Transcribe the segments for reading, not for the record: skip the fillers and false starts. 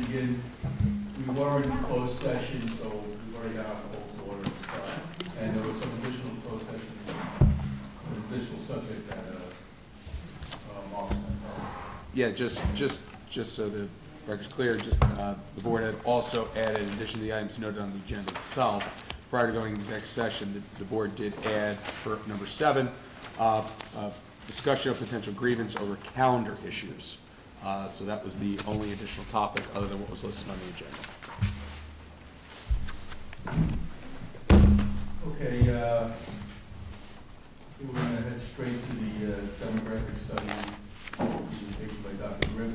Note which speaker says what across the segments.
Speaker 1: begin. We were in closed session, so we've already got our whole order. And there was some additional closed session, an additional subject that Mark's going to cover.
Speaker 2: Yeah, just so the record's clear, the board had also added, in addition to the items noted on the agenda itself, prior to going to exec session, the board did add for number 7, discussion of potential grievance over calendar issues. So that was the only additional topic other than what was listed on the agenda.
Speaker 1: Okay, we're going to head straight to the demographic study presentation by Dr. Grimm.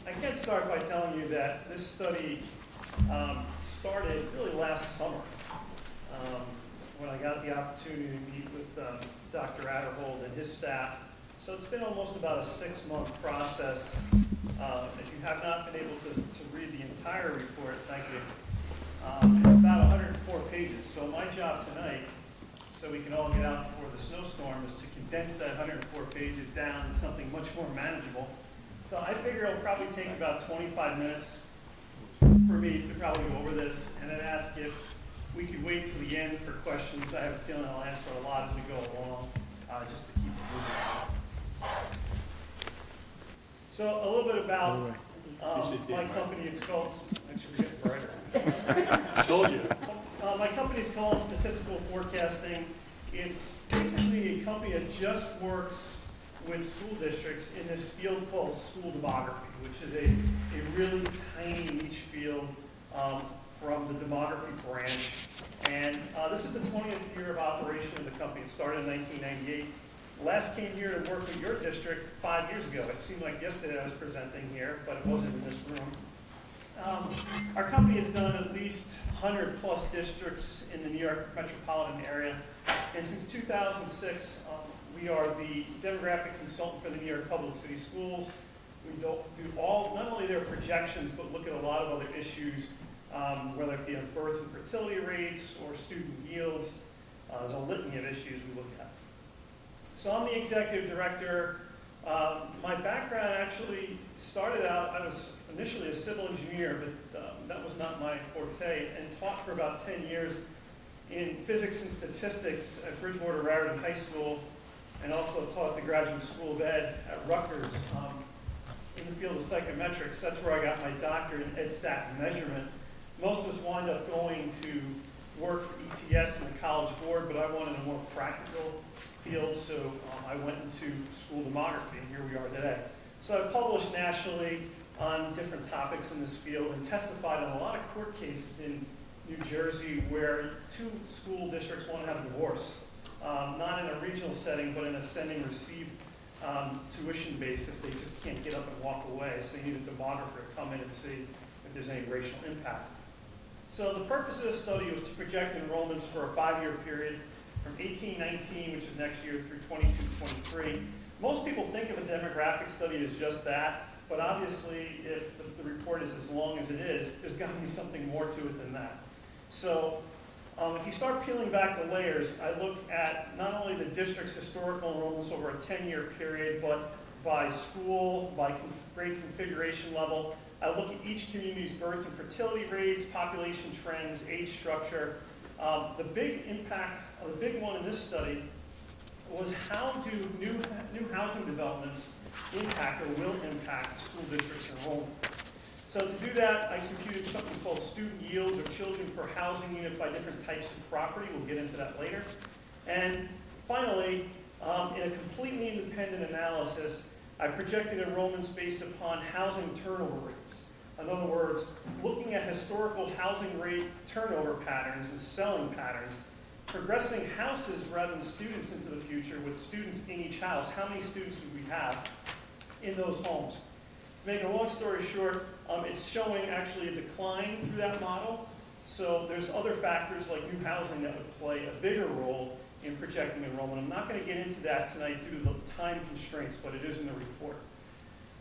Speaker 3: I can start by telling you that this study started really last summer when I got the opportunity to meet with Dr. Adderhold and his staff. So it's been almost about a 6-month process. If you have not been able to read the entire report, thank you. It's about 104 pages. So my job tonight, so we can all get out before the snowstorm, is to condense that 104 pages down to something much more manageable. So I figure it'll probably take about 25 minutes for me to probably go over this, and then ask if we could wait till the end for questions. I have a feeling I'll answer a lot as we go along, just to keep it moving. So a little bit about my company. It's called, actually we're getting brighter.
Speaker 4: I told you.
Speaker 3: My company is called Statistical Forecasting. It's basically a company that just works with school districts in this field called school demography, which is a really tiny niche field from the demography branch. And this is the 20th year of operation of the company. It started in 1998. Last came here to work with your district 5 years ago. It seemed like yesterday I was presenting here, but it wasn't in this room. Our company has done at least 100 plus districts in the New York metropolitan area. And since 2006, we are the demographic consultant for the New York Public City Schools. We do all, not only their projections, but look at a lot of other issues, whether it be on birth and fertility rates or student yields. There's a litany of issues we look at. So I'm the executive director. My background actually started out, I was initially a civil engineer, but that was not my forte, and taught for about 10 years in physics and statistics at Bridgewater Raritan High School, and also taught at the Graduate School of Ed at Rutgers in the field of psychometrics. That's where I got my doctorate in EdStat measurement. Most of us wind up going to work for ETS and the College Board, but I wanted a more practical field, so I went into school demography, and here we are today. So I published nationally on different topics in this field and testified on a lot of court cases in New Jersey where 2 school districts want to have a divorce. Not in a regional setting, but in a sending-receive tuition basis. They just can't get up and walk away, so they need a demographer to come in and see if there's any racial impact. So the purpose of this study was to project enrollments for a 5-year period from 18-19, which is next year, through 22-23. Most people think of a demographic study as just that, but obviously if the report is as long as it is, there's got to be something more to it than that. So if you start peeling back the layers, I look at not only the district's historical enrollments over a 10-year period, but by school, by grade configuration level. I look at each community's birth and fertility rates, population trends, age structure. The big impact, the big one in this study was how do new housing developments impact or will impact the school district's enrollment. So to do that, I computed something called student yields, or children per housing unit by different types of property. We'll get into that later. And finally, in a completely independent analysis, I projected enrollments based upon housing turnover rates. In other words, looking at historical housing rate turnover patterns and selling patterns, progressing houses rather than students into the future with students in each house. How many students do we have in those homes? To make a long story short, it's showing actually a decline through that model. So there's other factors like new housing that would play a bigger role in projecting enrollment. I'm not going to get into that tonight due to the time constraints, but it is in the report.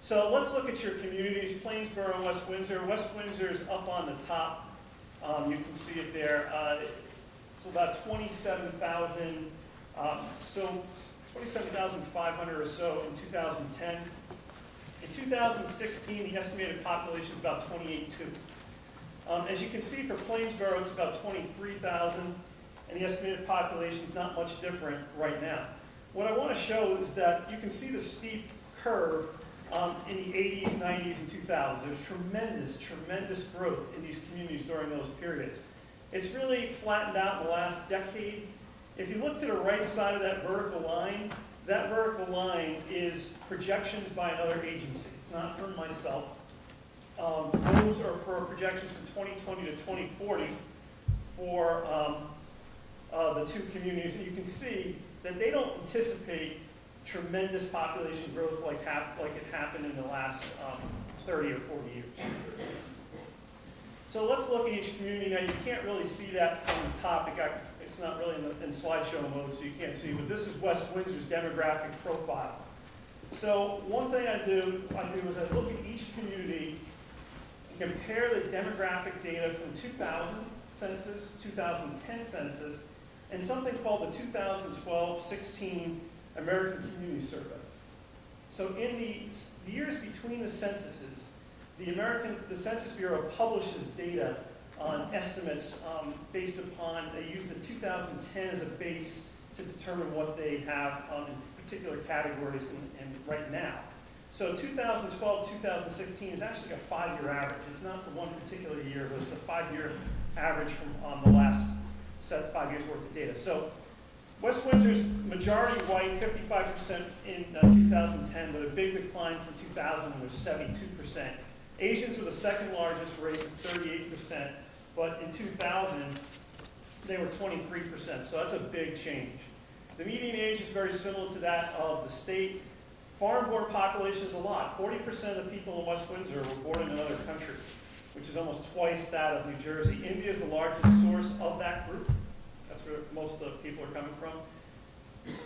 Speaker 3: So let's look at your communities, Plainsboro and West Windsor. West Windsor is up on the top. You can see it there. It's about 27,000, so 27,500 or so in 2010. In 2016, the estimated population is about 28.2. As you can see, for Plainsboro, it's about 23,000, and the estimated population is not much different right now. What I want to show is that you can see the steep curve in the 80s, 90s, and 2000s. There's tremendous growth in these communities during those periods. It's really flattened out in the last decade. If you look to the right side of that vertical line is projections by another agency. It's not from myself. Those are for projections from 2020 to 2040 for the two communities. And you can see that they don't anticipate tremendous population growth like it happened in the last 30 or 40 years. So let's look at each community. Now, you can't really see that from the top. It's not really in slideshow mode, so you can't see. But this is West Windsor's demographic profile. So one thing I do is I look at each community and compare the demographic data from 2000 census, 2010 census, and something called the 2012-16 American Community Survey. So in the years between the censuses, the Census Bureau publishes data on estimates based upon, they use the 2010 as a base to determine what they have in particular categories and right now. So 2012, 2016 is actually a 5-year average. It's not for one particular year, but it's a 5-year average from the last 5 years worth of data. So West Windsor's majority white, 55% in 2010, but a big decline from 2000 when it was 72%. Asians were the second largest race at 38%, but in 2000, they were 23%, so that's a big change. The median age is very similar to that of the state. Foreign-born population is a lot. 40% of the people in West Windsor were born in another country, which is almost twice that of New Jersey. India is the largest source of that group. That's where most of the people are coming from.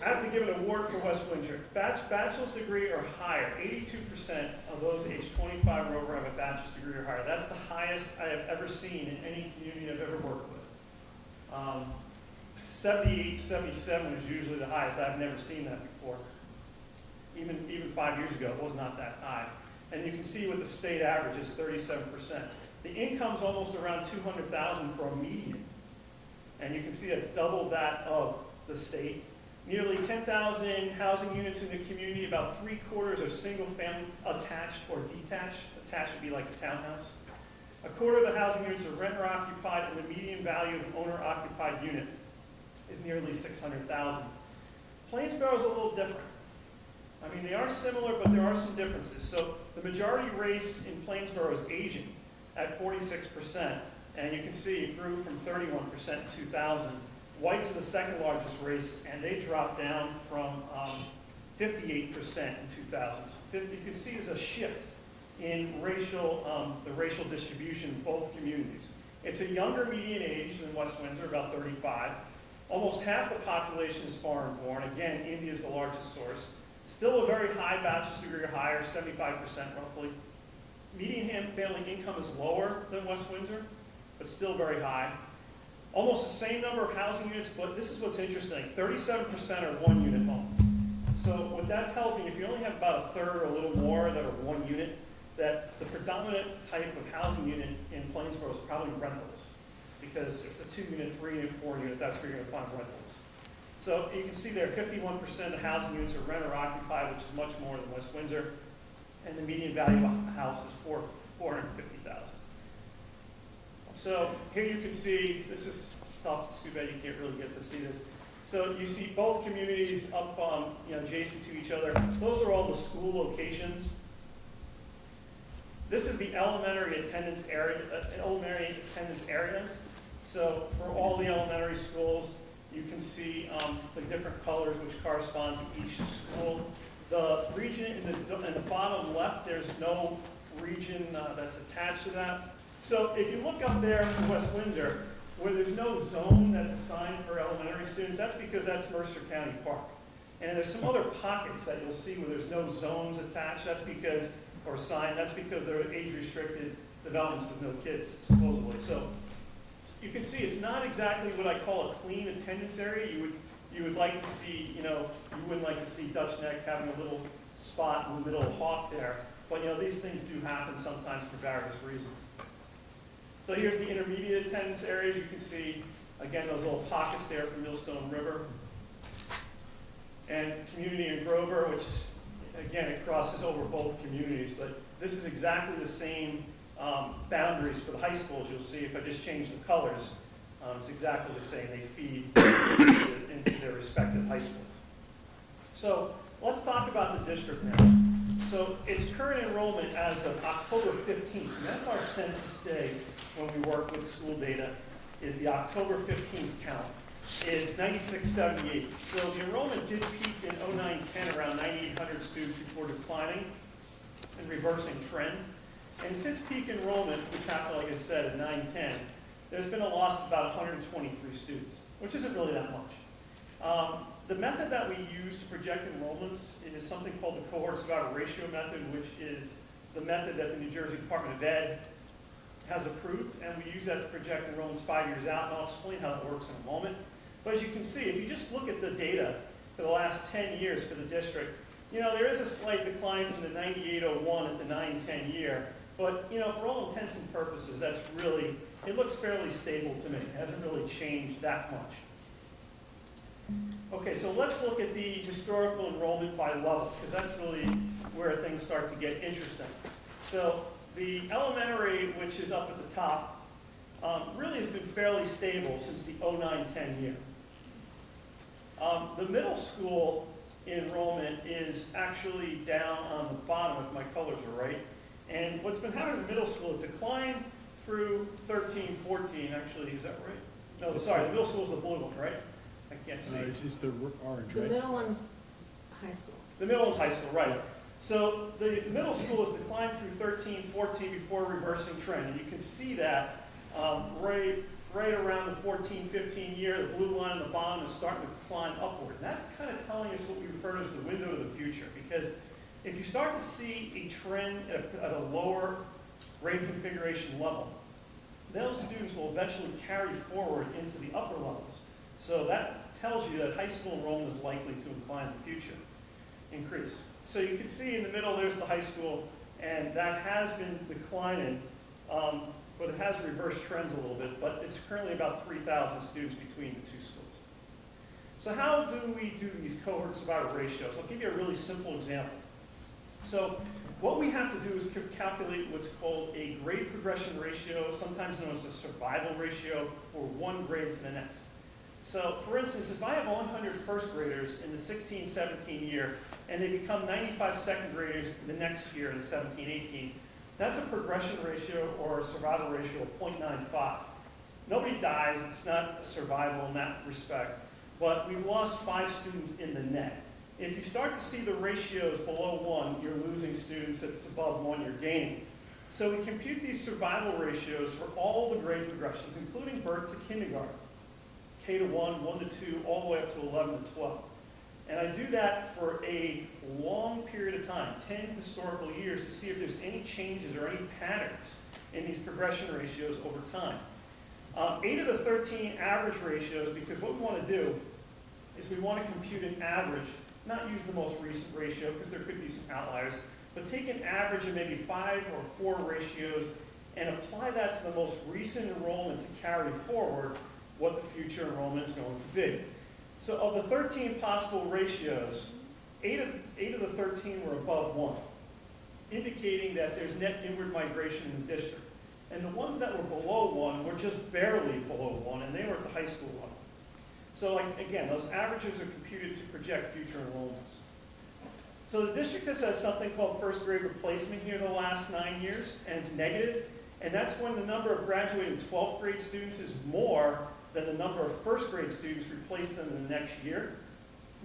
Speaker 3: I have to give an award for West Windsor. Bachelor's degree or higher. 82% of those aged 25 or over have a bachelor's degree or higher. That's the highest I have ever seen in any community I've ever worked with. 78, 77 is usually the highest. I've never seen that before. Even 5 years ago, it was not that high. And you can see what the state average is, 37%. The income's almost around $200,000 for a median. And you can see that's double that of the state. Nearly 10,000 housing units in the community, about 3/4 are single family attached or detached. Attached would be like a townhouse. 1/4 of the housing units are renter occupied, and the median value of an owner occupied unit is nearly $600,000. Plainsboro is a little different. I mean, they are similar, but there are some differences. So the majority race in Plainsboro is Asian at 46%. And you can see it grew from 31% in 2000. Whites are the second largest race, and they dropped down from 58% in 2000. So you can see there's a shift in the racial distribution in both communities. It's a younger median age than West Windsor, about 35. Almost half the population is foreign born. Again, India is the largest source. Still a very high bachelor's degree or higher, 75% roughly. Median family income is lower than West Windsor, but still very high. Almost the same number of housing units, but this is what's interesting. 37% are one-unit homes. So what that tells me, if you only have about a third or a little more that are one unit, that the predominant type of housing unit in Plainsboro is probably rentals. Because if it's a 2-unit, 3-unit, 4-unit, that's where you're going to find rentals. So you can see there, 51% of housing units are renter occupied, which is much more than West Windsor. And the median value of a house is $450,000. So here you can see, this is tough, it's too bad you can't really get to see this. So you see both communities up adjacent to each other. Those are all the school locations. This is the elementary attendance areas. So for all the elementary schools, you can see the different colors which correspond to each school. The region in the bottom left, there's no region that's attached to that. So if you look up there in West Windsor, where there's no zone that's assigned for elementary students, that's because that's Mercer County Park. And there's some other pockets that you'll see where there's no zones attached, that's because they're age-restricted developments with no kids, supposedly. So you can see it's not exactly what I call a clean attendance area. You would like to see, you wouldn't like to see Dutch Neck having a little spot in the middle of Hawk there. But these things do happen sometimes for various reasons. So here's the intermediate attendance areas. You can see, again, those little pockets there from Millstone River. And Community and Grover, which, again, it crosses over both communities. But this is exactly the same boundaries for the high schools. You'll see if I just change the colors, it's exactly the same. They feed into their respective high schools. So let's talk about the district now. So its current enrollment as of October 15th, and that's our census day when we work with school data, is the October 15th count, is 9678. So the enrollment did peak in 09-10, around 9,800 students before declining and reversing trend. And since peak enrollment, which happened, like I said, at 9-10, there's been a loss of about 123 students, which isn't really that much. The method that we use to project enrollments is something called the cohort survival ratio method, which is the method that the New Jersey Department of Ed has approved, and we use that to project enrollments 5 years out, and I'll explain how that works in a moment. But as you can see, if you just look at the data for the last 10 years for the district, there is a slight decline from the 9801 at the 9-10 year, but for all intents and purposes, that's really, it looks fairly stable to me. It hasn't really changed that much. Okay, so let's look at the historical enrollment by level, because that's really where things start to get interesting. So the elementary, which is up at the top, really has been fairly stable since the 09-10 year. The middle school enrollment is actually down on the bottom, if my colors are right. And what's been happening in middle school, it declined through 13, 14, actually, is that right? No, sorry, the middle school is the blue one, right? I can't see.
Speaker 4: It's the orange,
Speaker 5: The
Speaker 4: right?
Speaker 5: middle one's high school.
Speaker 3: The middle one's high school, right. So the middle school has declined through 13, 14 before reversing trend. And you can see that right around the 14, 15 year, the blue line on the bottom is starting to climb upward. And that's kind of telling us what we refer to as the window to the future. Because if you start to see a trend at a lower grade configuration level, those students will eventually carry forward into the upper levels. So that tells you that high school enrollment is likely to incline in the future, increase. So you can see in the middle there's the high school, and that has been declining, but it has reversed trends a little bit, but it's currently about 3,000 students between the two schools. So how do we do these cohort survival ratios? I'll give you a really simple example. So what we have to do is calculate what's called a grade progression ratio, sometimes known as a survival ratio, for one grade to the next. So, for instance, if I have 100 first graders in the 16-17 year, and they become 95 second graders the next year in the 17-18, that's a progression ratio or a survival ratio of 0.95. Nobody dies. It's not survival in that respect. But we've lost 5 students in the net. If you start to see the ratios below 1, you're losing students. If it's above 1, you're gaining. So we compute these survival ratios for all the grade progressions, including birth to kindergarten. K to 1, 1 to 2, all the way up to 11 to 12. And I do that for a long period of time, 10 historical years, to see if there's any changes or any patterns in these progression ratios over time. 8 of the 13 average ratios, because what we want to do is we want to compute an average, not use the most recent ratio, because there could be some outliers, but take an average of maybe 5 or 4 ratios and apply that to the most recent enrollment to carry forward what the future enrollment is going to be. So of the 13 possible ratios, 8 of the 13 were above 1, indicating that there's net inward migration in the district. And the ones that were below 1 were just barely below 1, and they were at the high school level. So again, those averages are computed to project future enrollments. So the district has had something called first grade replacement here the last 9 years, and it's negative. And that's when the number of graduating 12th grade students is more than the number of first grade students replace them in the next year.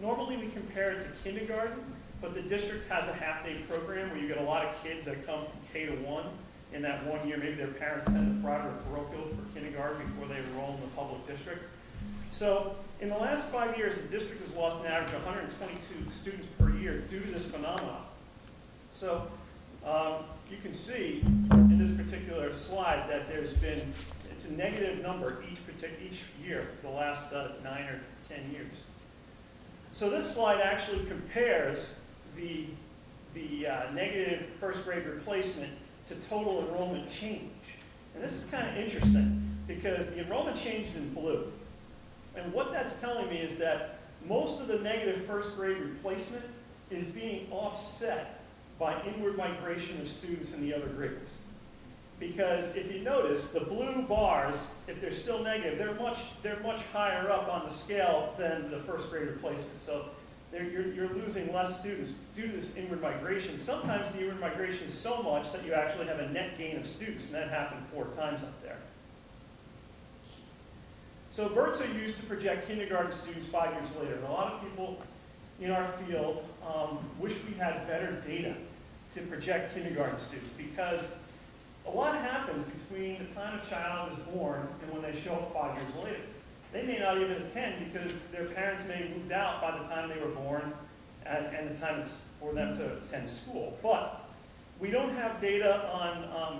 Speaker 3: Normally we compare it to kindergarten, but the district has a half-day program where you get a lot of kids that come from K to 1 in that 1 year. Maybe their parents send them private or parochial for kindergarten before they enroll in the public district. So in the last 5 years, the district has lost an average of 122 students per year due to this phenomenon. So you can see in this particular slide that there's been, it's a negative number each year for the last 9 or 10 years. So this slide actually compares the the negative first grade replacement to total enrollment change. And this is kind of interesting because the enrollment change is in blue. And what that's telling me is that most of the negative first grade replacement is being offset by inward migration of students in the other grades. Because if you notice, the blue bars, if they're still negative, they're much higher up on the scale than the first grade replacement. So you're losing less students due to this inward migration. Sometimes the inward migration is so much that you actually have a net gain of students, and that happened 4 times up there. So BERTs are used to project kindergarten students 5 years later. And a lot of people in our field wish we had better data to project kindergarten students, because a lot happens between the time a child is born and when they show up 5 years later. They may not even attend because their parents may have moved out by the time they were born and the time it's for them to attend school. But we don't have data on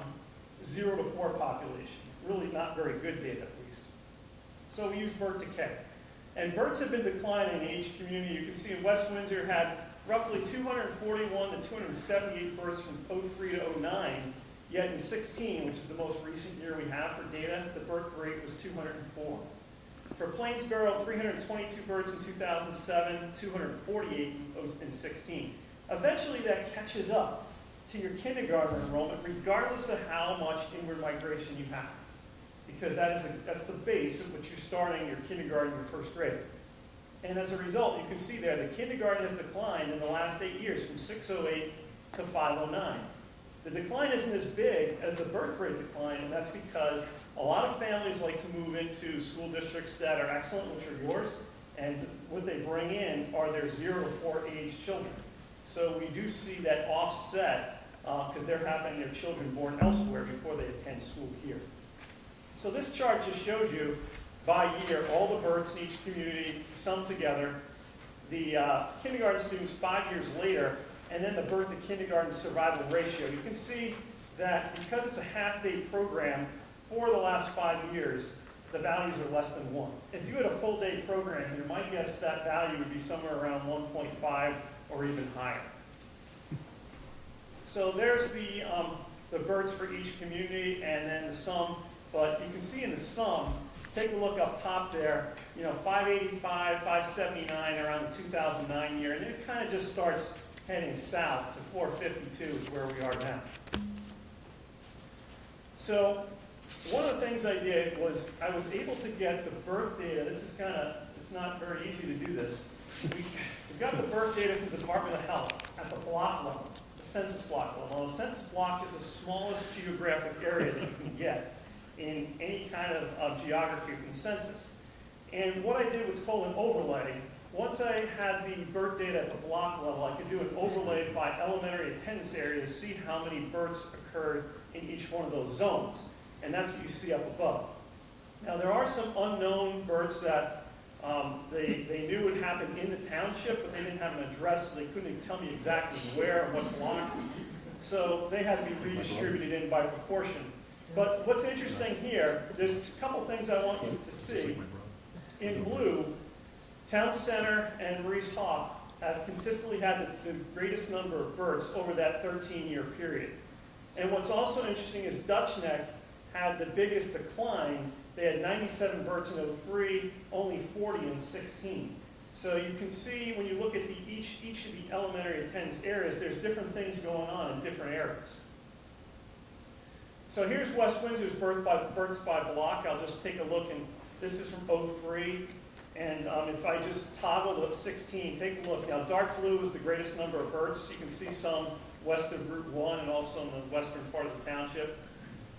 Speaker 3: 0 to 4 population, really not very good data at least. So we use BERT decay. And BERTs have been declining in each community. You can see in West Windsor had roughly 241 to 278 BERTs from 03 to 09. Yet in 16, which is the most recent year we have for data, the birth rate was 204. For Plainsboro, 322 births in 2007, 248 in 16. Eventually that catches up to your kindergarten enrollment, regardless of how much inward migration you have. Because that's the base of which you're starting your kindergarten, your first grade. And as a result, you can see there, the kindergarten has declined in the last 8 years from 608 to 509. The decline isn't as big as the birth rate decline, and that's because a lot of families like to move into school districts that are excellent, which are yours, and what they bring in are their 0 to 4 age children. So we do see that offset because they're having their children born elsewhere before they attend school here. So this chart just shows you by year all the births in each community summed together, the kindergarten students 5 years later, and then the birth to kindergarten survival ratio. You can see that because it's a half-day program for the last 5 years, the values are less than 1. If you had a full-day program here, my guess that value would be somewhere around 1.5 or even higher. So there's the births for each community and then the sum. But you can see in the sum, take a look up top there, 585, 579 around the 2009 year, and then it kind of just starts heading south to 452 is where we are now. So one of the things I did was I was able to get the birth data. This is it's not very easy to do this. We got the birth data from the Department of Health at the block level, the census block level. The census block is the smallest geographic area that you can get in any kind of geography from the census. And what I did was called an overlay. Once I had the birth data at the block level, I could do an overlay by elementary attendance area to see how many births occurred in each one of those zones. And that's what you see up above. Now, there are some unknown births that they knew would happen in the township, but they didn't have an address, so they couldn't tell me exactly where and what block. So they had to be redistributed in by proportion. But what's interesting here, there's a couple things I want you to see. In blue, Town Center and Maurice Hawk have consistently had the greatest number of births over that 13-year period. And what's also interesting is Dutch Neck had the biggest decline. They had 97 births in 03, only 40 in 16. So you can see when you look at each of the elementary attendance areas, there's different things going on in different areas. So here's West Windsor's births by block. I'll just take a look, and this is from 03. And if I just toggle to 16, take a look. Now, dark blue is the greatest number of births. You can see some west of Route 1 and also in the western part of the township.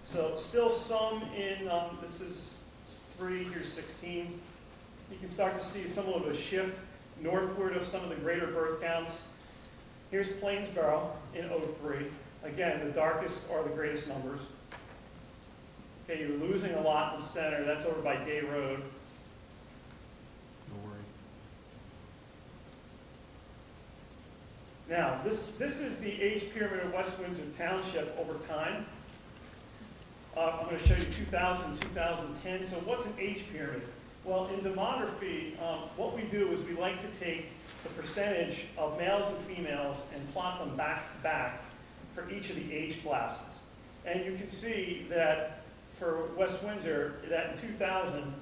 Speaker 3: So still some in, this is 3, here's 16. You can start to see somewhat of a shift northward of some of the greater birth counts. Here's Plainsboro in 03. Again, the darkest are the greatest numbers. Okay, you're losing a lot in the center. That's over by Day Road.
Speaker 2: No worry.
Speaker 3: Now, this is the age pyramid of West Windsor Township over time. I'm going to show you 2000, 2010. So what's an age pyramid? Well, in demography, what we do is we like to take the percentage of males and females and plot them back to back for each of the age classes. And you can see that for West Windsor, that in 2000,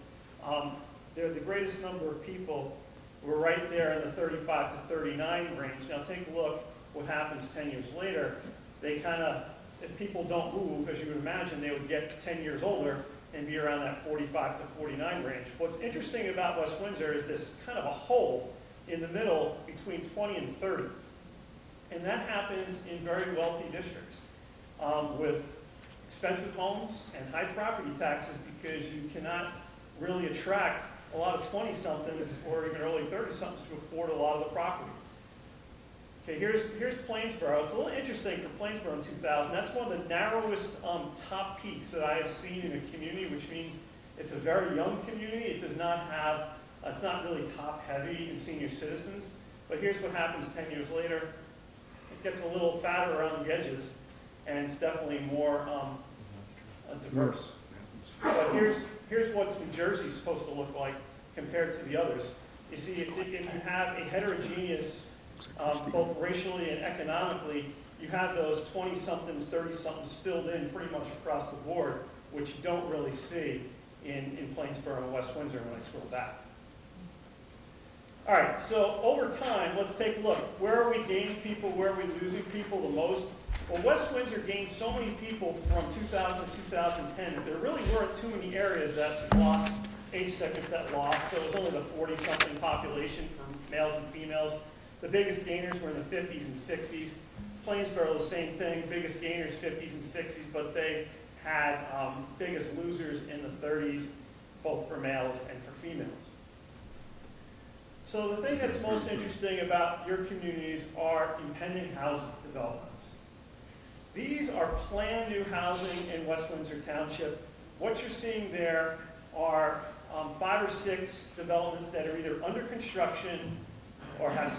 Speaker 3: the greatest number of people were right there in the 35 to 39 range. Now take a look what happens 10 years later. They kind of, if people don't move, as you would imagine, they would get 10 years older and be around that 45 to 49 range. What's interesting about West Windsor is this kind of a hole in the middle between 20 and 30. And that happens in very wealthy districts with expensive homes and high property taxes, because you cannot really attract a lot of 20-somethings or even early 30-somethings to afford a lot of the property. Okay, here's Plainsboro. It's a little interesting for Plainsboro in 2000. That's one of the narrowest top peaks that I have seen in a community, which means it's a very young community. It does not have, it's not really top heavy in senior citizens. But here's what happens 10 years later. It gets a little fatter around the edges, and it's definitely more diverse. But here's what New Jersey is supposed to look like compared to the others. You see, if you have a heterogeneous, both racially and economically, you have those 20-somethings, 30-somethings filled in pretty much across the board, which you don't really see in Plainsboro and West Windsor when I scroll back. All right, so over time, let's take a look. Where are we gaining people? Where are we losing people the most? Well, West Windsor gained so many people from 2000 to 2010 that there really weren't too many areas that lost, age segments that lost. So it was only the 40-something population for males and females. The biggest gainers were in the 50s and 60s. Plainsboro, the same thing. Biggest gainers, 50s and 60s, but they had biggest losers in the 30s, both for males and for females. So the thing that's most interesting about your communities are impending housing developments. These are planned new housing in West Windsor Township. What you're seeing there are 5 or 6 developments that are either under construction or have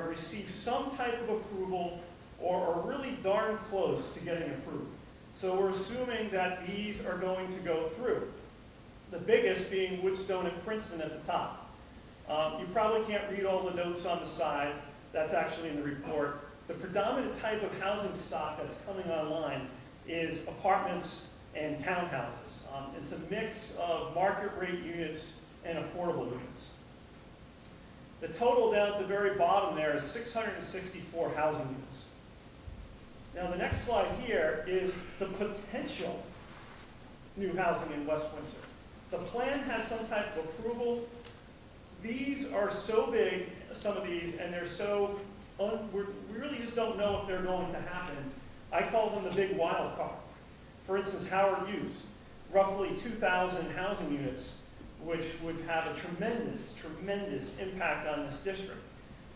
Speaker 3: received some type of approval or are really darn close to getting approved. So we're assuming that these are going to go through. The biggest being Woodstone and Princeton at the top. You probably can't read all the notes on the side. That's actually in the report. The predominant type of housing stock that's coming online is apartments and townhouses. It's a mix of market rate units and affordable units. The total down at the very bottom there is 664 housing units. Now the next slide here is the potential new housing in West Windsor. The plan had some type of approval. These are so big, some of these, and they're so, we really just don't know if they're going to happen. I call them the big wild card. For instance, Howard Hughes, roughly 2,000 housing units, which would have a tremendous, tremendous impact on this district.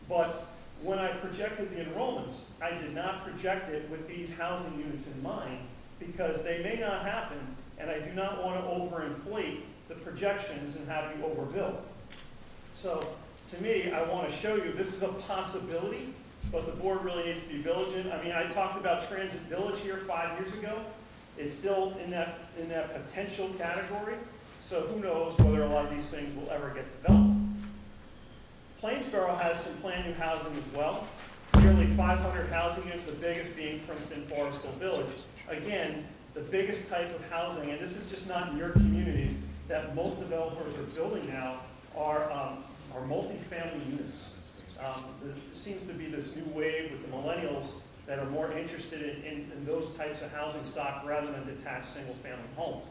Speaker 3: But when I projected the enrollments, I did not project it with these housing units in mind, because they may not happen, and I do not want to overinflate the projections and have you overbuild. So to me, I want to show you this is a possibility, but the board really needs to be vigilant. I mean, I talked about Transit Village here 5 years ago. It's still in that potential category. So who knows whether a lot of these things will ever get developed. Plainsboro has some planned new housing as well. Nearly 500 housing units, the biggest being Princeton Forestville Village. Again, the biggest type of housing, and this is just not in your communities, that most developers are building now are multifamily units. There seems to be this new wave with the millennials that are more interested in those types of housing stock rather than detached single-family homes.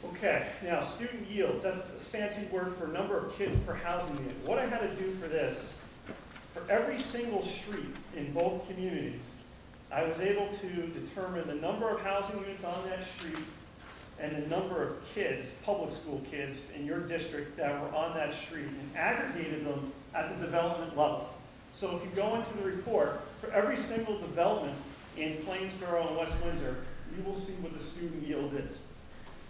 Speaker 3: Okay, now student yields. That's a fancy word for number of kids per housing unit. What I had to do for this, for every single street in both communities, I was able to determine the number of housing units on that street and the number of kids, public school kids in your district that were on that street, and aggregated them at the development level. So if you go into the report, for every single development in Plainsboro and West Windsor, you will see what the student yield is.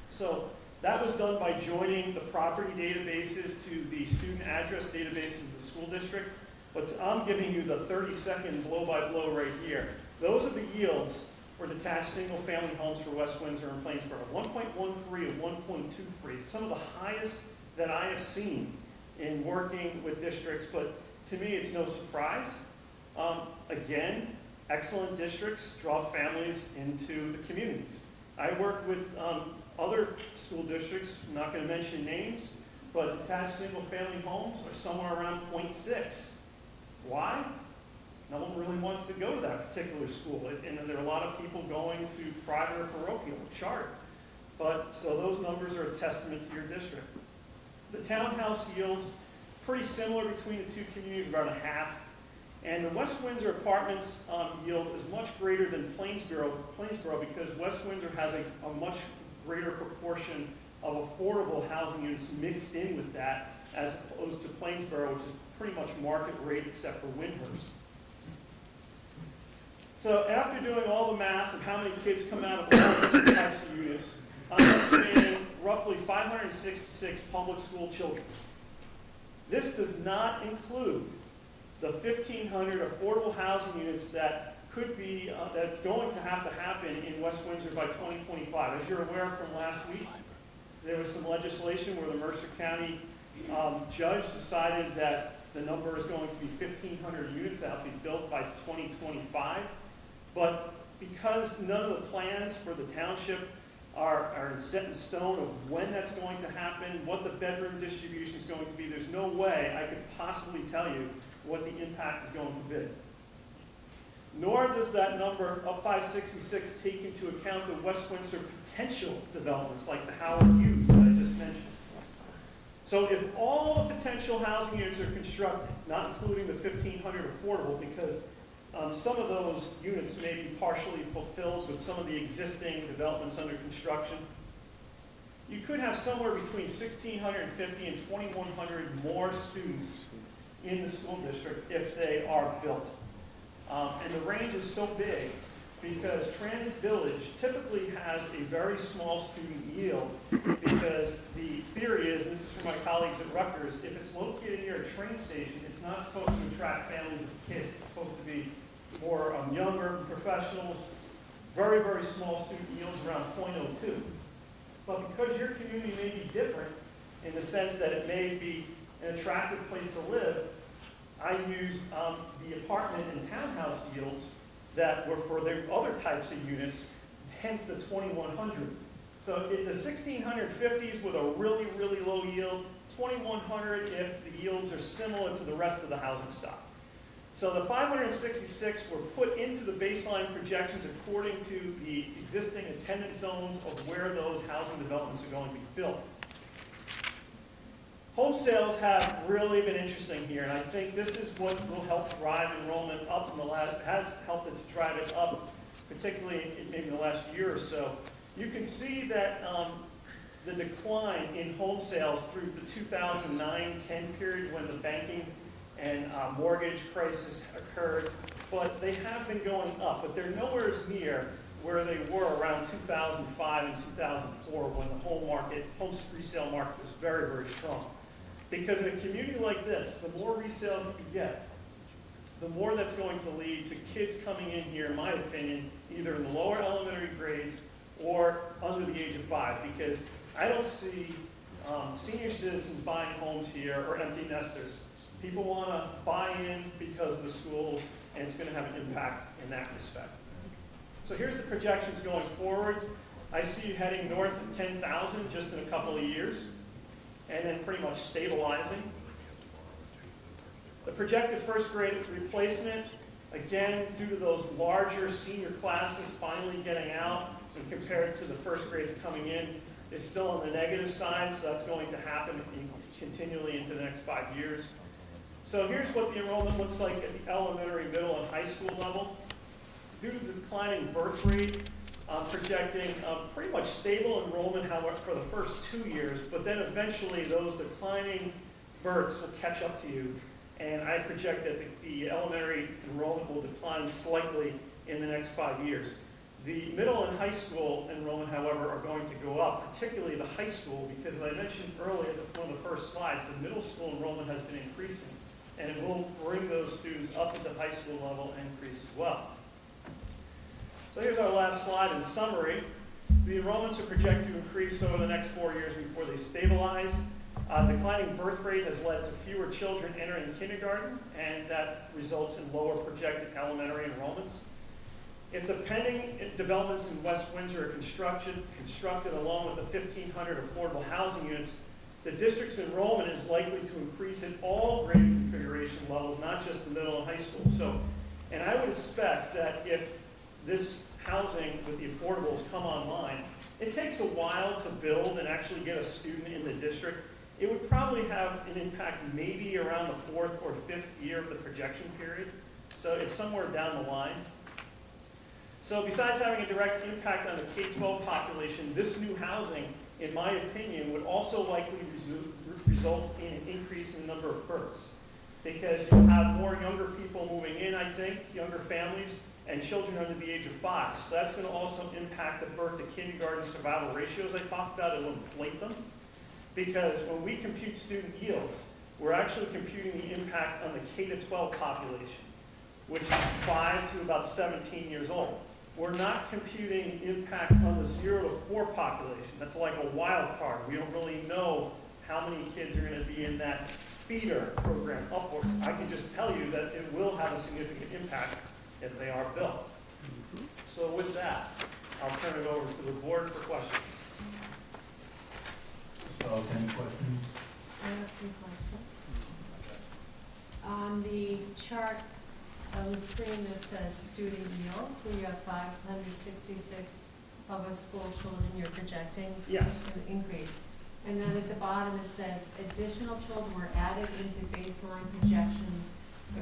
Speaker 3: So that was done by joining the property databases to the student address databases of the school district. But I'm giving you the 30-second blow-by-blow right here. Those are the yields for detached single-family homes for West Windsor and Plainsboro. 1.13 and 1.23, some of the highest that I have seen in working with districts, but to me it's no surprise. Again, excellent districts draw families into the communities. I work with other school districts, I'm not going to mention names, but detached single-family homes are somewhere around 0.6. Why? No one really wants to go to that particular school, and there are a lot of people going to private or parochial or charter. But so those numbers are a testament to your district. The townhouse yields pretty similar between the two communities, about a half. And the West Windsor apartments yield is much greater than Plainsboro because West Windsor has a much greater proportion of affordable housing units mixed in with that, as opposed to Plainsboro, which is pretty much market rate except for Windhurst. So after doing all the math of how many kids come out of all different types of units, I'm estimating roughly 566 public school children. This does not include the 1,500 affordable housing units that could be, that's going to have to happen in West Windsor by 2025. As you're aware from last week, there was some legislation where the Mercer County judge decided that the number is going to be 1,500 units that will be built by 2025. But because none of the plans for the township are set in stone of when that's going to happen, what the bedroom distribution is going to be, there's no way I could possibly tell you what the impact is going to be. Nor does that number of 566 take into account the West Windsor potential developments like the Howard Hughes that I just mentioned. So if all the potential housing units are constructed, not including the 1,500 affordable, because some of those units may be partially fulfilled with some of the existing developments under construction, you could have somewhere between 1,650 and 2,100 more students in the school district if they are built. And the range is so big because Transit Village typically has a very small student yield because the theory is, and this is from my colleagues at Rutgers, if it's located near a train station, it's not supposed to attract families of kids. It's supposed to be more younger professionals, very, very small student yields around 0.02. But because your community may be different in the sense that it may be an attractive place to live, I used the apartment and townhouse yields that were for the other types of units, hence the 2,100. So if the 1,650s with a really, really low yield, 2,100 if the yields are similar to the rest of the housing stock. So the 566 were put into the baseline projections according to the existing attendance zones of where those housing developments are going to be built. Home sales have really been interesting here, and I think this is what will help drive enrollment up in the last, has helped it to drive it up, particularly in maybe the last year or so. You can see that the decline in home sales through the 2009-10 period when the banking and mortgage crisis occurred, but they have been going up, but they're nowhere near where they were around 2005 and 2004 when the home resale market was very, very strong. Because in a community like this, the more resales that you get, the more that's going to lead to kids coming in here, in my opinion, either in the lower elementary grades or under the age of 5, because I don't see senior citizens buying homes here or empty nesters. People want to buy in because of the schools, and it's going to have an impact in that respect. So here's the projections going forward. I see you heading north of 10,000 just in a couple of years, and then pretty much stabilizing. The projected first grade replacement, again, due to those larger senior classes finally getting out and compared to the first grades coming in, is still on the negative side, so that's going to happen continually into the next 5 years. So here's what the enrollment looks like at the elementary, middle, and high school level. Due to the declining birth rate, projecting pretty much stable enrollment, however, for the first 2 years, but then eventually those declining births will catch up to you. And I project that the elementary enrollment will decline slightly in the next 5 years. The middle and high school enrollment, however, are going to go up, particularly the high school, because as I mentioned earlier in one of the first slides, the middle school enrollment has been increasing, and it will bring those students up at the high school level and increase as well. So here's our last last slide, in summary, the enrollments are projected to increase over the next 4 years before they stabilize. Declining birth rate has led to fewer children entering kindergarten, and that results in lower projected elementary enrollments. If the pending developments in West Windsor are constructed along with the 1,500 affordable housing units, the district's enrollment is likely to increase at all grade configuration levels, not just the middle and high school. So, and I would expect that if this housing with the affordables come online, it takes a while to build and actually get a student in the district. It would probably have an impact maybe around the 4th or 5th year of the projection period. So it's somewhere down the line. So besides having a direct impact on the K-12 population, this new housing, in my opinion, would also likely result in an increase in the number of births, because you'll have more younger people moving in, I think, younger families, and children under the age of 5. So that's going to also impact the birth to kindergarten survival ratios I talked about. It will inflate them, because when we compute student yields, we're actually computing the impact on the K-12 population, which is 5 to about 17 years old. We're not computing impact on the 0 to 4 population. That's like a wild card. We don't really know how many kids are going to be in that feeder program upwards. I can just tell you that it will have a significant impact if they are built. So with that, I'll turn it over to the board for questions.
Speaker 1: So, any questions?
Speaker 5: I have some questions. On the chart on the screen that says student yields, where you have 566 public school children you're projecting
Speaker 3: Yes.
Speaker 5: an increase. And then at the bottom it says additional children were added into baseline projections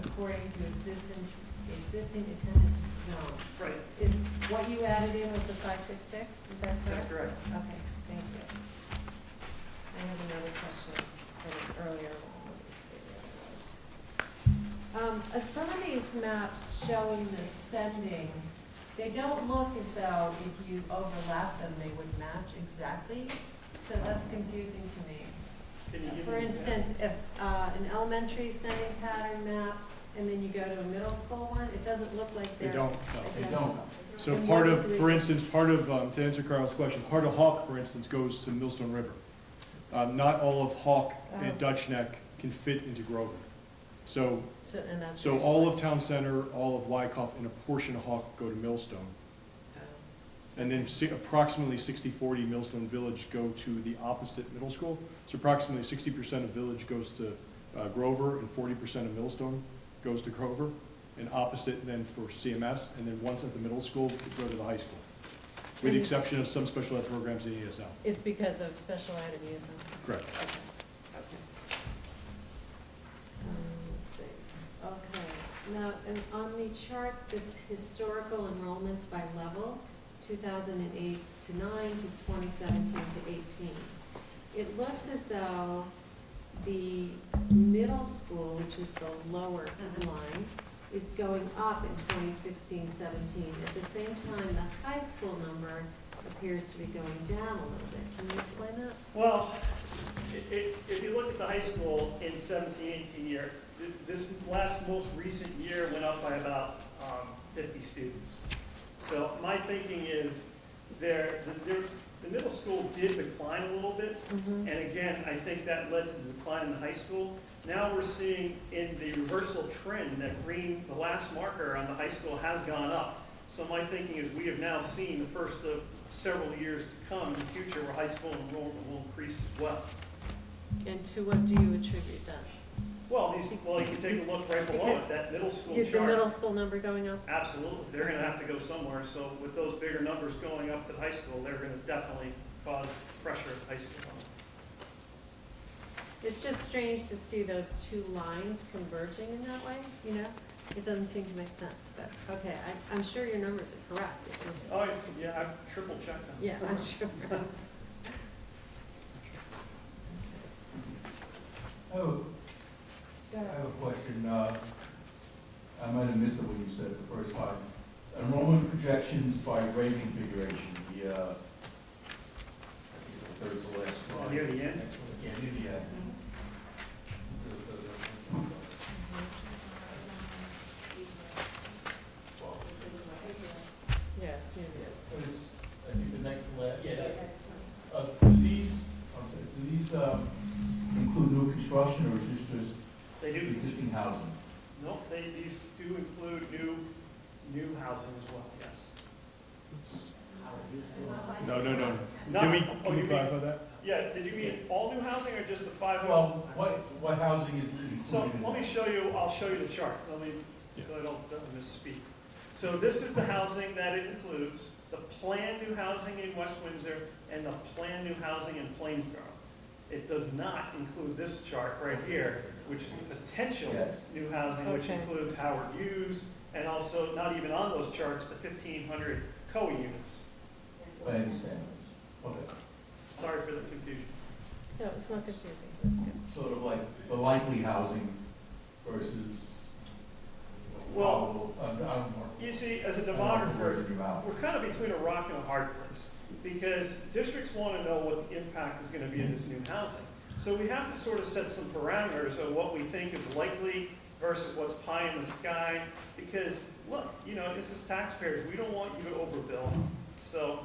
Speaker 5: according to existing attendance zones.
Speaker 3: Right.
Speaker 5: Is what you added in was the 566? Is that correct?
Speaker 3: That's correct.
Speaker 5: Okay, thank you. I have another question from an earlier one. Let me see where it was. Some of these maps showing the sending, they don't look as though if you overlap them, they would match exactly. So that's confusing to me.
Speaker 3: Can you give
Speaker 5: For
Speaker 3: me an
Speaker 5: instance, if an elementary sending pattern map, and then you go to a middle school one, it doesn't look like
Speaker 4: They
Speaker 5: they're
Speaker 4: don't, no.
Speaker 1: They don't.
Speaker 4: So
Speaker 5: And
Speaker 4: part
Speaker 5: what is
Speaker 4: of,
Speaker 5: the
Speaker 4: for
Speaker 5: reason?
Speaker 4: instance, part of, to answer Carl's question, part of Hawk, for instance, goes to Millstone River. Not all of Hawk and
Speaker 5: Oh.
Speaker 4: Dutch Neck can fit into Grover. So,
Speaker 5: and that's
Speaker 4: so all of Town Center, all of Wyckoff, and a portion of Hawk go to Millstone. And then approximately 60-40 Millstone Village go to the opposite middle school. So approximately 60% of Village goes to Grover, and 40% of Millstone goes to Grover, and opposite then for CMS, and then once at the middle school, to go to the high school. With the exception of some special ed programs in ESL.
Speaker 5: It's because of special ed and USM.
Speaker 4: Correct.
Speaker 5: Okay. Okay. Let's see. Okay. Now, and on the chart that's historical enrollments by level, 2008 to 9 to 2017 to 18, it looks as though the middle school, which is the lower line, is going up in 2016-17. At the same time, the high school number appears to be going down a little bit. Can you explain that?
Speaker 3: Well, if you look at the high school in 17-18 year, this most recent year went up by about 50 students. So my thinking is the middle school did decline a little bit, and again, I think that led to the decline in the high school. Now we're seeing in the reversal trend that green, the last marker on the high school, has gone up. So my thinking is we have now seen the first of several years to come in the future where high school enrollment will increase as well.
Speaker 5: And to what do you attribute that?
Speaker 3: Well, you can take a look right below it, that middle school
Speaker 5: The
Speaker 3: chart.
Speaker 5: middle school number going up?
Speaker 3: Absolutely, they're gonna have to go somewhere, so with those bigger numbers going up to the high school, they're gonna definitely cause pressure at the high school level.
Speaker 5: It's just strange to see those two lines converging in that way, you know? It doesn't seem to make sense, but, okay, I'm sure your numbers are correct. It just,
Speaker 3: Oh, yeah, I've triple checked them.
Speaker 5: yeah, I'm sure.
Speaker 1: I have a question. I might have missed it when you said it the first time. Enrollment projections by grade configuration, I think it's the third to last slide.
Speaker 3: Near the end?
Speaker 1: Yeah, near the end.
Speaker 5: Yeah, it's near the end.
Speaker 1: construction, or is this just
Speaker 3: They do,
Speaker 1: existing housing?
Speaker 3: no, these do include new housing as well, yes.
Speaker 4: No.
Speaker 3: No,
Speaker 4: Can we
Speaker 3: oh, you mean-
Speaker 4: clarify that?
Speaker 3: Yeah, did you mean all new housing or just the 5?
Speaker 1: Well, what housing is included
Speaker 3: So
Speaker 1: in
Speaker 3: let me
Speaker 1: that?
Speaker 3: show you, I'll show you the chart, so I don't misspeak. So this is the housing that it includes, the planned new housing in West Windsor and the planned new housing in Plainsboro. It does not include this chart right here, which is the potential
Speaker 1: Yes.
Speaker 3: new housing, which
Speaker 5: Okay.
Speaker 3: includes Howard Hughes, and also, not even on those charts, the 1,500 COA units.
Speaker 1: I understand. Okay.
Speaker 3: Sorry for the confusion.
Speaker 5: No, it's not confusing, that's good.
Speaker 1: Sort of like the likely housing versus
Speaker 3: Well,
Speaker 1: probable,
Speaker 3: You see, as a
Speaker 1: I don't know the words
Speaker 3: demographer,
Speaker 1: in your mouth.
Speaker 3: we're kind of between a rock and a hard place, because districts want to know what the impact is going to be of this new housing. So we have to sort of set some parameters of what we think is likely versus what's pie in the sky, because, look, this is taxpayers, we don't want you to overbill. So,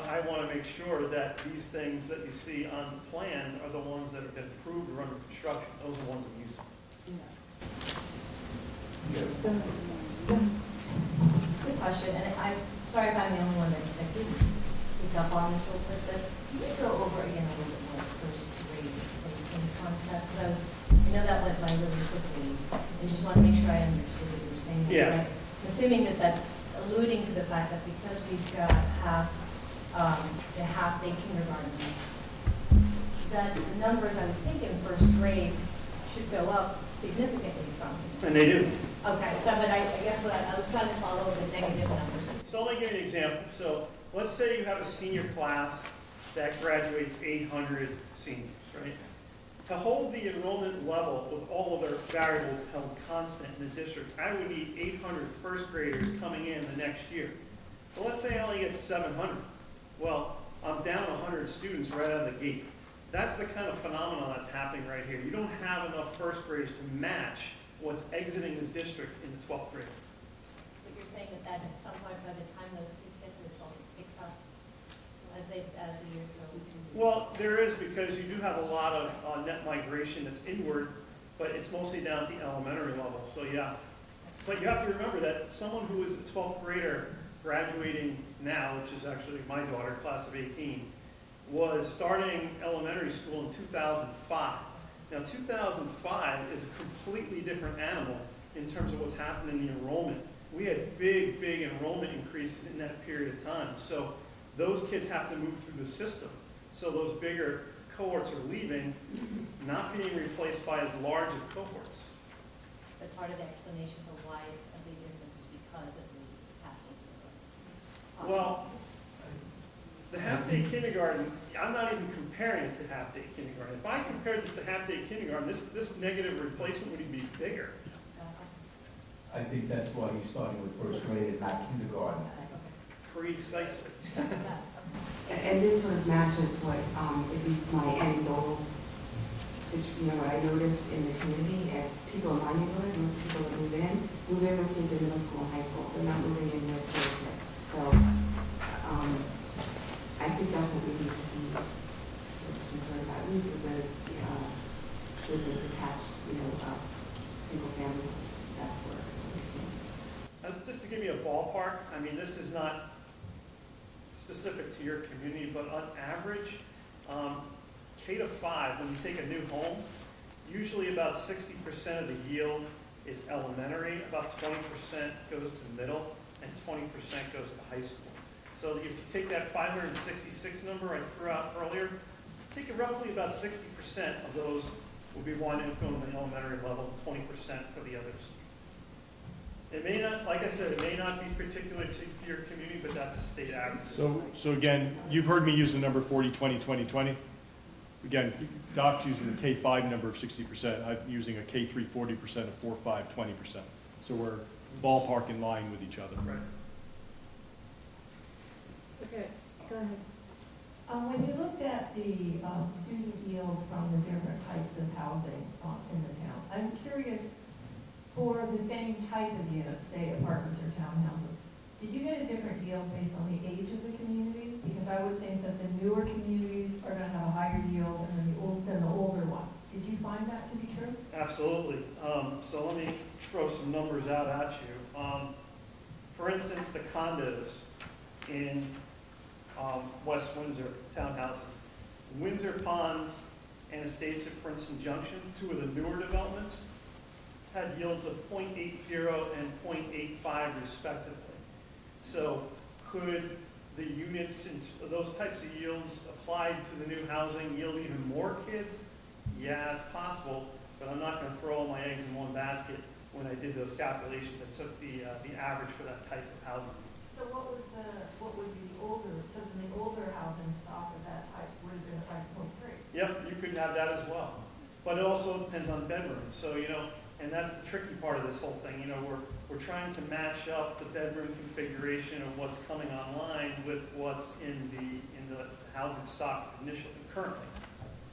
Speaker 3: I want to make sure that these things that you see on the plan are the ones that have been approved or under construction, those are the ones we're using.
Speaker 6: It's a good question, and I'm sorry if I'm the only one that didn't pick up on this real quick, but can you go over again a little bit more the first grade placement concept? Because I know that went by really quickly. I just want to make sure I understood what you were saying.
Speaker 3: Yeah.
Speaker 6: I'm assuming that that's alluding to the fact that because we've got a half-day kindergarten, that the numbers I would think in first grade should go up significantly from.
Speaker 3: And they do.
Speaker 6: Okay, so but I guess what I was trying to follow the negative numbers.
Speaker 3: So let me give you an example. So let's say you have a senior class that graduates 800 seniors, right? To hold the enrollment level with all of their variables held constant in the district, I would need 800 first graders coming in the next year. But let's say I only get 700. Well, I'm down 100 students right out of the gate. That's the kind of phenomenon that's happening right here. You don't have enough first graders to match what's exiting the district in the 12th grade.
Speaker 6: But you're saying that at some point, by the time those kids get to the 12, it picks up as the years go.
Speaker 3: Well, there is, because you do have a lot of net migration that's inward, but it's mostly down at the elementary level, so yeah. But you have to remember that someone who is a 12th grader graduating now, which is actually my daughter, class of 18, was starting elementary school in 2005. Now, 2005 is a completely different animal in terms of what's happened in the enrollment. We had big enrollment increases in that period of time. So those kids have to move through the system. So those bigger cohorts are leaving, not being replaced by as large of cohorts.
Speaker 6: But part of the explanation for why it's a big difference is because of the half-day kindergarten.
Speaker 3: Well, the half-day kindergarten, I'm not even comparing it to half-day kindergarten. If I compared this to half-day kindergarten, this negative replacement would even be bigger.
Speaker 1: I think that's why he's starting with first grade and not kindergarten.
Speaker 3: Precisely.
Speaker 7: And this sort of matches what, at least my anecdotal, what I notice in the community, and people in my neighborhood, most people that move in with kids in middle school and high school. They're not moving in with their kids. So, I think that's what we need to be sort of concerned about, at least with the detached, single family. That's where we're seeing.
Speaker 3: Just to give you a ballpark, I mean, this is not specific to your community, but on average, K to 5, when you take a new home, usually about 60% of the yield is elementary, about 20% goes to middle, and 20% goes to high school. So if you take that 566 number I threw out earlier, I think roughly about 60% of those will be winding up going to the elementary level, 20% for the others. It may not, like I said, it may not be particular to your community, but that's the state average.
Speaker 4: So again, you've heard me use the number 40-20-20-20. Again, Doc's using the K-5 number of 60%. I'm using a K-3 40%, a 4-5 20%. So we're ballpark in line with each other.
Speaker 3: Right.
Speaker 5: Okay, go ahead.
Speaker 8: When you looked at the student yield from the different types of housing in the town, I'm curious, for the same type of unit, say apartments or townhouses, did you get a different yield based on the age of the community? Because I would think that the newer communities are going to have a higher yield than the older ones. Did you find
Speaker 3: Absolutely. So let me throw some numbers out at you. For instance, the condos in West Windsor, townhouses. Windsor Ponds and Estates at Princeton Junction, two of the newer developments, had yields of 0.80 and 0.85 respectively. So could the units in those types of yields applied to the new housing yield even more kids? Yeah, it's possible, but I'm not going to throw all my eggs in one basket. When I did those calculations, I took the average for that type of housing.
Speaker 8: So what would be the older, so then the older housing stock of that type would have been 5.3?
Speaker 3: Yep, you could have that as well. But it also depends on bedrooms. So, and that's the tricky part of this whole thing. We're trying to match up the bedroom configuration of what's coming online with what's in the housing stock initially, currently.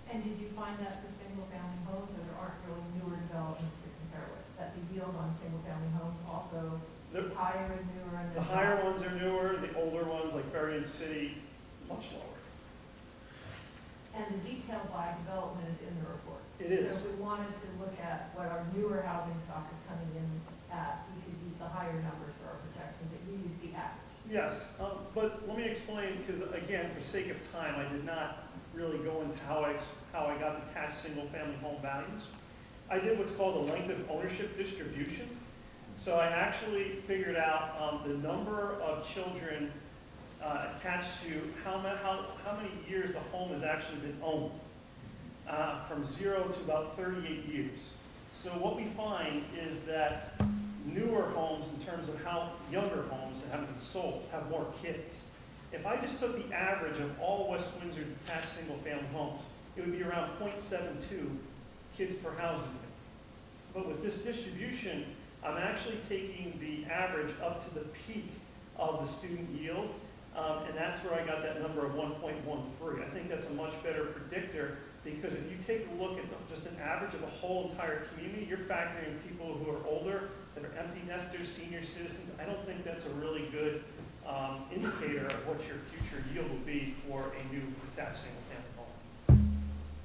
Speaker 8: And did you find that for single-family homes, or there aren't really newer developments to compare with? That the yield on single-family homes also is higher and newer? And
Speaker 3: The higher ones are newer, the older ones, like Berrien City, much lower.
Speaker 8: And the detail by development is in the report.
Speaker 3: It is.
Speaker 8: So if we wanted to look at what our newer housing stock is coming in at, we could use the higher numbers for our projections, but you use the average.
Speaker 3: Yes, but let me explain, because again, for sake of time, I did not really go into how I got detached single-family home values. I did what's called a length of ownership distribution. So I actually figured out the number of children attached to how many years the home has actually been owned, from 0 to about 38 years. So what we find is that newer homes, in terms of how younger homes that haven't been sold, have more kids. If I just took the average of all West Windsor detached single-family homes, it would be around 0.72 kids per housing unit. But with this distribution, I'm actually taking the average up to the peak of the student yield, and that's where I got that number of 1.13. I think that's a much better predictor, because if you take a look at just an average of a whole entire community, you're factoring in people who are older, that are empty nesters, senior citizens. I don't think that's a really good indicator of what your future yield will be for a new detached single-family home.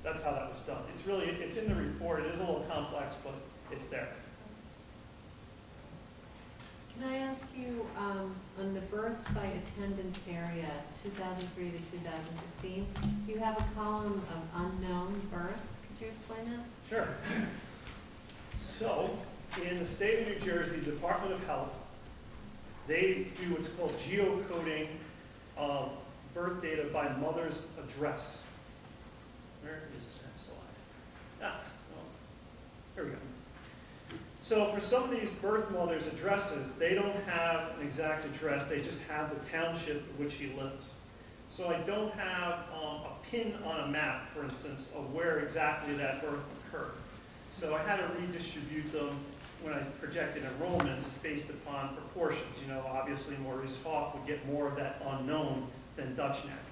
Speaker 3: That's how that was done. It's in the report. It is a little complex, but it's there.
Speaker 5: Can I ask you, on the births by attendance area, 2003 to 2016, you have a column of unknown births. Could you explain that?
Speaker 3: Sure. So, in the state of New Jersey, Department of Health, they do what's called geocoding of birth data by mother's address. Where is that slide? Well, here we go. So for some of these birth mothers' addresses, they don't have an exact address, they just have the township in which she lives. So I don't have a pin on a map, for instance, of where exactly that birth occurred. So I had to redistribute them when I projected enrollments based upon proportions. Obviously Maurice Hawk would get more of that unknown than Dutch Neck.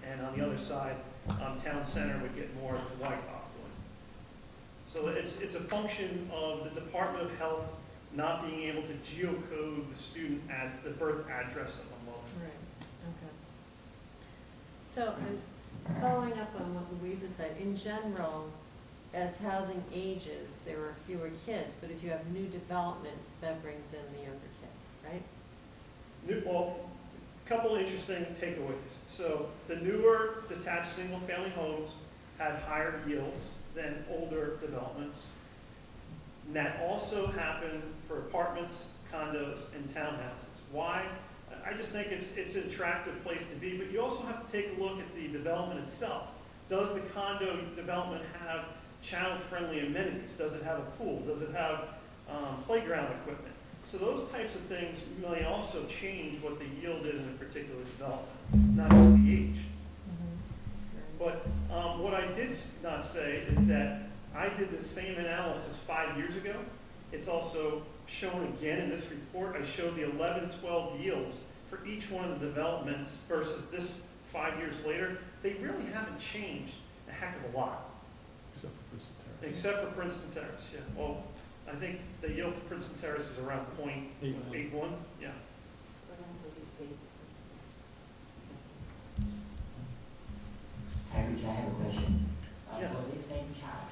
Speaker 3: And on the other side, Town Center would get more of the Wyckoff. So it's a function of the Department of Health not being able to geocode the birth address of a mother.
Speaker 5: Right, okay. So I'm following up on what Louisa said. In general, as housing ages, there are fewer kids, but if you have new development, that brings in the younger kids, right?
Speaker 3: Well, a couple interesting takeaways. So the newer detached single-family homes had higher yields than older developments. And that also happened for apartments, condos, and townhouses. Why? I just think it's an attractive place to be, but you also have to take a look at the development itself. Does the condo development have child-friendly amenities? Does it have a pool? Does it have playground equipment? So those types of things may also change what the yield is in a particular development, not just the age. But what I did not say is that I did the same analysis 5 years ago. It's also shown again in this report. I showed the 11, 12 yields for each one of the developments versus this 5 years later. They really haven't changed a heck of a lot.
Speaker 4: Except for Princeton Terrace.
Speaker 3: Except for Princeton Terrace, yeah. Well, I think the yield for Princeton Terrace is around 0.81, yeah.
Speaker 5: But also these days.
Speaker 9: Hi, Rich, I have a question.
Speaker 3: Yes.
Speaker 9: For this same chart,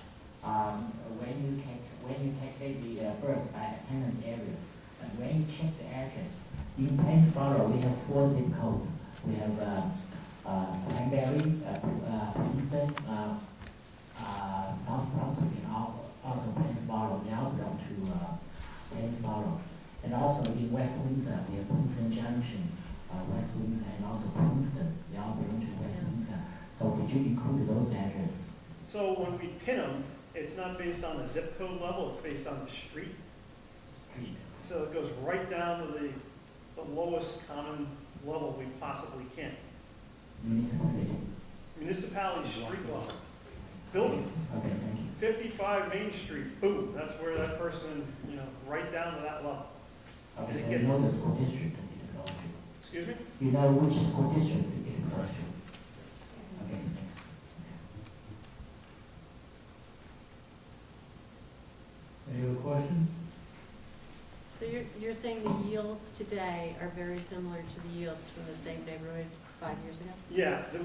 Speaker 9: In Plainsboro, we have 4 zip codes. We have Cranberry, Princeton, South Brunswick, and also Plainsboro. They all belong to Plainsboro. And also in West Windsor, we have Princeton Junction, West Windsor, and also Princeton. They all belong to West Windsor. So did you include those addresses?
Speaker 3: So when we pin them, it's not based on the zip code level, it's based on the street.
Speaker 9: Street.
Speaker 3: So it goes right down to the lowest common level we possibly can.
Speaker 9: Municipality.
Speaker 3: Municipality street level. Building.
Speaker 9: Okay, thank you.
Speaker 3: 55 Main Street, boom, that's where that person, right down to that level.
Speaker 9: Okay,
Speaker 3: And it
Speaker 9: so you
Speaker 3: gets-
Speaker 9: know the school district it belongs to.
Speaker 3: Excuse me?
Speaker 9: You know which school district it belongs to. Okay, thanks.
Speaker 1: Any other questions?
Speaker 5: So you're saying the yields today are very similar to the yields from the same neighborhood 5 years ago?
Speaker 3: Yeah, the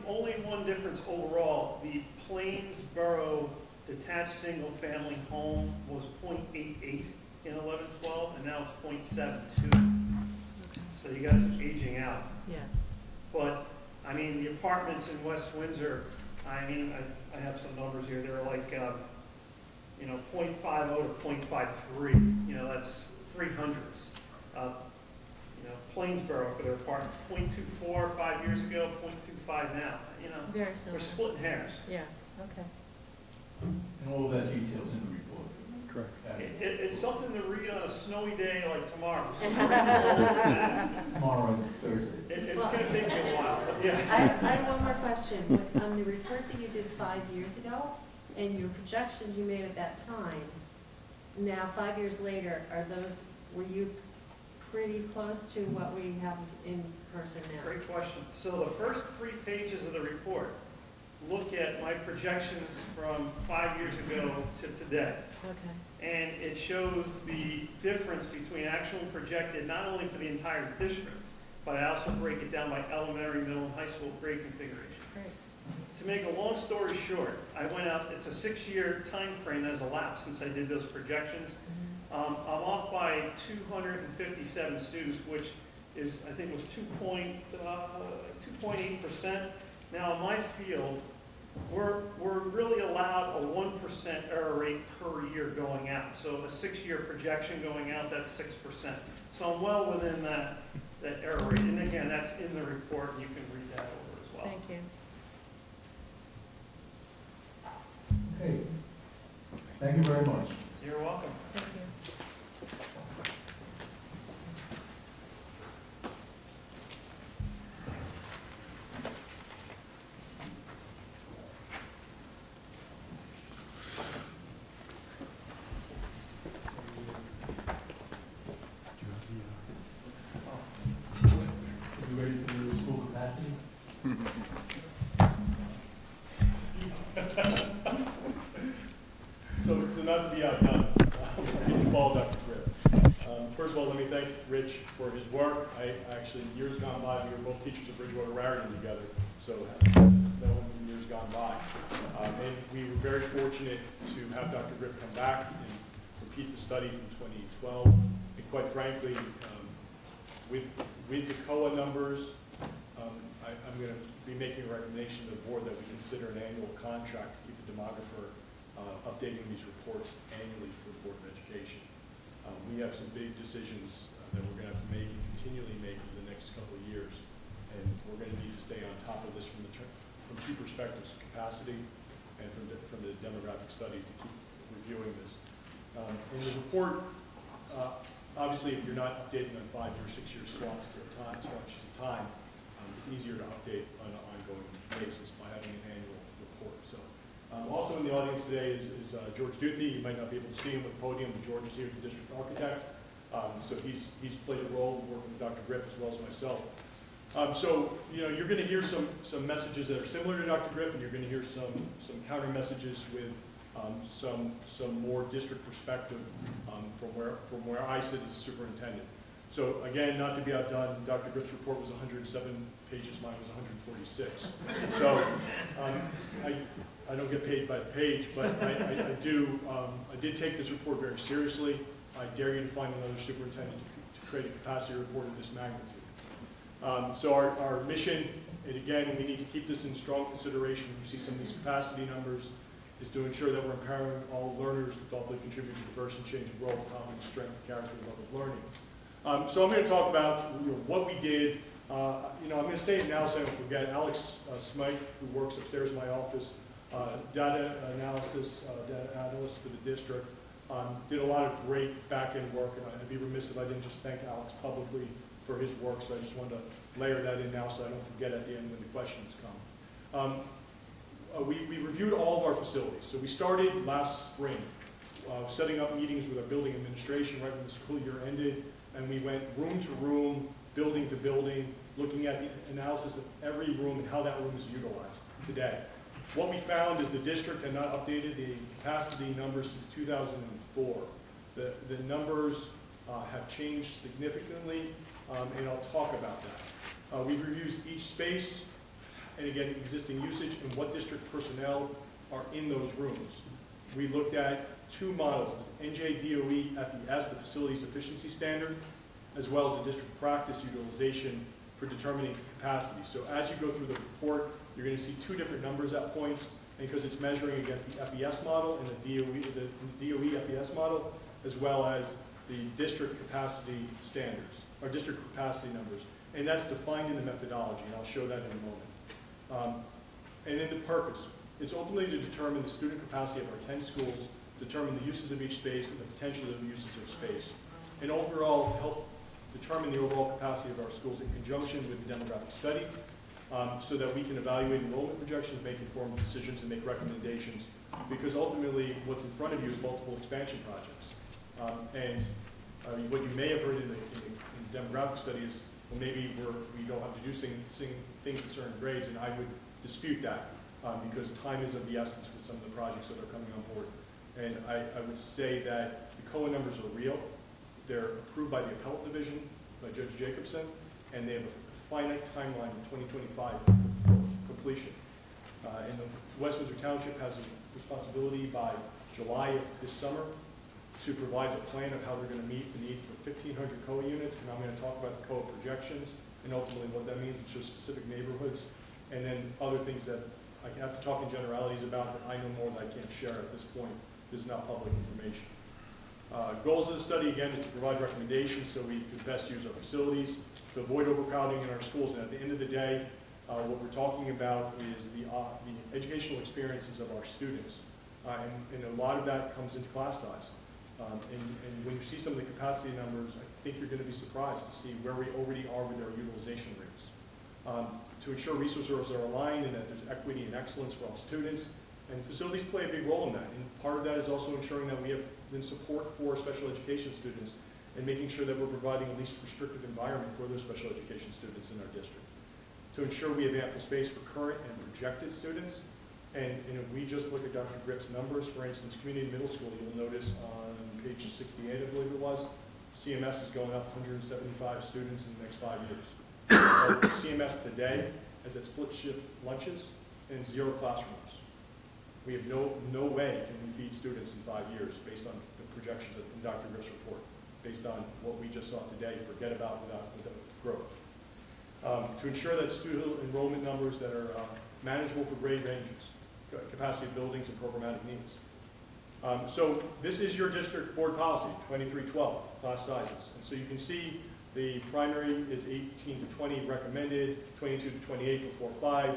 Speaker 3: only one difference overall, the Plainsboro detached single-family home was 0.88 in 11-12, and now it's 0.72. So you got some aging out.
Speaker 5: Yeah.
Speaker 3: But, I mean, the apartments in West Windsor, I mean, I have some numbers here, they're like, 0.50 to 0.53, that's 300s. Plainsboro for their apartments, 0.24 5 years ago, 0.25 now,
Speaker 5: Very
Speaker 3: we're
Speaker 5: similar.
Speaker 3: splitting hairs.
Speaker 5: Yeah, okay.
Speaker 1: And all of that details in the report.
Speaker 4: Correct.
Speaker 3: It's something to read on a snowy day like tomorrow.
Speaker 1: Tomorrow and Thursday.
Speaker 3: It's gonna take me a while, but yeah.
Speaker 5: I have one more question. On the report that you did 5 years ago, and your projections you made at that time, now 5 years later, were you pretty close to what we have in person now?
Speaker 3: Great question. So the first 3 pages of the report look at my projections from 5 years ago to today.
Speaker 5: Okay.
Speaker 3: And it shows the difference between actual and projected, not only for the entire district, but I also break it down by elementary, middle, and high school grade configuration.
Speaker 5: Great.
Speaker 3: To make a long story short, I went out, it's a 6-year time frame that has elapsed since I did those projections. I'm off by 257 students, which is, I think was 2.8%. Now, in my field, we're really allowed a 1% error rate per year going out. So a 6-year projection going out, that's 6%. So I'm well within that error rate. And again, that's in the report, and you can read that over as well.
Speaker 5: Thank you.
Speaker 1: Okay. Thank you very much.
Speaker 3: You're welcome.
Speaker 5: Thank you.
Speaker 1: You ready for the school capacity?
Speaker 4: So not to be outdone, I follow Dr. Gripp. First of all, let me thank Rich for his work. I actually, years gone by, we were both teachers at Bridgewater Raritan together, so no years gone by. And we were very fortunate to have Dr. Gripp come back and repeat the study from 2012. And quite frankly, with the COA numbers, I'm going to be making a recommendation to the board that we consider an annual contract to keep the demographer updating these reports annually for the Board of Education. We have some big decisions that we're going to have to make and continually make in the next couple of years, and we're going to need to stay on top of this from 2 perspectives: capacity and from the demographic study to keep reviewing this. In the report, obviously, if you're not updating on 5 or 6 year swatches of time, it's easier to update on an ongoing basis by having an annual report. So, also in the audience today is George Duthie. You might not be able to see him at the podium, but George is here, the district architect. So he's played a role working with Dr. Gripp as well as myself. So you're going to hear some messages that are similar to Dr. Gripp, and you're going to hear some counter messages with some more district perspective from where I sit as superintendent. So again, not to be outdone, Dr. Gripp's report was 107 pages, mine was 146. So I don't get paid by the page, but I did take this report very seriously. I dare you to find another superintendent to create a capacity report of this magnitude. So our mission, and again, we need to keep this in strong consideration. You see some of these capacity numbers, is to ensure that we're empowering all learners to thoughtfully contribute to diverse and changing world, confidence, strength, character, and love of learning. So I'm going to talk about what we did. I'm going to say it now so I don't forget. Alex Smike, who works upstairs in my office, data analysis, data analyst for the district, did a lot of great back-end work, and I'd be remiss if I didn't just thank Alex publicly for his work, so I just wanted to layer that in now so I don't forget at the end when the questions come. We reviewed all of our facilities. So we started last spring setting up meetings with our building administration right when the school year ended, and we went room to room, building to building, looking at the analysis of every room and how that room is utilized today. What we found is the district had not updated the capacity numbers since 2004. The numbers have changed significantly, and I'll talk about that. We've reviewed each space, and again, existing usage and what district personnel are in those rooms. We looked at two models, the NJDOE FES, the Facilities Efficiency Standard, as well as the district practice utilization for determining capacity. So as you go through the report, you're going to see two different numbers at points, and because it's measuring against the FES model and the DOE FES model, as well as the district capacity standards, or district capacity numbers. And that's defined in the methodology, and I'll show that in a moment. And then the purpose. It's ultimately to determine the student capacity of our 10 schools, determine the uses of each space and the potential of the uses of space, and overall help determine the overall capacity of our schools in conjunction with the demographic study, so that we can evaluate enrollment projections, make informed decisions, and make recommendations, because ultimately what's in front of you is multiple expansion projects. What you may have heard in the demographic study is, well, maybe we don't have to do things in certain grades, and I would dispute that, because time is of the essence with some of the projects that are coming on board. And I would say that the COA numbers are real. They're approved by the appellate division, by Judge Jacobson, and they have a finite timeline of 2025 completion. And the West Windsor Township has a responsibility by July of this summer to provide a plan of how they're going to meet the need for 1,500 COA units, and I'm going to talk about the COA projections and ultimately what that means in just specific neighborhoods, and then other things that I have to talk in generalities about that I know more that I can't share at this point. This is not public information. Goals of the study, again, is to provide recommendations so we can best use our facilities, to avoid overcrowding in our schools, and at the end of the day, what we're talking about is the educational experiences of our students, and a lot of that comes into class size. And when you see some of the capacity numbers, I think you're going to be surprised to see where we already are with our utilization rates. To ensure resources are aligned and that there's equity and excellence for all students, and facilities play a big role in that. And part of that is also ensuring that we have support for special education students and making sure that we're providing a least restrictive environment for those special education students in our district. To ensure we have ample space for current and projected students. And if we just look at Dr. Gripp's numbers, for instance, community middle school, you'll notice on page 68, I believe it was, CMS is going up 175 students in the next 5 years. CMS today has its split shift lunches and 0 classrooms. We have no way can we feed students in 5 years based on the projections in Dr. Griff's report, based on what we just saw today. Forget about without growth. To ensure that student enrollment numbers that are manageable for grade ranges, capacity of buildings, and programmatic needs. So this is your district board policy, 2312, class sizes. And so you can see the primary is 18 to 20 recommended, 22 to 28 for 4-5,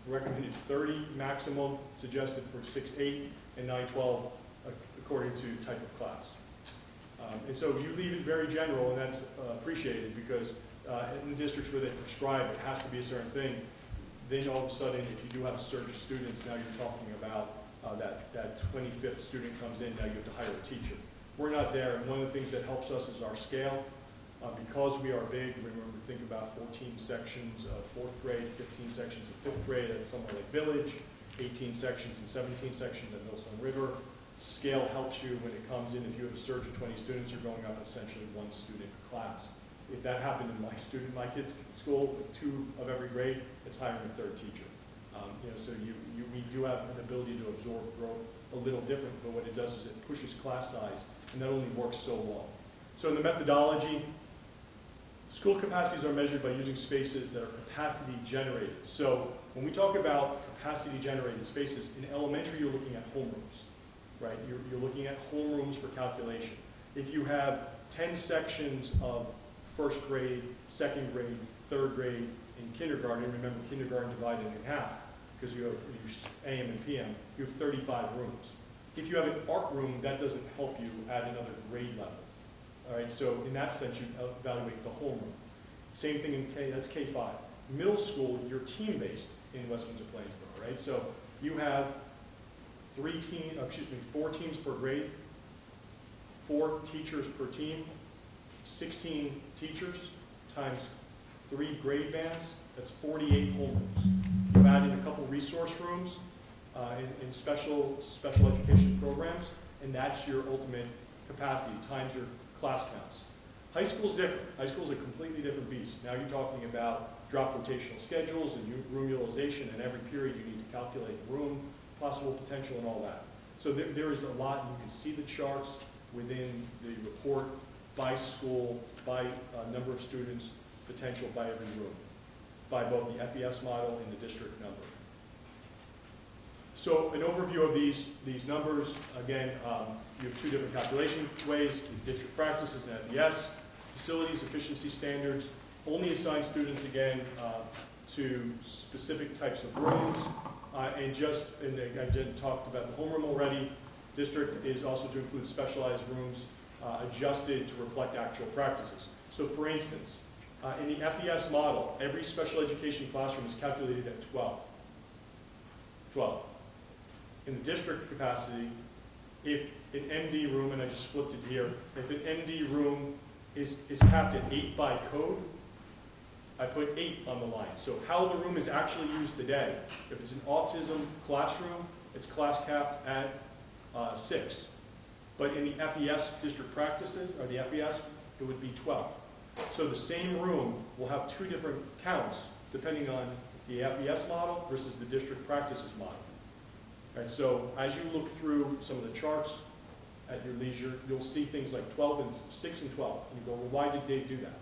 Speaker 4: recommended 30 maximum, suggested for 6-8, and 9-12 according to type of class. And so you leave it very general, and that's appreciated, because in the districts where they prescribe it has to be a certain thing, then all of a sudden, if you do have a surge of students, now you're talking about that 25th student comes in, now you have to hire a teacher. We're not there, and one of the things that helps us is our scale. Because we are big, remember, think about 14 sections of 4th grade, 15 sections of 5th grade at somewhere like Village, 18 sections and 17 sections at Millstone River. Scale helps you when it comes in. If you have a surge of 20 students, you're going up essentially 1 student per class. If that happened in my kids' school, with 2 of every grade, it's hiring a 3rd teacher. So we do have an ability to absorb growth a little different, but what it does is it pushes class size, and that only works so long. So in the methodology, School capacities are measured by using spaces that are capacity generated. So when we talk about capacity generated spaces, in elementary you're looking at homerooms, right? You're looking at homerooms for calculation. If you have 10 sections of first grade, second grade, third grade, in kindergarten, remember kindergarten divided in half, because you have AM and PM, you have 35 rooms. If you have an art room, that doesn't help you at another grade level. All right, so in that sense, you evaluate the homeroom. Same thing in K, that's K5. Middle school, you're team-based in West Windsor-Plainsboro, right? So you have 4 teams per grade, 4 teachers per team, 16 teachers times 3 grade bands, that's 48 homerooms. You add in a couple resource rooms in special education programs, and that's your ultimate capacity times your class counts. High school's different. High school's a completely different beast. Now you're talking about drop rotational schedules and room utilization, and every period you need to calculate room, possible potential, and all that. So there is a lot. You can see the charts within the report by school, by number of students, potential by every room, by both the FES model and the district number. So an overview of these numbers, again, you have 2 different calculation ways, the district practices and FES. Facilities efficiency standards only assign students, again, to specific types of rooms. I talked about the homeroom already. District is also to include specialized rooms adjusted to reflect actual practices. So for instance, in the FES model, every special education classroom is calculated at 12. 12. In the district capacity, if an MD room, and I just flipped it here, if an MD room is capped at 8 by code, I put 8 on the line. So how the room is actually used today, if it's an autism classroom, it's class capped at 6. But in the FES district practices, or the FES, it would be 12. So the same room will have 2 different counts depending on the FES model versus the district practices model. Right, so as you look through some of the charts at your leisure, you'll see things like 12 and 6 and 12. And you go, well, why did Dave do that?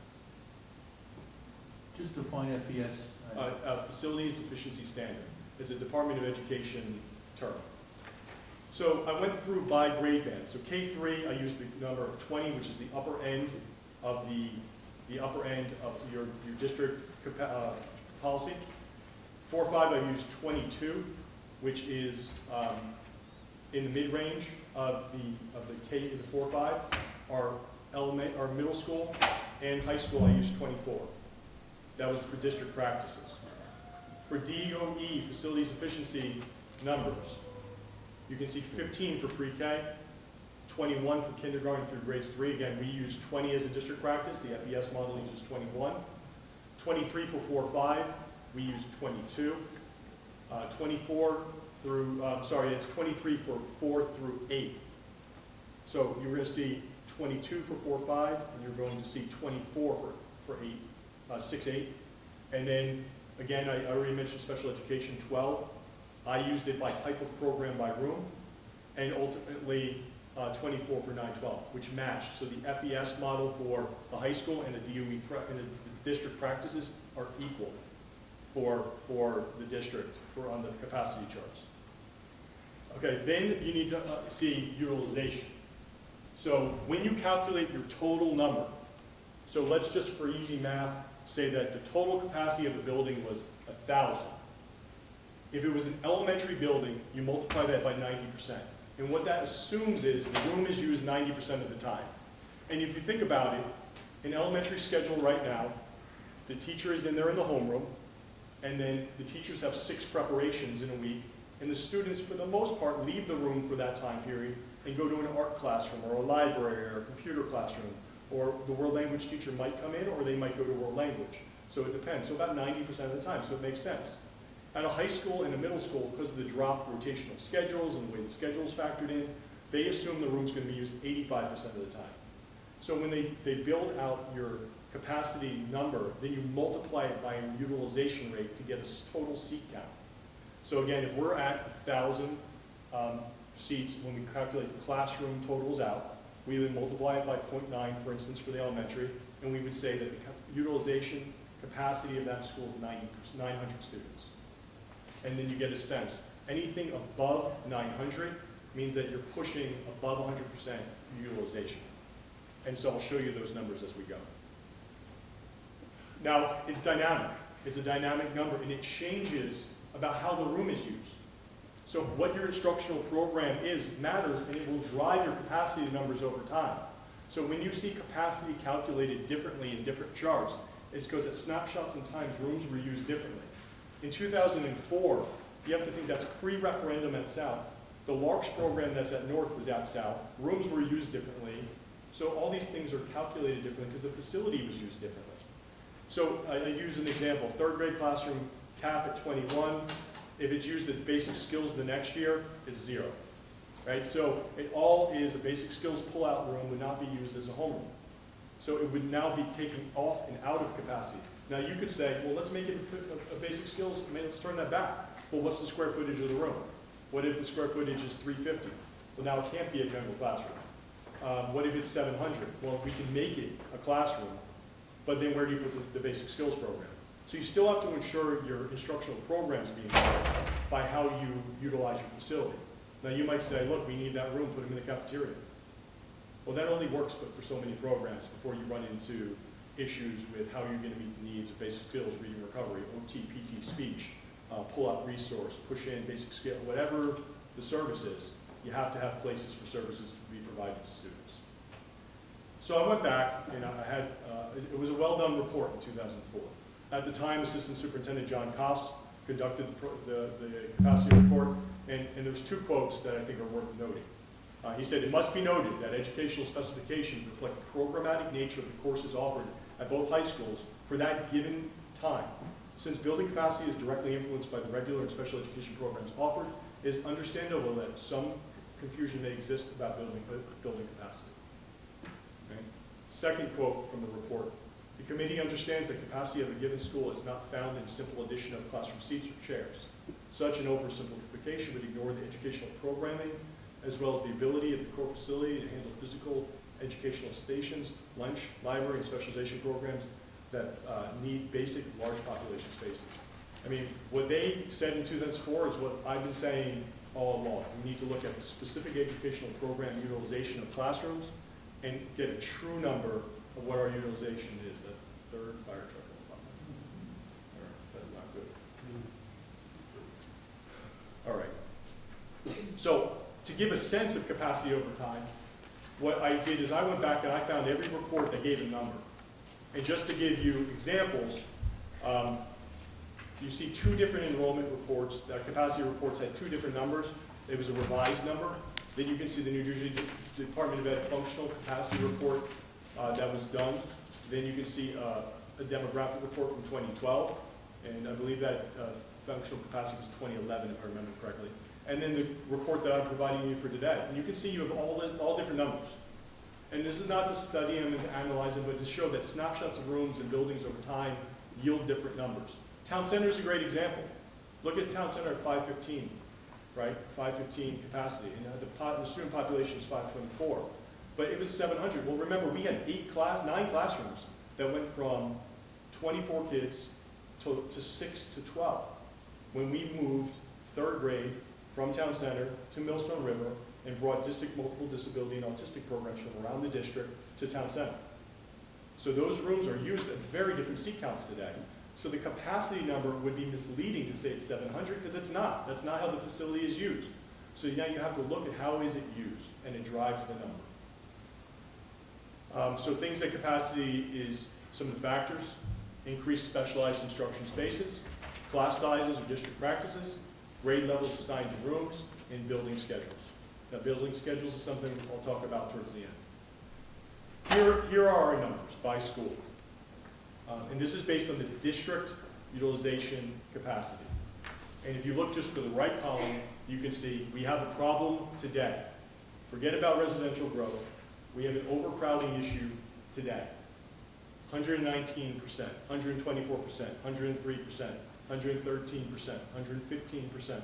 Speaker 1: Just define FES.
Speaker 4: Facilities Efficiency Standard. It's a Department of Education term. So I went through by grade band. So K3, I used the number of 20, which is the upper end of your district policy. 4-5, I used 22, which is in the mid-range of the K to the 4-5. Our middle school and high school, I used 24. That was for district practices. For DOE, facilities efficiency numbers, you can see 15 for pre-K, 21 for kindergarten through grades 3. Again, we use 20 as a district practice. The FES model uses 21. 23 for 4-5, we use 22. 24 through, it's 23 for 4 through 8. So you're going to see 22 for 4-5, and you're going to see 24 for 6, 8. And then, again, I already mentioned special education 12. I used it by type of program by room, and ultimately 24 for 9-12, which matched. So the FES model for the high school and the DOE and the district practices are equal for the district on the capacity charts. Okay, then you need to see utilization. So when you calculate your total number, so let's just for easy math say that the total capacity of the building was 1,000. If it was an elementary building, you multiply that by 90%. And what that assumes is the room is used 90% of the time. And if you think about it, an elementary schedule right now, the teacher is in there in the homeroom, and then the teachers have 6 preparations in a week, and the students, for the most part, leave the room for that time period and go to an art classroom or a library or a computer classroom, or the world language teacher might come in, or they might go to world language. So it depends. So about 90% of the time, so it makes sense. At a high school and a middle school, because of the drop rotational schedules and the way the schedule is factored in, they assume the room's going to be used 85% of the time. So when they build out your capacity number, then you multiply it by a utilization rate to get a total seat count. So again, if we're at 1,000 seats, when we calculate the classroom totals out, we then multiply it by 0.9, for instance, for the elementary, and we would say that the utilization capacity of that school is 900 students. And then you get a sense. Anything above 900 means that you're pushing above 100% utilization. And so I'll show you those numbers as we go. Now, it's dynamic. It's a dynamic number, and it changes about how the room is used. So what your instructional program is matters, and it will drive your capacity numbers over time. So when you see capacity calculated differently in different charts, it's because at snapshots in times, rooms were used differently. In 2004, you have to think that's pre-referendum at South. The Larks program that's at North was at South. Rooms were used differently. So all these things are calculated differently because the facility was used differently. So I use an example, third grade classroom cap at 21. If it's used at basic skills the next year, it's 0. Right? So it all is a basic skills pull-out room would not be used as a homeroom. So it would now be taken off and out of capacity. Now you could say, well, let's make it a basic skills, let's turn that back. Well, what's the square footage of the room? What if the square footage is 350? Well, now it can't be a general classroom. What if it's 700? Well, we can make it a classroom, but then where do you put the basic skills program? So you still have to ensure your instructional programs being done by how you utilize your facility. Now you might say, look, we need that room, put them in the cafeteria. Well, that only works for so many programs before you run into issues with how you're going to meet the needs of basic skills, reading recovery, OT, PT, speech, pull out resource, push in basic skill, whatever the service is, you have to have places for services to be provided to students. So I went back and I had, it was a well-done report in 2004. At the time, Assistant Superintendent John Koss conducted the capacity report, and there's 2 quotes that I think are worth noting. He said, it must be noted that educational specifications reflect the programmatic nature of the courses offered at both high schools for that given time. Since building capacity is directly influenced by the regular and special education programs offered, it is understandable that some confusion may exist about building capacity. Okay. Second quote from the report. The committee understands that capacity of a given school is not found in simple addition of classroom seats or chairs. Such an oversimplification would ignore the educational programming as well as the ability of the core facility to handle physical educational stations, lunch, library, and specialization programs that need basic large population spaces. I mean, what they said in 2004 is what I've been saying all along. We need to look at the specific educational program utilization of classrooms and get a true number of what our utilization is. That's the 3rd fire truck. That's not good. All right. So to give a sense of capacity over time, what I did is I went back and I found every report that gave a number. And just to give you examples, you see 2 different enrollment reports. Capacity reports had 2 different numbers. It was a revised number. Then you can see the New Jersey Department of Ed functional capacity report that was done. Then you can see a demographic report from 2012. And I believe that functional capacity was 2011, if I remember correctly. And then the report that I'm providing you for today. And you can see you have all different numbers. And this is not to study them and to analyze them, but to show that snapshots of rooms and buildings over time yield different numbers. Town Center is a great example. Look at Town Center at 515, right? 515 capacity. And the student population is 524. But it was 700. Well, remember, we had 9 classrooms that went from 24 kids to 6 to 12 when we moved 3rd grade from Town Center to Millstone River and brought district multiple disability and autistic programs from around the district to Town Center. So those rooms are used at very different seat counts today. So the capacity number would be misleading to say it's 700 because it's not. That's not how the facility is used. So now you have to look at how is it used, and it drives the number. So things like capacity is some of the factors: increased specialized instruction spaces, class sizes or district practices, grade levels assigned to rooms, and building schedules. Now, building schedules is something I'll talk about towards the end. Here are our numbers by school. And this is based on the district utilization capacity. And if you look just to the right column, you can see we have a problem today. Forget about residential growth. We have an overcrowding issue today. 119%, 124%, 103%, 113%, 115%,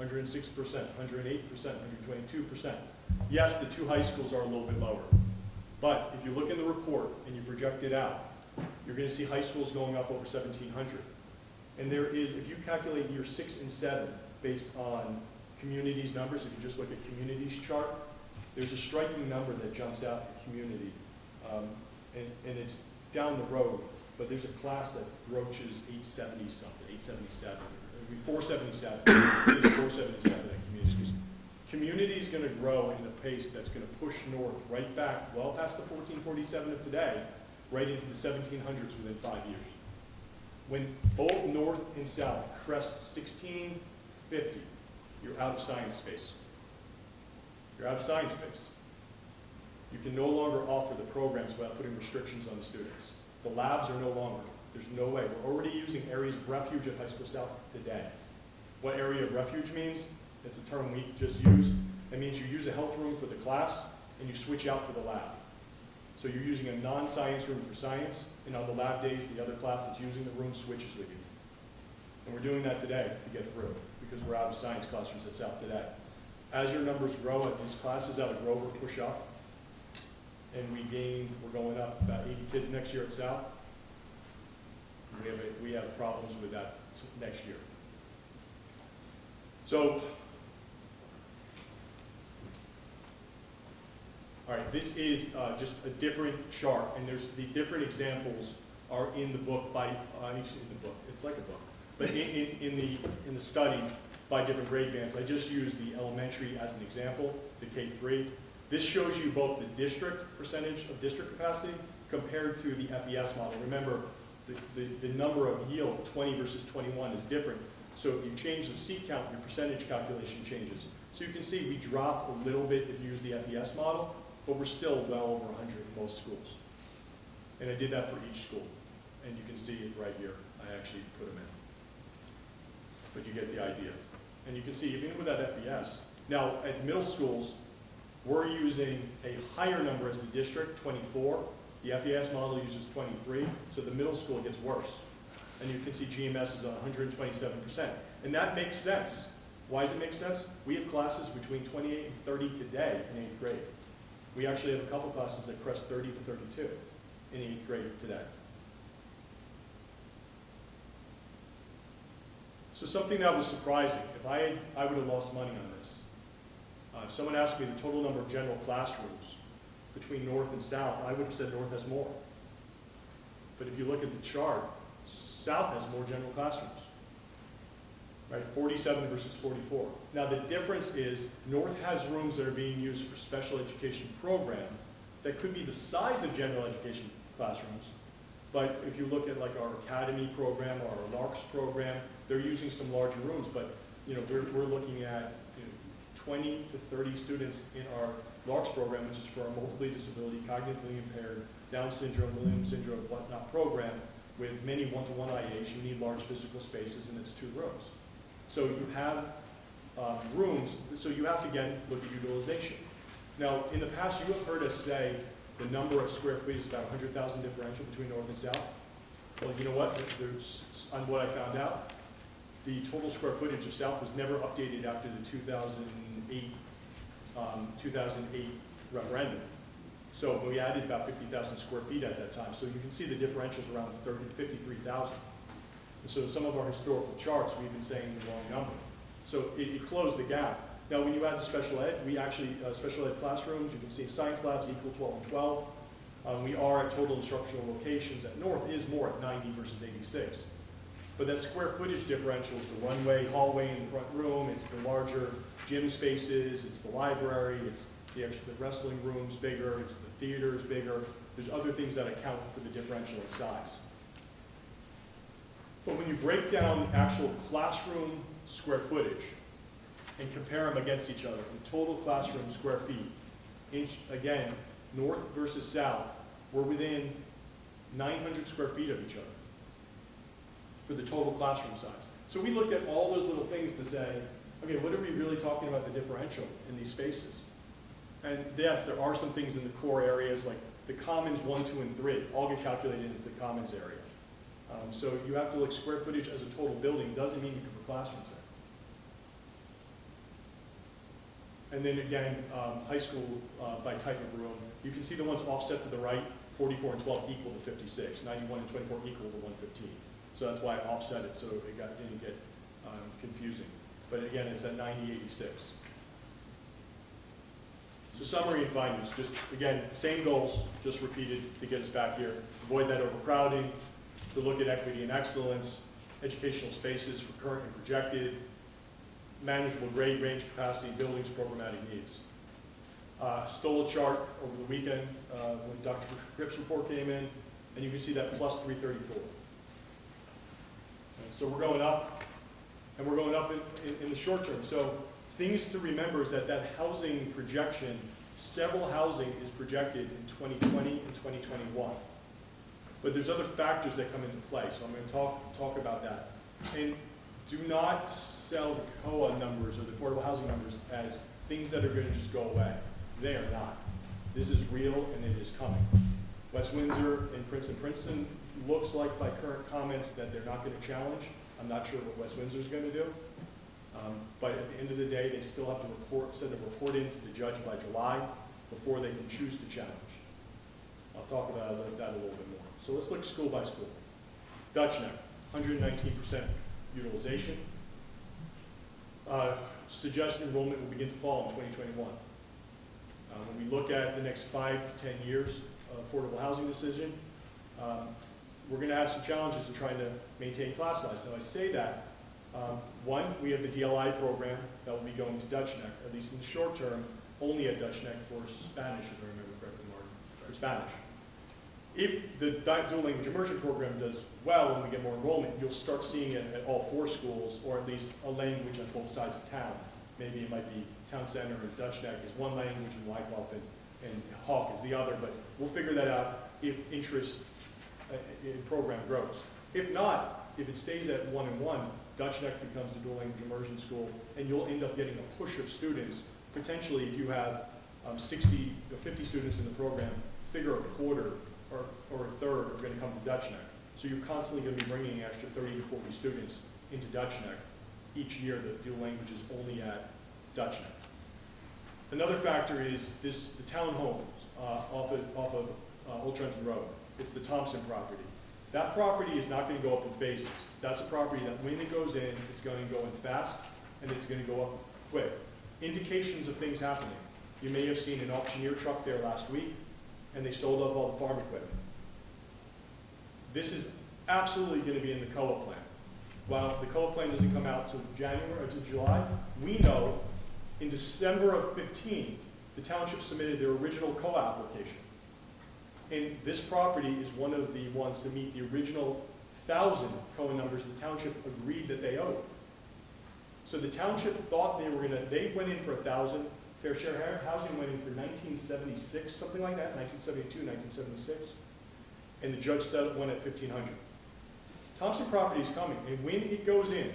Speaker 4: 106%, 108%, 122%. Yes, the 2 high schools are a little bit lower. But if you look in the report and you project it out, you're going to see high schools going up over 1,700. And there is, if you calculate year 6 and 7 based on communities numbers, if you just look at communities chart, there's a striking number that jumps out at community. And it's down the road, but there's a class that broaches 870 something, 877, it'll be 477. It's 477 at communities. Community is going to grow in a pace that's going to push north right back, well past the 1447 of today, right into the 1700s within 5 years. When both north and south crest 1650, you're out of science space. You're out of science space. You can no longer offer the programs without putting restrictions on the students. The labs are no longer. There's no way. We're already using areas of refuge at High School South today. What area of refuge means? It's a term we just use. It means you use a health room for the class and you switch out for the lab. So you're using a non-science room for science, and on the lab days, the other class that's using the room switches with you. And we're doing that today to get through, because we're out of science classrooms at South today. As your numbers grow, as these classes out of Grover push up, and we're going up about 80 kids next year at South, we have problems with that next year. So, all right, this is just a different chart, and there's the different examples are in the book by, it's like a book, but in the study by different grade bands. I just used the elementary as an example, the K-3. This shows you both the district percentage of district capacity compared to the FES model. Remember, the number of yield, 20 versus 21, is different. So if you change the seat count, your percentage calculation changes. So you can see we drop a little bit if you use the FES model, but we're still well over 100 in most schools. And I did that for each school. And you can see it right here. I actually put them in. But you get the idea. And you can see, even with that FES, now at middle schools, we're using a higher number as the district, 24. The FES model uses 23, so the middle school gets worse. And you can see GMS is 127%. And that makes sense. Why does it make sense? We have classes between 28 and 30 today in 8th grade. We actually have a couple classes that crest 30 to 32 in 8th grade today. So something that was surprising, if I would have lost money on this. If someone asked me the total number of general classrooms between North and South, I would have said North has more. But if you look at the chart, South has more general classrooms, right? 47 versus 44. Now the difference is North has rooms that are being used for special education program that could be the size of general education classrooms, but if you look at like our academy program or our LARCS program, they're using some larger rooms, but you know, we're looking at 20 to 30 students in our LARCS program, which is for our multiple disability, cognitively impaired, Down syndrome, Williams syndrome, whatnot program, with many one-to-one IH. You need large physical spaces, and it's 2 rooms. So you have rooms, so you have to, again, look at utilization. Now, in the past, you have heard us say the number of square feet is about 100,000 differential between North and South. Well, you know what? On what I found out, the total square footage of South was never updated after the 2008 referendum. So we added about 50,000 square feet at that time. So you can see the differentials around 53,000. And so some of our historical charts, we've been saying the wrong number. So it closed the gap. Now when you add the special ed, we actually, special ed classrooms, you can see science labs equal 12 and 12. We are at total instructional locations at North is more at 90 versus 86. But that square footage differential is the runway, hallway in the front room, it's the larger gym spaces, it's the library, it's the wrestling room's bigger, it's the theater's bigger. There's other things that account for the differential in size. But when you break down the actual classroom square footage and compare them against each other in total classroom square feet, again, North versus South, we're within 900 square feet of each other for the total classroom size. So we looked at all those little things to say, okay, what are we really talking about the differential in these spaces? And yes, there are some things in the core areas, like the commons 1, 2, and 3, all get calculated into the commons area. So you have to look square footage as a total building, doesn't mean you can put classrooms And then again, high school by type of room. You can see the ones offset to the right, 44 and 12 equal to 56, 91 and 24 equal to 115. So that's why I offset it, so it didn't get confusing. But again, it's at 9086. So summary and findings, just again, same goals, just repeated to get us back here. Avoid that overcrowding, to look at equity and excellence, educational spaces for current and projected, manageable grade range capacity, buildings, programmatic needs. Stole a chart over the weekend when Dr. Cripp's report came in, and you can see that plus 334. And so we're going up, and we're going up in the short term. So things to remember is that housing projection, several housing is projected in 2020 and 2021. But there's other factors that come into play, so I'm going to talk about that. And do not sell the COA numbers or the affordable housing numbers as things that are going to just go away. They are not. This is real and it is coming. West Windsor and Princeton looks like by current comments that they're not going to challenge. I'm not sure what West Windsor is going to do. But at the end of the day, they still have to send a report in to the judge by July before they can choose to challenge. I'll talk about that a little bit more. So let's look school by school. Dutch Neck, 119% utilization. Suggested enrollment will begin to fall in 2021. When we look at the next 5 to 10 years of affordable housing decision, we're going to have some challenges in trying to maintain class size. So I say that, one, we have the DLI program that will be going to Dutch Neck, at least in the short term, only at Dutch Neck for Spanish, if I remember correctly, Martin, for Spanish. If the dual language immersion program does well and we get more enrollment, you'll start seeing it at all 4 schools, or at least a language on both sides of town. Maybe it might be Town Center or Dutch Neck is one language and Wyckoff and Hawk is the other, but we'll figure that out if interest in program grows. If not, if it stays at 1 and 1, Dutch Neck becomes the dual language immersion school, and you'll end up getting a push of students. Potentially, if you have 60 or 50 students in the program, figure a quarter or a third are going to come to Dutch Neck. So you're constantly going to be bringing an extra 30 to 40 students into Dutch Neck each year. The dual language is only at Dutch Neck. Another factor is the town homes off of Old Trenton Road. It's the Thompson property. That property is not going to go up in phases. That's a property that when it goes in, it's going to go in fast and it's going to go up quick. Indications of things happening. You may have seen an auctioneer truck there last week, and they sold off all the farm equipment. This is absolutely going to be in the COA plan. While the COA plan doesn't come out until January or until July, we know in December of 15, the township submitted their original COA application. And this property is one of the ones to meet the original 1,000 COA numbers the township agreed that they owed. So the township thought they were they went in for 1,000. Fair share housing went in for 1976, something like that, 1972, 1976. And the judge settled one at 1,500. Thompson property is coming, and when it goes in,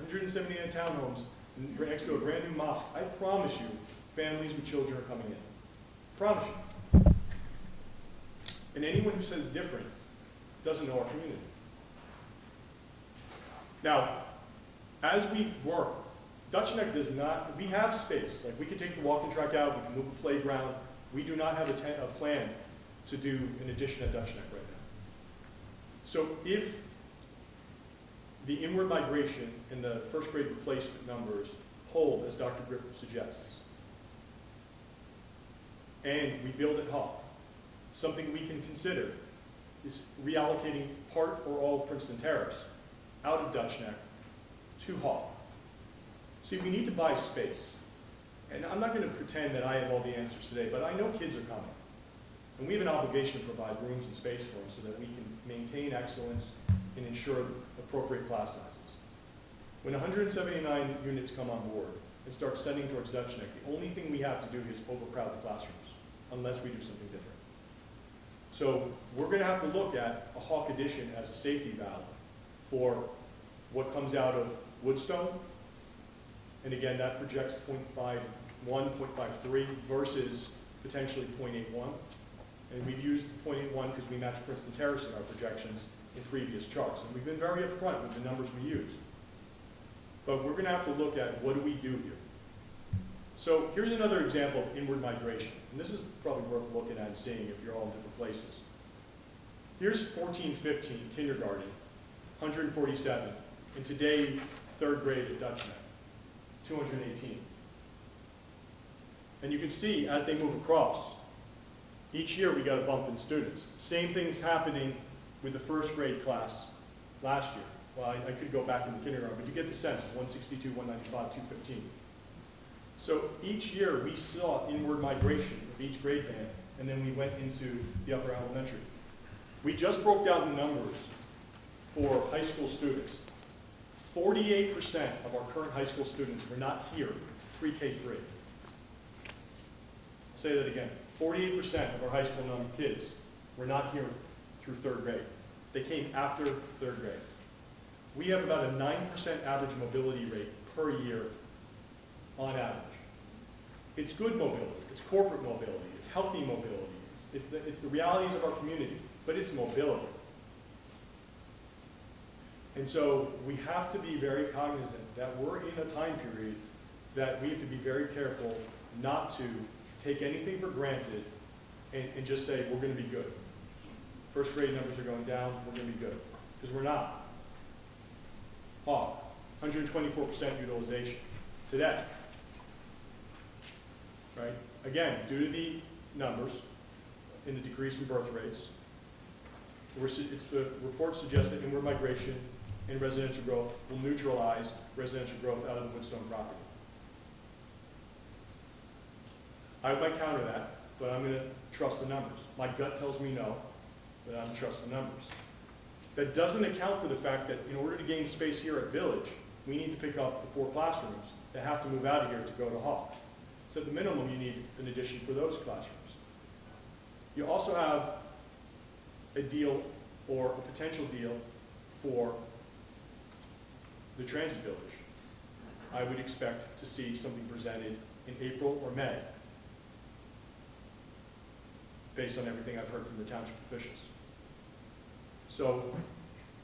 Speaker 4: 179 townhomes next to a brand new mosque, I promise you, families with children are coming in. Promise you. And anyone who says different doesn't know our community. Now, as we work, Dutch Neck does not, we have space. Like we can take the walking track out, we can move the playground. We do not have a plan to do an addition at Dutch Neck right now. So if the inward migration and the first grade replacement numbers hold, as Dr. Grip suggests, and we build at Hawk, something we can consider is reallocating part or all of Princeton Terrace out of Dutch Neck to Hawk. See, we need to buy space. And I'm not going to pretend that I have all the answers today, but I know kids are coming. And we have an obligation to provide rooms and space for them so that we can maintain excellence and ensure appropriate class sizes. When 179 units come on board and start sending towards Dutch Neck, the only thing we have to do is overcrowd the classrooms, unless we do something different. So we're going to have to look at a Hawk addition as a safety valve for what comes out of Woodstone. And again, that projects 0.51, 0.53 versus potentially 0.81. And we've used 0.81 because we matched Princeton Terrace in our projections in previous charts. And we've been very upfront with the numbers we use. But we're going to have to look at what do we do here. So here's another example of inward migration. And this is probably worth looking at and seeing if you're all in different places. Here's 14-15, kindergarten, 147. And today, third grade at Dutch Neck, 218. And you can see as they move across, each year we got a bump in students. Same thing's happening with the first grade class last year. Well, I could go back into kindergarten, but you get the sense of 162, 195, 215. So each year we saw inward migration of each grade band, and then we went into the upper elementary. We just broke down the numbers for high school students. 48% of our current high school students were not here pre-K3. Say that again. 48% of our high school kids were not here through third grade. They came after third grade. We have about a 9% average mobility rate per year on average. It's good mobility, it's corporate mobility, it's healthy mobility, it's the realities of our community, but it's mobility. And so we have to be very cognizant that we're in a time period that we have to be very careful not to take anything for granted and just say we're going to be good. First grade numbers are going down, we're going to be good. Because we're not. 124% utilization today. Right? Again, due to the numbers in the decrease in birth rates, the report suggests that inward migration and residential growth will neutralize residential growth out of the Woodstone property. I might counter that, but I'm going to trust the numbers. My gut tells me no, but I'm going to trust the numbers. That doesn't account for the fact that in order to gain space here at Village, we need to pick up the 4 classrooms that have to move out of here to go to Hawk. So at the minimum, you need an addition for those classrooms. You also have a deal or a potential deal for the transit village. I would expect to see something presented in April or May, based on everything I've heard from the township officials. So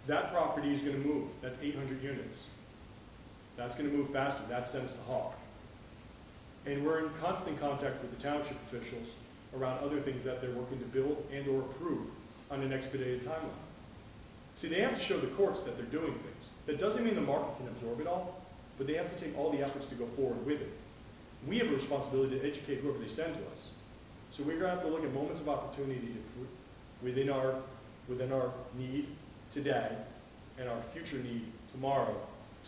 Speaker 4: that property is going to move. That's 800 units. That's going to move faster. That sends to Hawk. And we're in constant contact with the township officials around other things that they're working to build and or approve on an expedited timeline. See, they have to show the courts that they're doing things. That doesn't mean the market can absorb it all, but they have to take all the efforts to go forward with it. We have a responsibility to educate whoever they send to us. So we're going to have to look at moments of opportunity within our need today and our future need tomorrow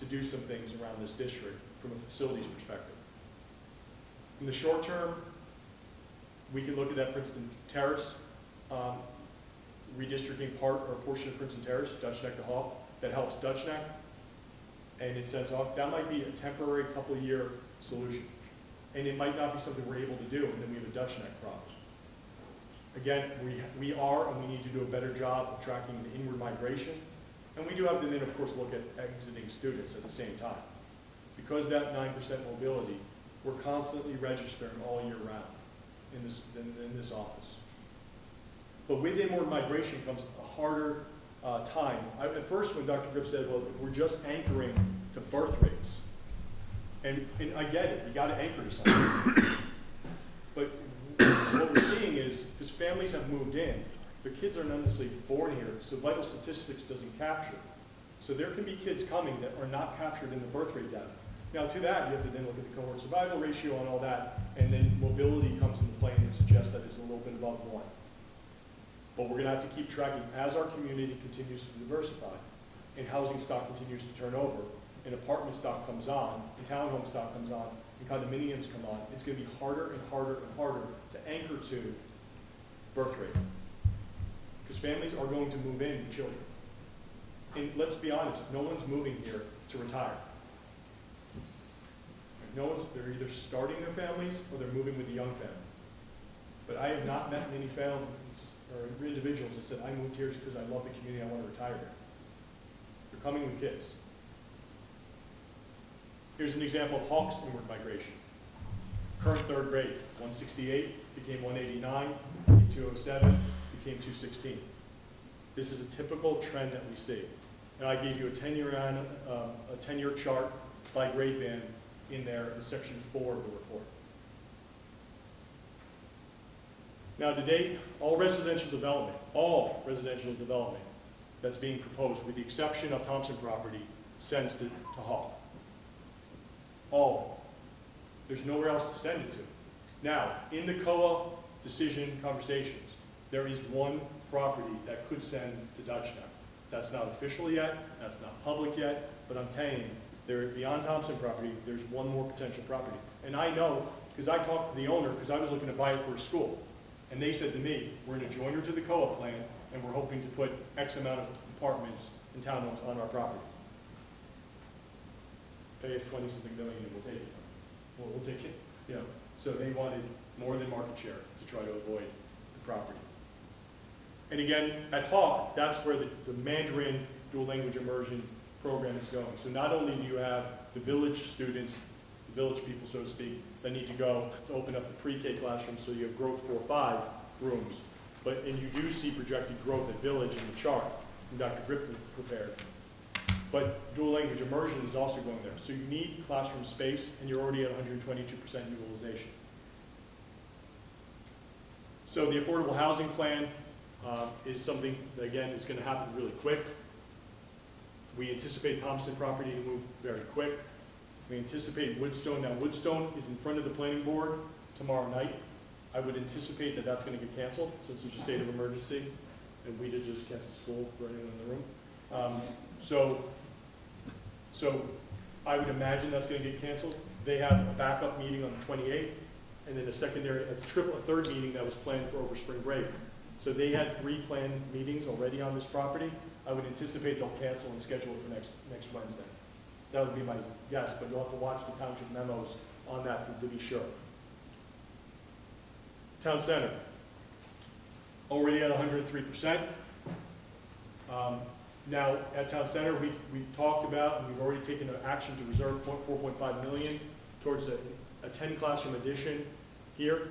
Speaker 4: to do some things around this district from a facilities perspective. In the short term, we can look at that Princeton Terrace, redistricting part or portion of Princeton Terrace, Dutch Neck to Hawk, that helps Dutch Neck, and it sends off. That might be a temporary couple-year solution. And it might not be something we're able to do, and then we have a Dutch Neck problem. Again, we are, and we need to do a better job of tracking the inward migration. And we do have to then, of course, look at exiting students at the same time. Because that 9% mobility, we're constantly registering all year round in this office. But with inward migration comes a harder time. At first, when Dr. Grip said, well, we're just anchoring to birth rates. And I get it, you got to anchor to something. But what we're seeing is, because families have moved in, their kids are not necessarily born here, so vital statistics doesn't capture. So there can be kids coming that are not captured in the birth rate data. Now to that, you have to then look at the cohort survival ratio and all that, and then mobility comes into play and it suggests that it's a little bit above 1. But we're going to have to keep tracking as our community continues to diversify, and housing stock continues to turn over, and apartment stock comes on, and townhome stock comes on, and condominiums come on. It's going to be harder and harder and harder to anchor to birth rate. Because families are going to move in with children. And let's be honest, no one's moving here to retire. They're either starting their families or they're moving with a young family. But I have not met many families or individuals that said, I moved here because I love the community, I want to retire here. They're coming with kids. Here's an example of Hawk's inward migration. Current third grade, 168, became 189, became 207, became 216. This is a typical trend that we see. And I gave you a 10-year chart by grade band in there in section 4 of the report. Now, to date, all residential development that's being proposed, with the exception of Thompson property, sends to Hawk. All. There's nowhere else to send it to. Now, in the COA decision conversations, there is one property that could send to Dutch now. That's not official yet, that's not public yet, but I'm telling you, there, beyond Thompson property, there's one more potential property. And I know, because I talked to the owner, because I was looking to buy it for a school. And they said to me, we're an adjoiner to the COA plan, and we're hoping to put X amount of apartments and townhomes on our property. Pay us 20-something million and we'll take it. Well, we'll take it, you know. So they wanted more than market share to try to avoid the property. And again, at Hawk, that's where the Mandarin dual language immersion program is going. So not only do you have the village students, the village people, so to speak, that need to go to open up the pre-K classrooms so you have growth 4-5 rooms, and you do see projected growth at Village in the chart, and Dr. Griffin prepared. But dual language immersion is also going there. So you need classroom space, and you're already at 122% utilization. So the affordable housing plan is something that, again, is going to happen really quick. We anticipate Thompson property to move very quick. We anticipate Woodstone. Now, Woodstone is in front of the planning board tomorrow night. I would anticipate that that's going to get canceled since there's a state of emergency, and we did just cancel school for anyone in the room. So I would imagine that's going to get canceled. They have a backup meeting on the 28th, and then a third meeting that was planned for over spring break. So they had 3 planned meetings already on this property. I would anticipate they'll cancel and schedule it for next Wednesday. That would be my guess, but you'll have to watch the township memos on that to be sure. Town Center, already at 103%. Now, at Town Center, we've talked about, and we've already taken action to reserve $4.5 million towards a 10 classroom addition here.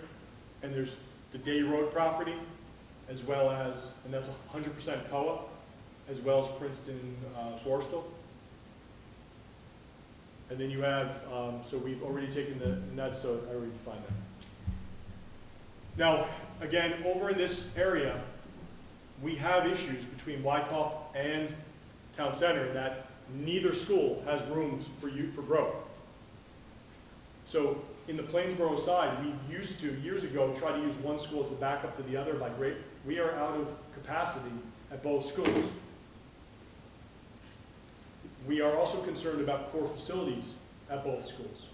Speaker 4: And there's the Day Road property, as well as, and that's 100% COA, as well as Princeton Forestal. And then you have, so we've already taken and that's, so I already defined that. Now, again, over in this area, we have issues between Wyckoff and Town Center that neither school has rooms for growth. So in the Plainsboro side, we used to, years ago, try to use one school as the backup to the other by grade. We are out of capacity at both schools. We are also concerned about core facilities at both schools.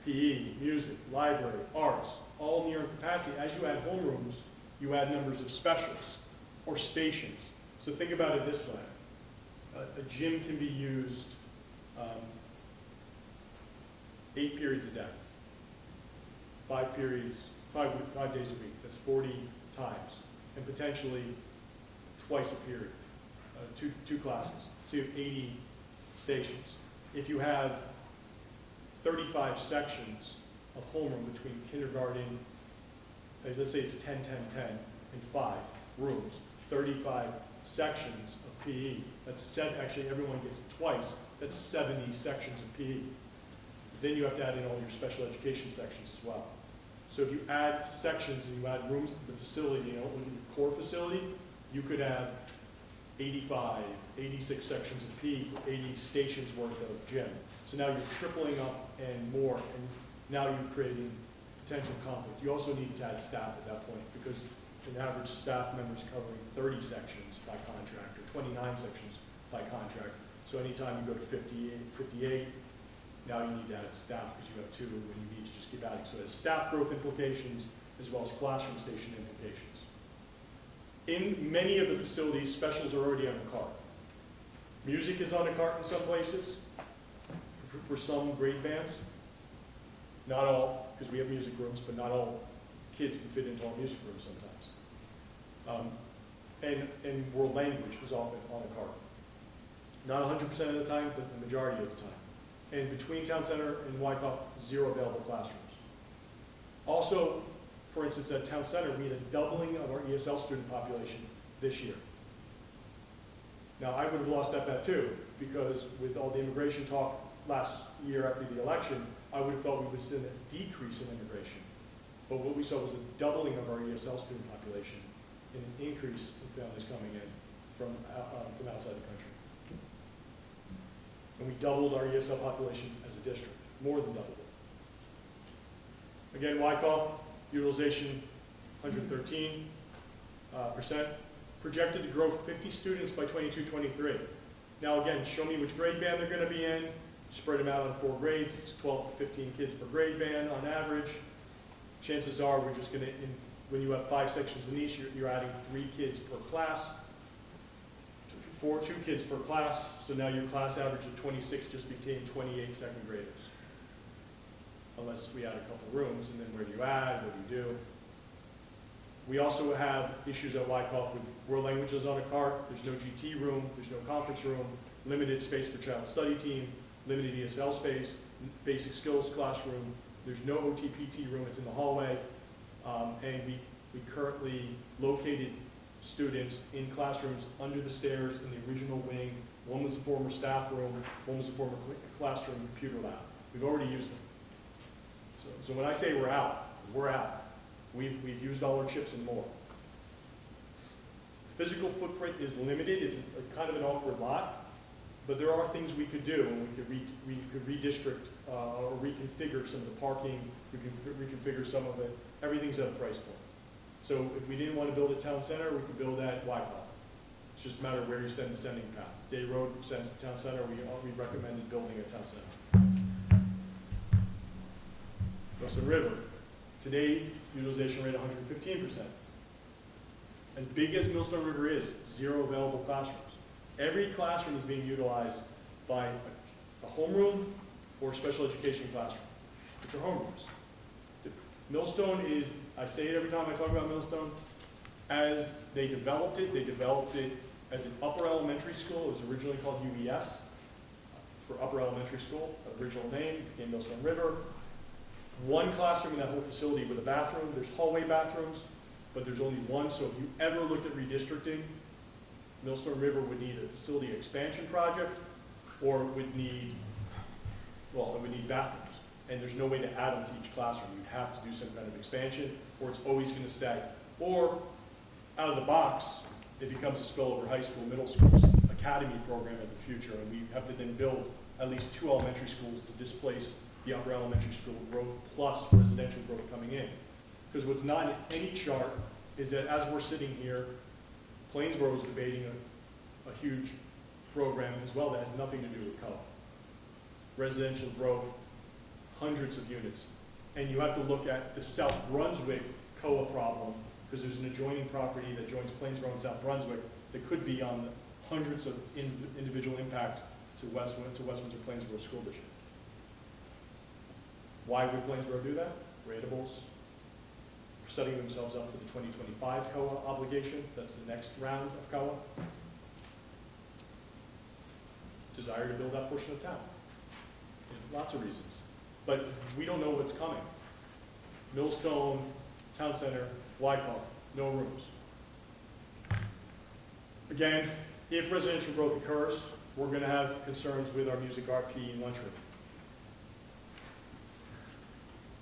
Speaker 4: PE, music, library, arts, all near capacity. As you add homerooms, you add numbers of specials or stations. So think about it this way. A gym can be used 8 periods a day, 5 periods, 5 days a week. That's 40 times, and potentially twice a period, two classes. So you have 80 stations. If you have 35 sections of homeroom between kindergarten, let's say it's 10, 10, 10, and 5 rooms, 35 sections of PE. That's actually everyone gets it twice. That's 70 sections of PE. Then you have to add in all your special education sections as well. So if you add sections and you add rooms to the facility, in your core facility, you could have 85, 86 sections of PE for 80 stations worth of gym. So now you're tripling up and more, and now you're creating potential conflict. You also need to add staff at that point, because an average staff member is covering 30 sections by contract or 29 sections by contract. So anytime you go to 58, now you need to add staff because you have 2 and you need to just keep adding. So it has staff growth implications as well as classroom station implications. In many of the facilities, specials are already on a cart. Music is on a cart in some places for some grade bands. Not all, because we have music rooms, but not all kids can fit into all music rooms sometimes. And world language is often on a cart. Not 100% of the time, but the majority of the time. And between Town Center and Wyckoff, 0 available classrooms. Also, for instance, at Town Center, we had a doubling of our ESL student population this year. Now, I would have lost that bet too, because with all the immigration talk last year after the election, I would have thought we would see a decrease in immigration. But what we saw was a doubling of our ESL student population and an increase in families coming in from outside the country. And we doubled our ESL population as a district, more than doubled it. Again, Wyckoff, utilization 113%, projected to grow 50 students by 22-23. Now again, show me which grade band they're going to be in, spread them out on 4 grades, it's 12 to 15 kids per grade band on average. Chances are we're just going to, when you have 5 sections in each, you're adding 3 kids per class, 2 kids per class, so now your class average of 26 just became 28 second graders. Unless we add a couple rooms, and then where do you add, what do you do? We also have issues at Wyckoff with world languages on a cart. There's no GT room, there's no conference room, limited space for child study team, limited ESL space, basic skills classroom. There's no OT-PT room, it's in the hallway. And we currently located students in classrooms under the stairs in the original wing. One was a former staff room, one was a former classroom computer lab. We've already used them. So when I say we're out, we're out. We've used all our chips and more. Physical footprint is limited. It's kind of an awkward lot, but there are things we could do, and we could redistrict or reconfigure some of the parking. We can reconfigure some of it. Everything's at a price point. So if we didn't want to build at Town Center, we could build at Wyckoff. It's just a matter of where you send the sending path. Day Road sends to Town Center. We recommended building at Town Center. Wilson River. Today, utilization rate 115%. As big as Millstone River is, 0 available classrooms. Every classroom is being utilized by a homeroom or special education classroom, which are homerooms. Millstone is, I say it every time I talk about Millstone, as they developed it as an upper elementary school. It was originally called UES, for upper elementary school, original name, became Millstone River. 1 classroom in that whole facility with a bathroom. There's hallway bathrooms, but there's only 1. So if you ever looked at redistricting, Millstone River would need a facility expansion project, or it would need bathrooms. And there's no way to add them to each classroom. You'd have to do some kind of expansion, or it's always going to stay. Or out of the box, it becomes a spillover high school, middle schools, academy program in the future, and we have to then build at least 2 elementary schools to displace the upper elementary school growth plus residential growth coming in. Because what's not in any chart is that as we're sitting here, Plainsboro is debating a huge program as well that has nothing to do with COA. Residential growth, hundreds of units. And you have to look at the South Brunswick COA problem, because there's an adjoining property that joins Plainsboro and South Brunswick that could be on the hundreds of individual impact to West Windsor-Plainsboro School District. Why would Plainsboro do that? Ratables, setting themselves up for the 2025 COA obligation. That's the next round of COA. Desire to build that portion of town. Lots of reasons. But we don't know what's coming. Millstone, Town Center, Wyckoff, no rooms. Again, if residential growth occurs, we're going to have concerns with our music, art, PE, and lunchroom.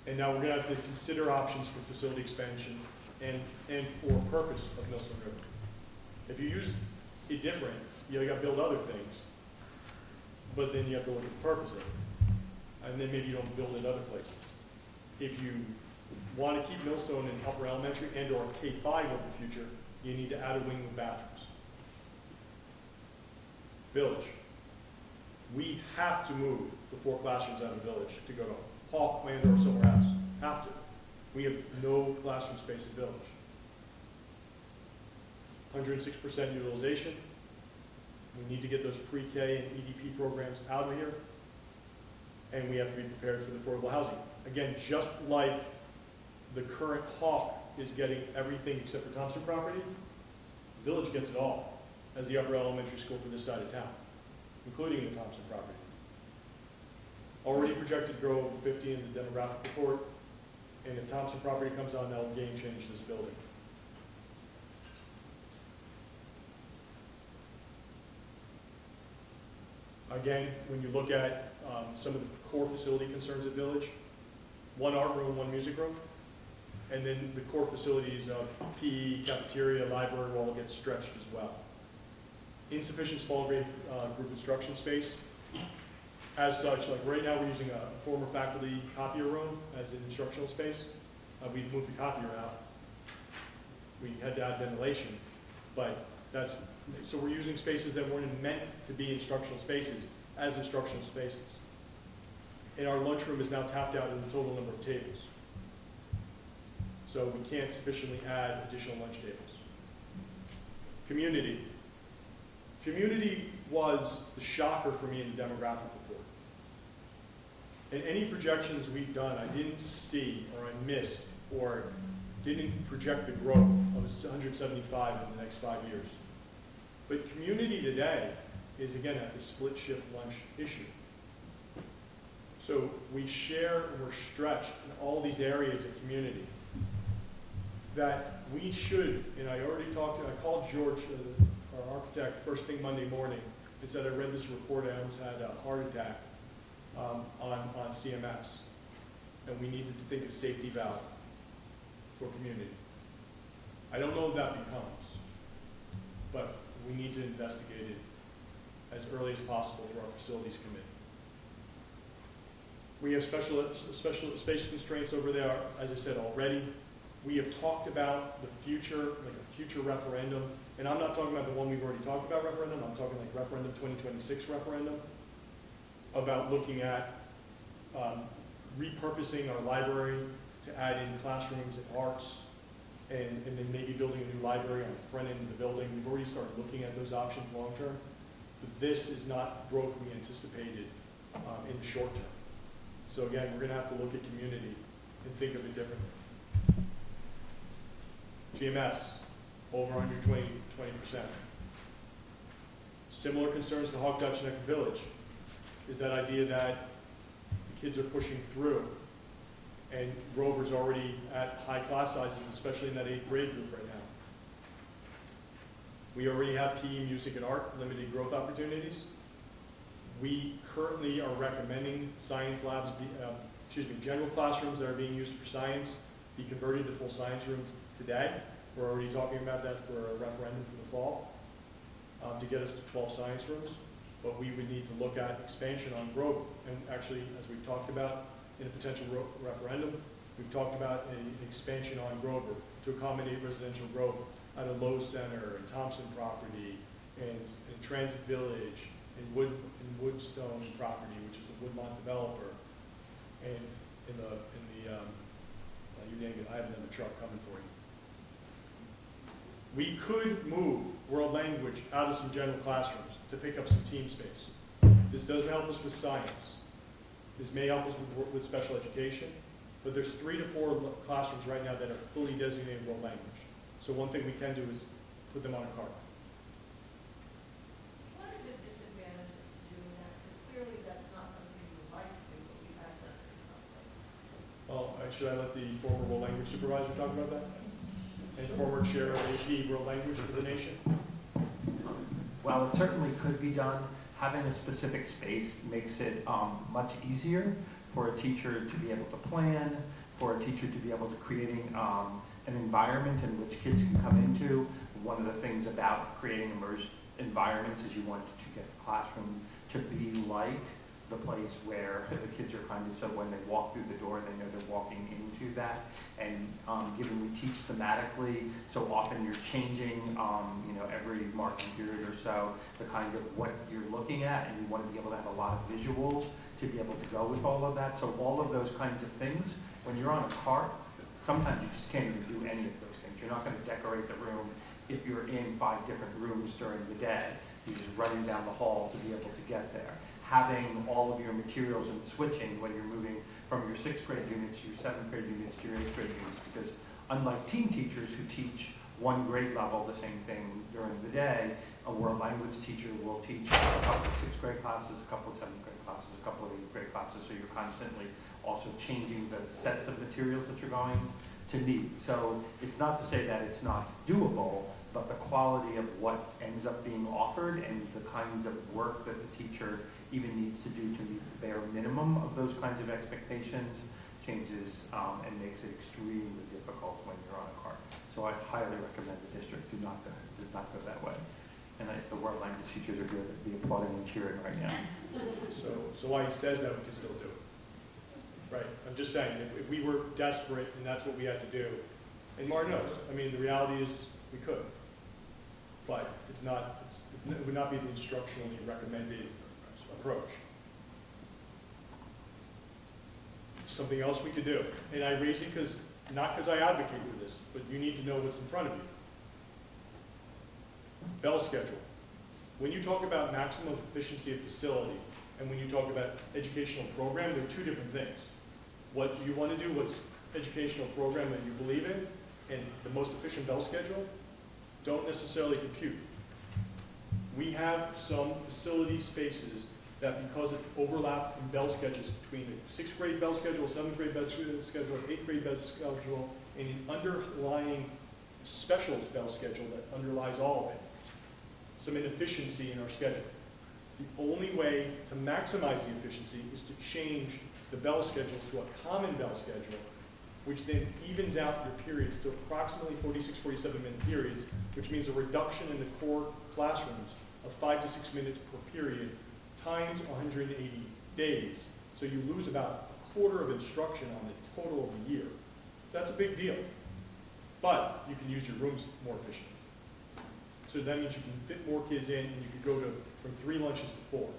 Speaker 4: And now we're going to have to consider options for facility expansion and for purpose of Millstone River. If you use it different, you got to build other things, but then you have to look at the purpose of it. And then maybe you don't build it other places. If you want to keep Millstone in upper elementary and or K-5 of the future, you need to add a wing with bathrooms. Village. We have to move the 4 classrooms out of the village to go to Hawk, Lander, or somewhere else. Have to. We have no classroom space in village. 106% utilization. We need to get those pre-K and EDP programs out of here. And we have to be prepared for the affordable housing. Again, just like the current Hawk is getting everything except for Thompson property, the village gets it all as the upper elementary school for this side of town, including the Thompson property. Already projected to grow over 50 in the demographic report, and if Thompson property comes on, that'll game change this building. Again, when you look at some of the core facility concerns at Village, 1 art room, 1 music room. And then the core facilities of PE, cafeteria, library will all get stretched as well. Insufficient small grade group instruction space. As such, like right now we're using a former faculty copier room as an instructional space. We moved the copier out. We had to add ventilation, but so we're using spaces that weren't meant to be instructional spaces as instructional spaces. And our lunchroom is now tapped out in the total number of tables. So we can't sufficiently add additional lunch tables. Community. Community was the shocker for me in the demographic report. In any projections we've done, I didn't see, or I missed, or didn't project the growth of 175 in the next 5 years. But community today is, again, at the split shift lunch issue. So we share and we're stretched in all these areas of community that we should, and I called George, our architect, first thing Monday morning and said, I read this report, I almost had a heart attack on CMS. And we needed to think of safety valve for community. I don't know what that becomes, but we need to investigate it as early as possible through our facilities committee. We have special space constraints over there, as I said already. We have talked about the future, like a future referendum, and I'm not talking about the one we've already talked about referendum, I'm talking like referendum 2026 referendum, about looking at repurposing our library to add in classrooms and arts, and then maybe building a new library on the front end of the building. We've already started looking at those options long term, but this is not growth we anticipated in the short term. So again, we're going to have to look at community and think of it differently. GMS, over 120%. Similar concerns to Hawk Dutch Neck Village is that idea that the kids are pushing through, and Grover's already at high class sizes, especially in that 8th grade group right now. We already have PE, music, and art, limited growth opportunities. We currently are recommending science labs, general classrooms that are being used for science be converted to full science rooms today. We're already talking about that for a referendum for the fall to get us to 12 science rooms. But we would need to look at expansion on Grover. And actually, as we've talked about in a potential referendum, we've talked about an expansion on Grover to accommodate residential growth at a Lowe's Center and Thompson property and Transit Village and Woodstone property, which is a Woodmont developer, and you name it, I have another truck coming for you. We could move world language out of some general classrooms to pick up some team space. This doesn't help us with science. This may help us with special education, but there's 3 to 4 classrooms right now that are fully designated world language. So one thing we can do is put them on a cart.
Speaker 8: What are the disadvantages to doing that? Because clearly that's not something you would like to do, but we have done it in some places.
Speaker 4: Well, should I let the former world language supervisor talk about that? And former chair of AP world language for the nation?
Speaker 10: Well, it certainly could be done. Having a specific space makes it much easier for a teacher to be able to plan, for a teacher to be able to creating an environment in which kids can come into. One of the things about creating immersed environments is you want to get the classroom to be like the place where the kids are kind of, so when they walk through the door, they know they're walking into that. And given we teach thematically, so often you're changing, every marking period or so, the kind of what you're looking at, and you want to be able to have a lot of visuals to be able to go with all of that. So all of those kinds of things, when you're on a cart, sometimes you just can't even do any of those things. You're not going to decorate the room if you're in 5 different rooms during the day. You're just running down the hall to be able to get there. Having all of your materials and switching when you're moving from your 6th grade units to your 7th grade units to your 8th grade units, because unlike team teachers who teach one grade level the same thing during the day, a world language teacher will teach a couple of 6th grade classes, a couple of 7th grade classes, a couple of 8th grade classes, so you're constantly also changing the sets of materials that you're going to need. So it's not to say that it's not doable, but the quality of what ends up being offered and the kinds of work that the teacher even needs to do to meet the bare minimum of those kinds of expectations changes and makes it extremely difficult when you're on a cart. So I highly recommend the district does not go that way. And if the world language teachers are good, they'd be applauding and cheering right now.
Speaker 4: So why he says that, we can still do it. Right, I'm just saying, if we were desperate and that's what we had to do, and Mark knows, I mean, the reality is we could. But it would not be the instructionally recommended approach. Something else we could do, and I raise it not because I advocate for this, but you need to know what's in front of you. Bell schedule. When you talk about maximum efficiency of facility, and when you talk about educational program, they're two different things. What you want to do, what's educational program that you believe in, and the most efficient bell schedule, don't necessarily compute. We have some facility spaces that, because of overlap in bell schedules between the 6th grade bell schedule, 7th grade bell schedule, 8th grade bell schedule, and the underlying specials bell schedule that underlies all of it, some inefficiency in our schedule. The only way to maximize the efficiency is to change the bell schedule to a common bell schedule, which then evens out your periods to approximately 46, 47-minute periods, which means a reduction in the core classrooms of 5 to 6 minutes per period times 180 days. So you lose about a quarter of instruction on the total of the year. That's a big deal. But you can use your rooms more efficiently. So that means you can fit more kids in, and you could go from 3 lunches to 4.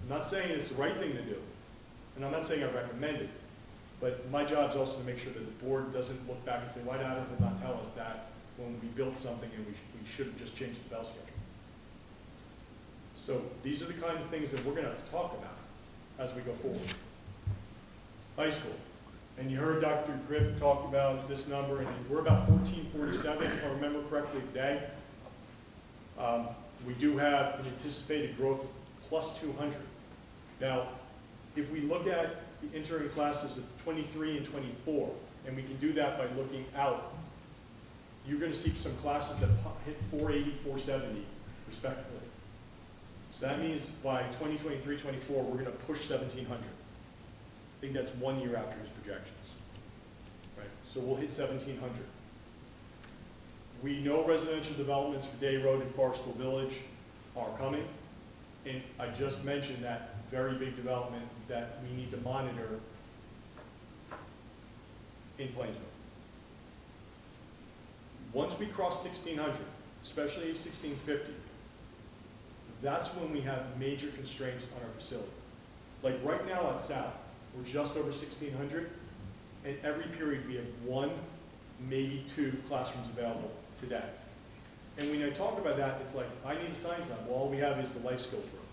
Speaker 4: I'm not saying it's the right thing to do, and I'm not saying I recommend it, but my job is also to make sure that the board doesn't look back and say, why did Adam not tell us that when we built something and we should have just changed the bell schedule? So these are the kind of things that we're going to have to talk about as we go forward. High school. And you heard Dr. Grip talk about this number, and we're about 1447, if I remember correctly, today. We do have an anticipated growth of plus 200. Now, if we look at the entering classes of 23 and 24, and we can do that by looking out, you're going to see some classes that hit 480, 470, respectively. So that means by 2023, 24, we're going to push 1,700. I think that's 1 year after his projections. Right? So we'll hit 1,700. We know residential developments for Day Road and Forestville Village are coming. And I just mentioned that very big development that we need to monitor in Plainsboro. Once we cross 1,600, especially 1,650, that's when we have major constraints on our facility. Like right now at South, we're just over 1,600, and every period we have 1, maybe 2 classrooms available today. And when I talk about that, it's like, I need a science lab. Well, all we have is the life skills room.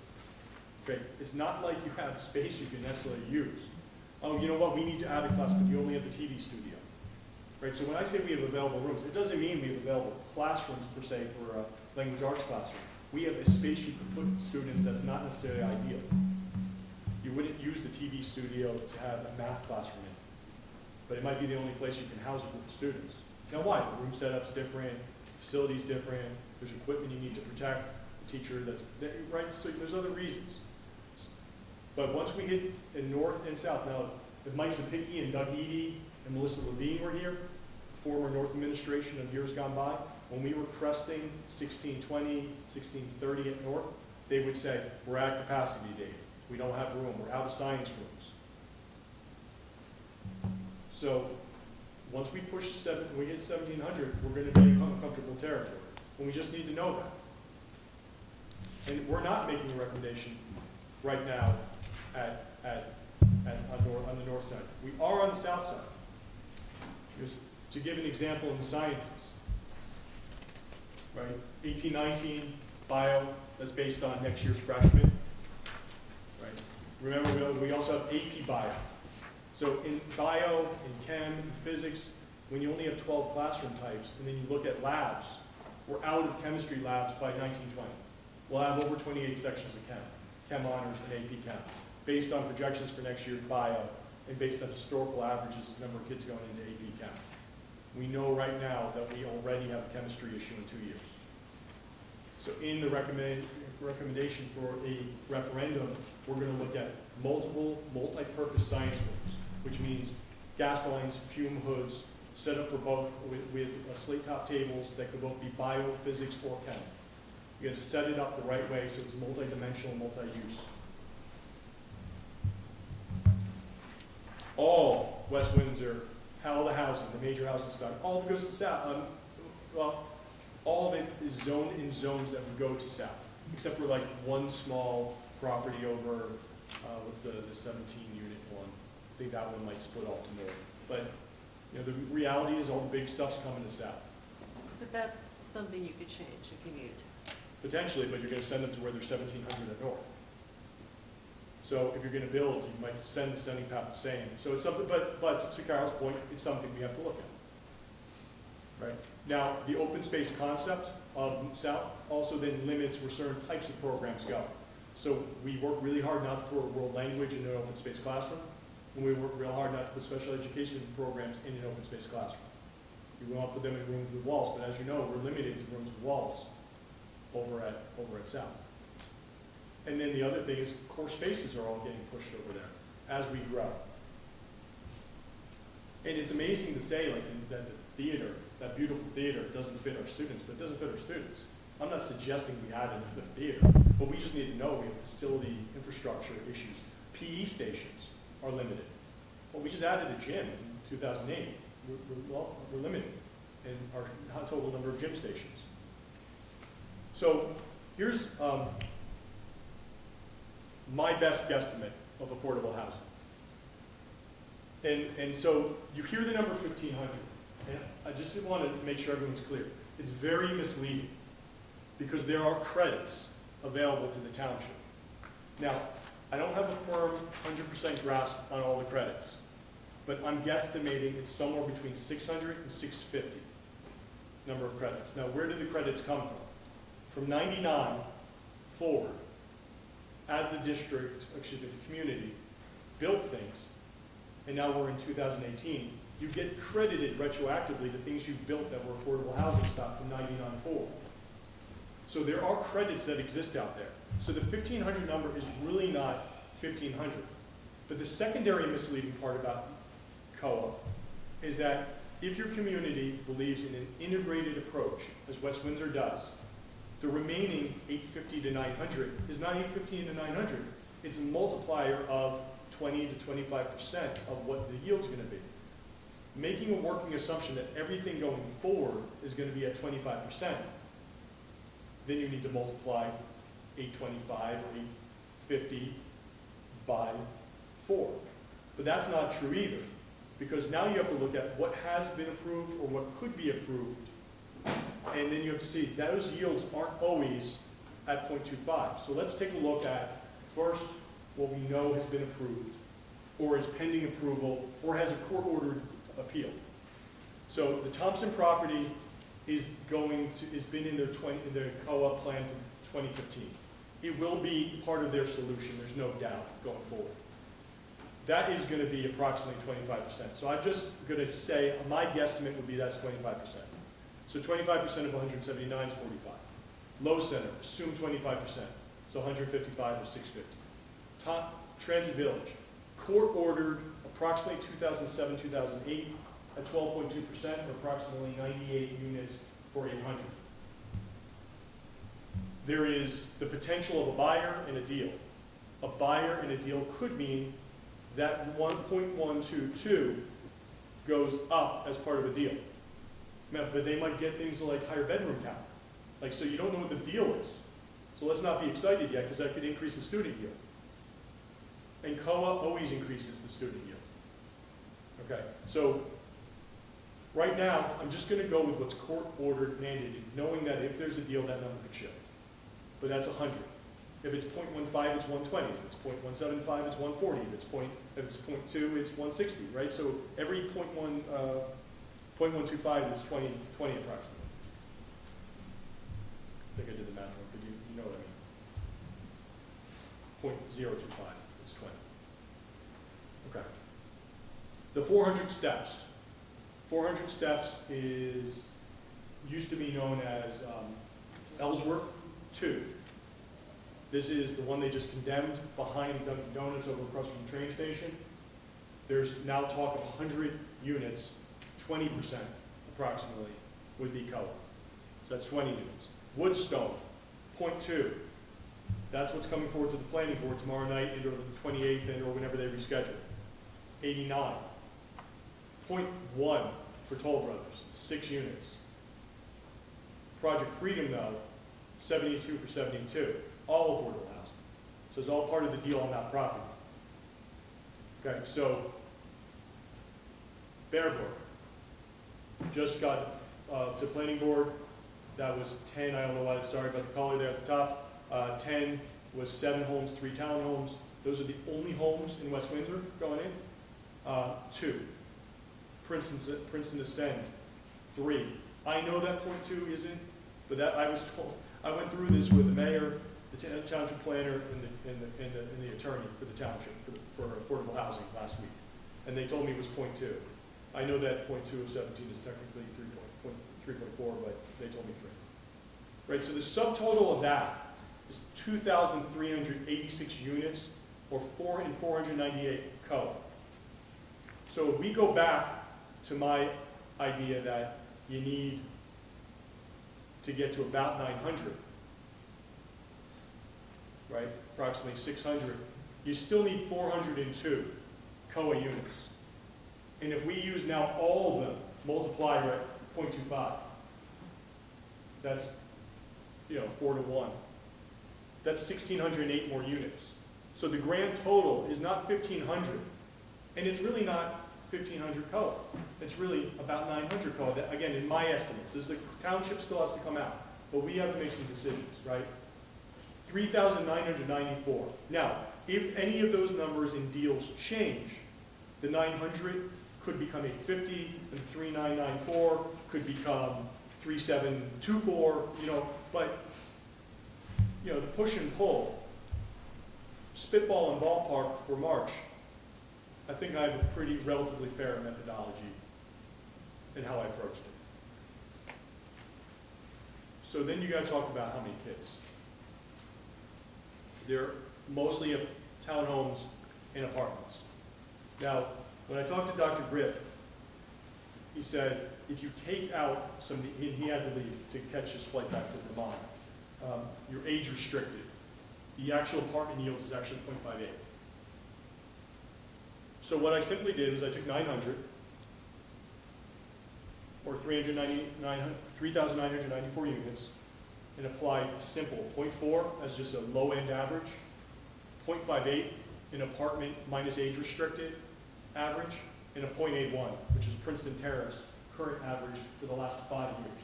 Speaker 4: Okay, it's not like you have space you can necessarily use. Oh, you know what, we need to add a class, but you only have the TV studio. Right, so when I say we have available rooms, it doesn't mean we have available classrooms per se for a language arts classroom. We have a space you can put students that's not necessarily ideal. You wouldn't use the TV studio to have a math classroom in, but it might be the only place you can house a group of students. Now why? The room setup's different, facility's different, there's equipment you need to protect the teacher, right? So there's other reasons. But once we hit in north and south, now if Mike Zapicki and Doug Eady and Melissa Levine were here, former North administration of years gone by, when we were cresting 1620, 1630 at North, they would say, we're at capacity, Dave. We don't have room, we're out of science rooms. So once we push we hit 1,700, we're going to be in uncomfortable territory. And we just need to know that. And we're not making a recommendation right now on the north side. We are on the south side. Because to give an example in the sciences, right? 1819 bio, that's based on next year's freshmen. Right? Remember, we also have AP bio. So in bio, in chem, in physics, when you only have 12 classroom types, and then you look at labs, we're out of chemistry labs by 1920. We'll have over 28 sections of chem honors and AP chem, based on projections for next year's bio, and based on historical averages of number of kids going into AP chem. We know right now that we already have a chemistry issue in 2 years. So in the recommendation for a referendum, we're gonna look at multiple, multi-purpose science rooms, which means gas lines, fume hoods, set up for both with slate top tables that could both be bio, physics, or chem. You gotta set it up the right way so it's multi-dimensional, multi-use. All West Windsor, all the housing, the major housing stock, all of it goes to south. Well, all of it is zoned in zones that would go to south, except for like one small property over, what's the 17 unit one? I think that one might split off to north. But you know, the reality is all the big stuff's coming to south.
Speaker 5: But that's something you could change if you needed to.
Speaker 4: Potentially, but you're going to send them to where they're 1,700 at north. So if you're going to build, you might send the sending path the same. So it's something, but to Carol's point, it's something we have to look at. Right? Now, the open space concept of South also then limits where certain types of programs go. So we work really hard not to put world language in an open space classroom, and we work real hard not to put special education programs in an open space classroom. We won't put them in rooms with walls, but as you know, we're limited to rooms with walls over at South. And then the other thing is core spaces are all getting pushed over there as we grow. And it's amazing to say like that the theater, that beautiful theater, doesn't fit our students, but it doesn't fit our students. I'm not suggesting we add another theater, but we just need to know we have facility infrastructure issues. PE stations are limited. Well, we just added a gym in 2008. We're limited in our total number of gym stations. So here's my best guesstimate of affordable housing. And so you hear the number 1,500, and I just want to make sure everyone's clear. It's very misleading because there are credits available to the township. Now, I don't have a firm 100% grasp on all the credits, but I'm guesstimating it's somewhere between 600 and 650 number of credits. Now, where do the credits come from? From 99 forward, as the district, excuse me, the community built things, and now we're in 2018, you get credited retroactively to things you built that were affordable housing stock from 99 forward. So there are credits that exist out there. So the 1,500 number is really not 1,500. But the secondary misleading part about COA is that if your community believes in an integrated approach, as West Windsor does, the remaining 850 to 900 is not 850 to 900. It's a multiplier of 20 to 25% of what the yield's going to be. Making a working assumption that everything going forward is going to be at 25%, then you need to multiply 825 or 850 by 4. But that's not true either, because now you have to look at what has been approved or what could be approved, and then you have to see those yields aren't always at 0.25. So let's take a look at first what we know has been approved, or is pending approval, or has a court-ordered appeal. So the Thompson property is been in their COA plan from 2015. It will be part of their solution, there's no doubt, going forward. That is going to be approximately 25%. So I'm just going to say, my guesstimate would be that's 25%. So 25% of 179 is 45. Low Center, assume 25%. So 155 or 650. Top Transit Village, court ordered approximately 2007, 2008 at 12.2%, or approximately 98 units for 800. There is the potential of a buyer and a deal. A buyer and a deal could mean that 1.122 goes up as part of a deal. But they might get things like higher bedroom count. Like, so you don't know what the deal is. So let's not be excited yet, because that could increase the student yield. And COA always increases the student yield. Okay, so right now, I'm just going to go with what's court-ordered mandated, knowing that if there's a deal, that number could shift. But that's 100. If it's 0.15, it's 120. If it's 0.175, it's 140. If it's 0.2, it's 160, right? So every 0.125 is 20 approximately. I think I did the math wrong, but you know what I mean. 0.025, it's 20. Okay. The 400 steps. 400 steps used to be known as Ellsworth 2. This is the one they just condemned behind Dunkin' Donuts over across from the train station. There's now talk of 100 units, 20% approximately would be co-op. So that's 20 units. Woodstone, 0.2. That's what's coming forward to the planning board tomorrow night and or the 28th and or whenever they reschedule. 89. 0.1 for Toll Brothers, 6 units. Project Freedom though, 72 for 72, all affordable housing. So it's all part of the deal on that property. Okay, so Bear Brook just got to planning board. That was 10, I don't know why, sorry about the color there at the top. 10 was 7 homes, 3 townhomes. Those are the only homes in West Windsor going in. 2, Princeton Ascend, 3. I know that 0.2 isn't, but that I was told. I went through this with the mayor, the township planner, and the attorney for the township for affordable housing last week, and they told me it was 0.2. I know that 0.2 of 17 is technically 3.4, but they told me 3. Right, so the subtotal of that is 2,386 units, or 498 co-op. So if we go back to my idea that you need to get to about 900, right, approximately 600, you still need 402 COA units. And if we use now all of them, multiply at 0.25, that's, 4 to 1. That's 1,608 more units. So the grand total is not 1,500, and it's really not 1,500 COA. It's really about 900 COA. That, again, in my estimates, this is the township still has to come out, but we have to make some decisions, right? 3,994. Now, if any of those numbers in deals change, the 900 could become 850, and 3,994 could become 3,724, but, the push and pull, spitball and ballpark for March, I think I have a pretty relatively fair methodology in how I approached it. So then you got to talk about how many kids. They're mostly townhomes and apartments. Now, when I talked to Dr. Grip, he said if you take out some, and he had to leave to catch his flight back to Vermont, you're age restricted. The actual apartment yields is actually 0.58. So what I simply did is I took 900, or 3,994 units, and applied simple 0.4 as just a low-end average, 0.58 an apartment minus age restricted average, and a 0.81, which is Princeton Terrace current average for the last 5 years.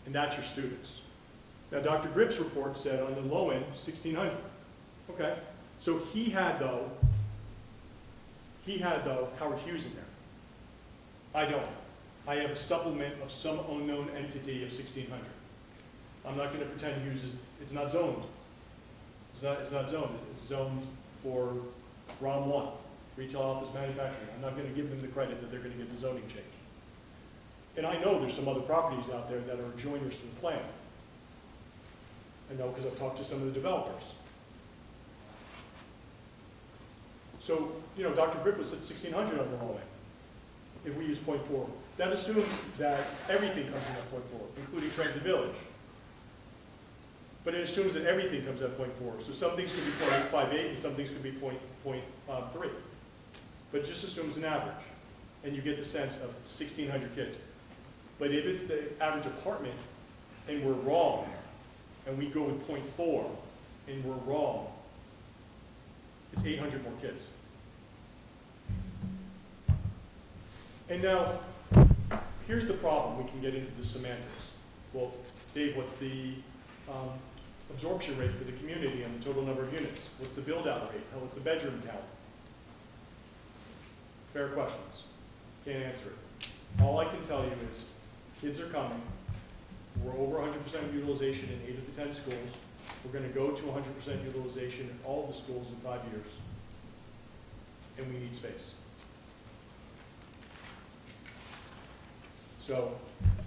Speaker 4: And that's your students. Now, Dr. Grip's report said on the low end, 1,600. Okay, so he had though Howard Hughes in there. I don't. I have a supplement of some unknown entity of 1,600. I'm not going to pretend Hughes is, it's not zoned. It's not zoned. It's zoned for ROM 1, retail office manufacturing. I'm not going to give them the credit that they're going to get the zoning change. And I know there's some other properties out there that are joiners to the plan. I know because I've talked to some of the developers. So, Dr. Grip was at 1,600 on the low end, if we use 0.4. That assumes that everything comes in at 0.4, including Transit Village. But it assumes that everything comes at 0.4. So some things could be 0.58 and some things could be 0.3. But it just assumes an average. And you get the sense of 1,600 kids. But if it's the average apartment and we're wrong, and we go with 0.4 and we're wrong, it's 800 more kids. And now, here's the problem. We can get into the semantics. Well, Dave, what's the absorption rate for the community and the total number of units? What's the build-out rate? What's the bedroom count? Fair questions. Can't answer it. All I can tell you is kids are coming. We're over 100% utilization in 8 of the 10 schools. We're going to go to 100% utilization in all of the schools in 5 years. And we need space. So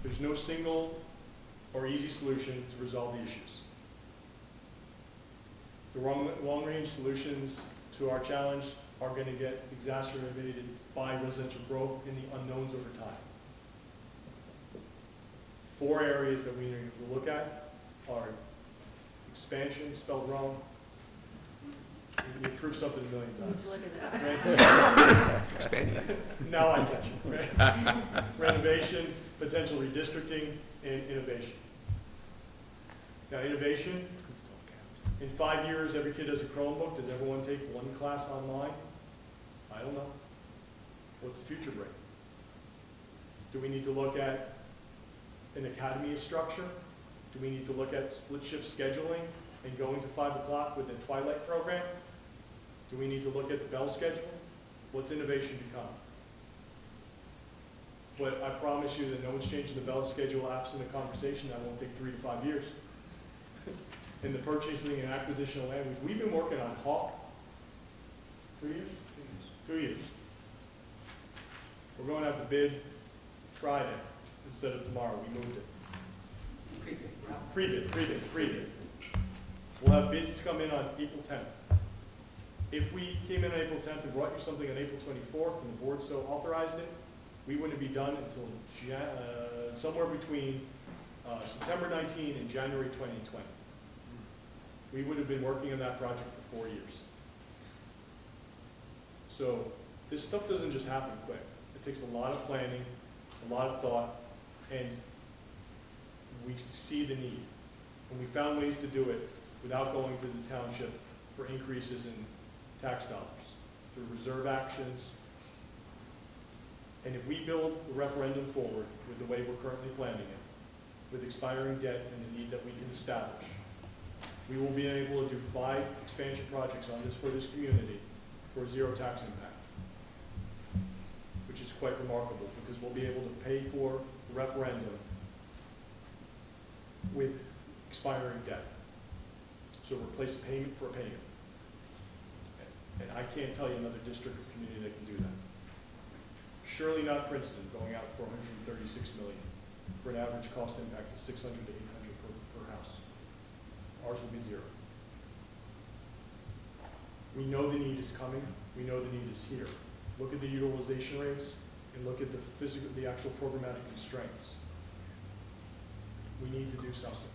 Speaker 4: there's no single or easy solution to resolve the issues. The long-range solutions to our challenge are going to get exacerbated by residential growth and the unknowns over time. 4 areas that we need to look at are expansion, spelled wrong. You prove something a million
Speaker 5: You need
Speaker 4: times.
Speaker 5: to look at that.
Speaker 2: Expanding.
Speaker 4: Now I catch you, right? Renovation, potential redistricting, and innovation. Now, innovation, in 5 years, every kid has a Chromebook. Does everyone take 1 class online? I don't know. What's the future bring? Do we need to look at an academy structure? Do we need to look at split shift scheduling and going to 5 o'clock with a twilight program? Do we need to look at the bell schedule? What's innovation become? But I promise you that no one's changing the bell schedule absent a conversation. That won't take 3 to 5 years. In the purchasing and acquisition of land, we've been working on Hawk 2 years? 2 years. We're going to have the bid Friday instead of tomorrow. We moved it. Pre-bid. We'll have bids come in on April 10th. If we came in on April 10th and brought you something on April 24th and the board so authorized it, we wouldn't be done until somewhere between September 19 and January 2020. We would have been working on that project for 4 years. So this stuff doesn't just happen quick. It takes a lot of planning, a lot of thought, and we see the need. And we found ways to do it without going to the township for increases in tax dollars, through reserve actions. And if we build the referendum forward with the way we're currently planning it, with expiring debt and the need that we can establish, we will be able to do 5 expansion projects on this for this community for 0 tax impact, which is quite remarkable because we'll be able to pay for the referendum with expiring debt. So replace payment for a payment. And I can't tell you another district or community that can do that. Surely not Princeton, going out for $136 million for an average cost impact of $600 to $800 per house. Ours will be 0. We know the need is coming. We know the need is here. Look at the utilization rates and look at the actual programmatic constraints. We need to do something.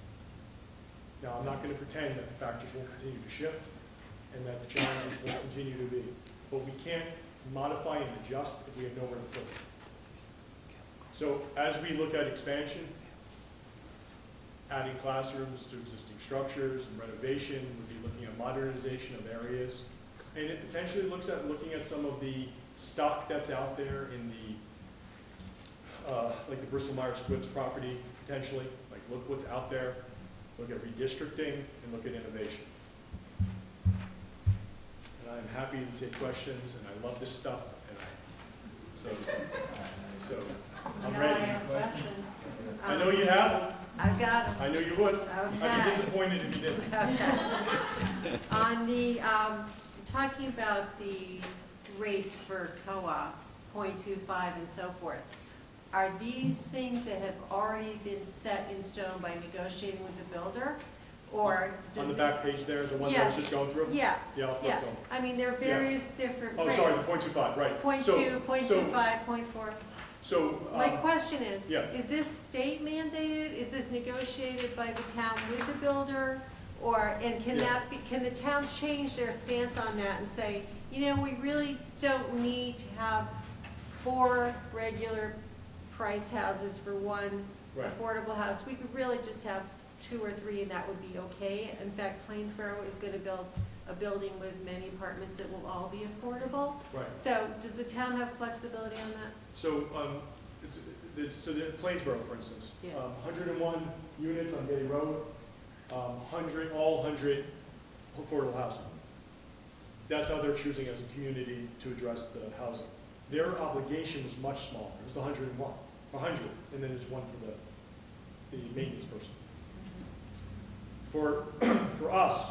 Speaker 4: Now, I'm not going to pretend that the factors won't continue to shift and that the challenges won't continue to be, but we can't modify and adjust if we have nowhere to put it. So as we look at expansion, adding classrooms to existing structures and renovation, we'll be looking at modernization of areas, and it potentially looks at looking at some of the stock that's out there in the, like the Bristol-Myers Squibbs property, potentially, like look what's out there, look at redistricting, and look at innovation. And I'm happy to take questions, and I love this stuff, and so I'm ready.
Speaker 5: I have questions.
Speaker 4: I know you have them.
Speaker 5: I've got them.
Speaker 4: I know you would.
Speaker 5: Okay.
Speaker 4: I'd be disappointed if you didn't.
Speaker 5: Okay. On the, talking about the rates for co-op, 0.25 and so forth, are these things that have already been set in stone by negotiating with the builder? Or does
Speaker 4: On the back page there, the ones I was just going through?
Speaker 5: Yeah.
Speaker 4: Yeah, I'll flip
Speaker 5: Yeah,
Speaker 4: them.
Speaker 5: I mean, there are various different
Speaker 4: Oh,
Speaker 5: rates.
Speaker 4: sorry, the 0.25, right.
Speaker 5: 0.2,
Speaker 4: So-
Speaker 5: 0.25, 0.4.
Speaker 4: So,
Speaker 5: My question is,
Speaker 4: yeah.
Speaker 5: is this state mandated? Is this negotiated by the town with the builder? Or, and can
Speaker 4: Yeah.
Speaker 5: that be, can the town change their stance on that and say, you know, we really don't need to have 4 regular price houses for one
Speaker 4: Right.
Speaker 5: affordable house. We could really just have 2 or 3 and that would be okay. In fact, Plainsboro is gonna build a building with many apartments that will all be affordable.
Speaker 4: Right.
Speaker 5: So does the town have flexibility on that?
Speaker 4: So, so the Plainsboro, for instance,
Speaker 5: Yeah.
Speaker 4: 101 units on Getty Road, all 100 affordable housing. That's how they're choosing as a community to address the housing. Their obligation was much smaller. It was the 101, 100, and then there's one for the maintenance person. For us,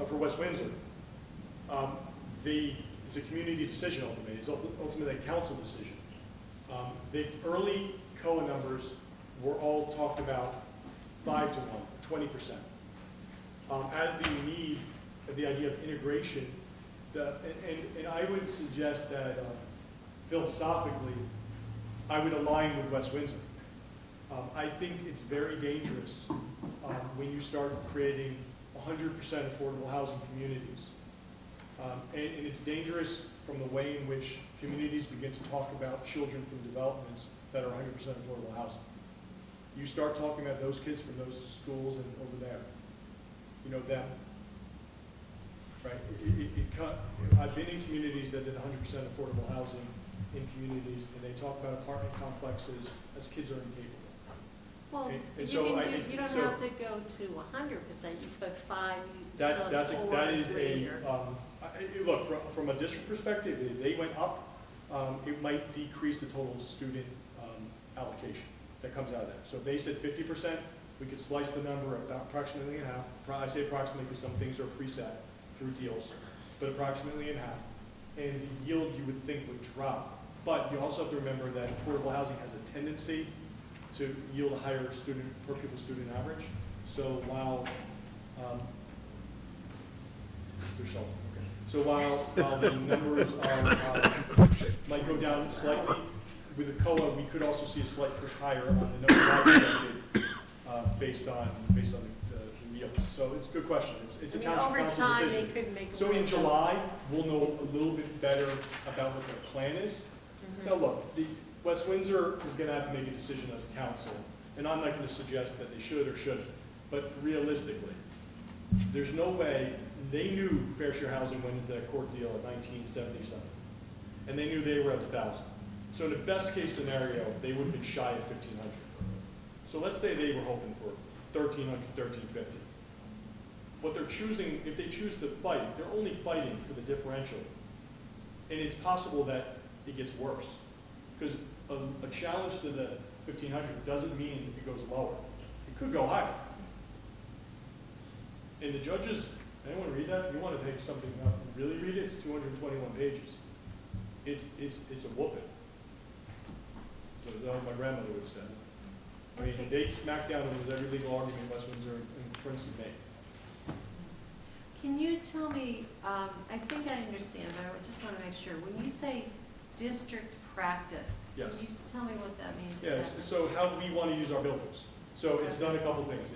Speaker 4: for West Windsor, it's a community decision ultimately. It's ultimately a council decision. The early COA numbers were all talked about 5 to 1, 20%. As the need the idea of integration, and I would suggest that philosophically, I would align with West Windsor. I think it's very dangerous when you start creating 100% affordable housing communities. And it's dangerous from the way in which communities begin to talk about children from developments that are 100% affordable housing. You start talking about those kids from those schools and over there, you know, them, right? I've been in communities that did 100% affordable housing in communities, and they talk about apartment complexes as kids are incapable.
Speaker 5: Well,
Speaker 4: And
Speaker 5: you
Speaker 4: so
Speaker 5: can
Speaker 4: I-
Speaker 5: do,
Speaker 4: and
Speaker 5: you don't
Speaker 4: so-
Speaker 5: have to go to 100%, you put 5, you still have 4
Speaker 4: That is
Speaker 5: greater.
Speaker 4: look, from a district perspective, if they went up, it might decrease the total student allocation that comes out of that. So if they said 50%, we could slice the number about approximately in half. I say approximately because some things are preset through deals, but approximately in half. And the yield you would think would drop. But you also have to remember that affordable housing has a tendency to yield a higher per pupil student average. So while the numbers might go down slightly, with the COA, we could also see a slight push higher on the number based on the yields. So it's a good question. It's a township
Speaker 5: Over
Speaker 4: council
Speaker 5: time, they
Speaker 4: decision.
Speaker 5: could make a
Speaker 4: So
Speaker 5: little
Speaker 4: in July, we'll know a little bit better about what their plan is.
Speaker 5: adjustment.
Speaker 4: Now look, West Windsor is going to have to make a decision as a council, and I'm not going to suggest that they should or shouldn't, but realistically, there's no way. They knew fair share housing went into that court deal in 1977, and they knew they were at 1,000. So in the best case scenario, they would have been shy of 1,500. So let's say they were hoping for 1,300, 1,350. What they're choosing, if they choose to fight, they're only fighting for the differential. And it's possible that it gets worse. Because a challenge to the 1,500 doesn't mean it goes lower. It could go higher. And the judges, anyone read that? If you want to take something up and really read it, it's 221 pages. It's a whooping. So that's what my grandmother would have said. I mean, they smack down on every legal argument West Windsor and Princeton made.
Speaker 5: Can you tell me, I think I understand, but I just want to make sure, when you say district practice,
Speaker 4: Yes.
Speaker 5: can you just tell me what that means
Speaker 4: Yes,
Speaker 5: exactly?
Speaker 4: so how do we want to use our buildings? So it's done a couple things.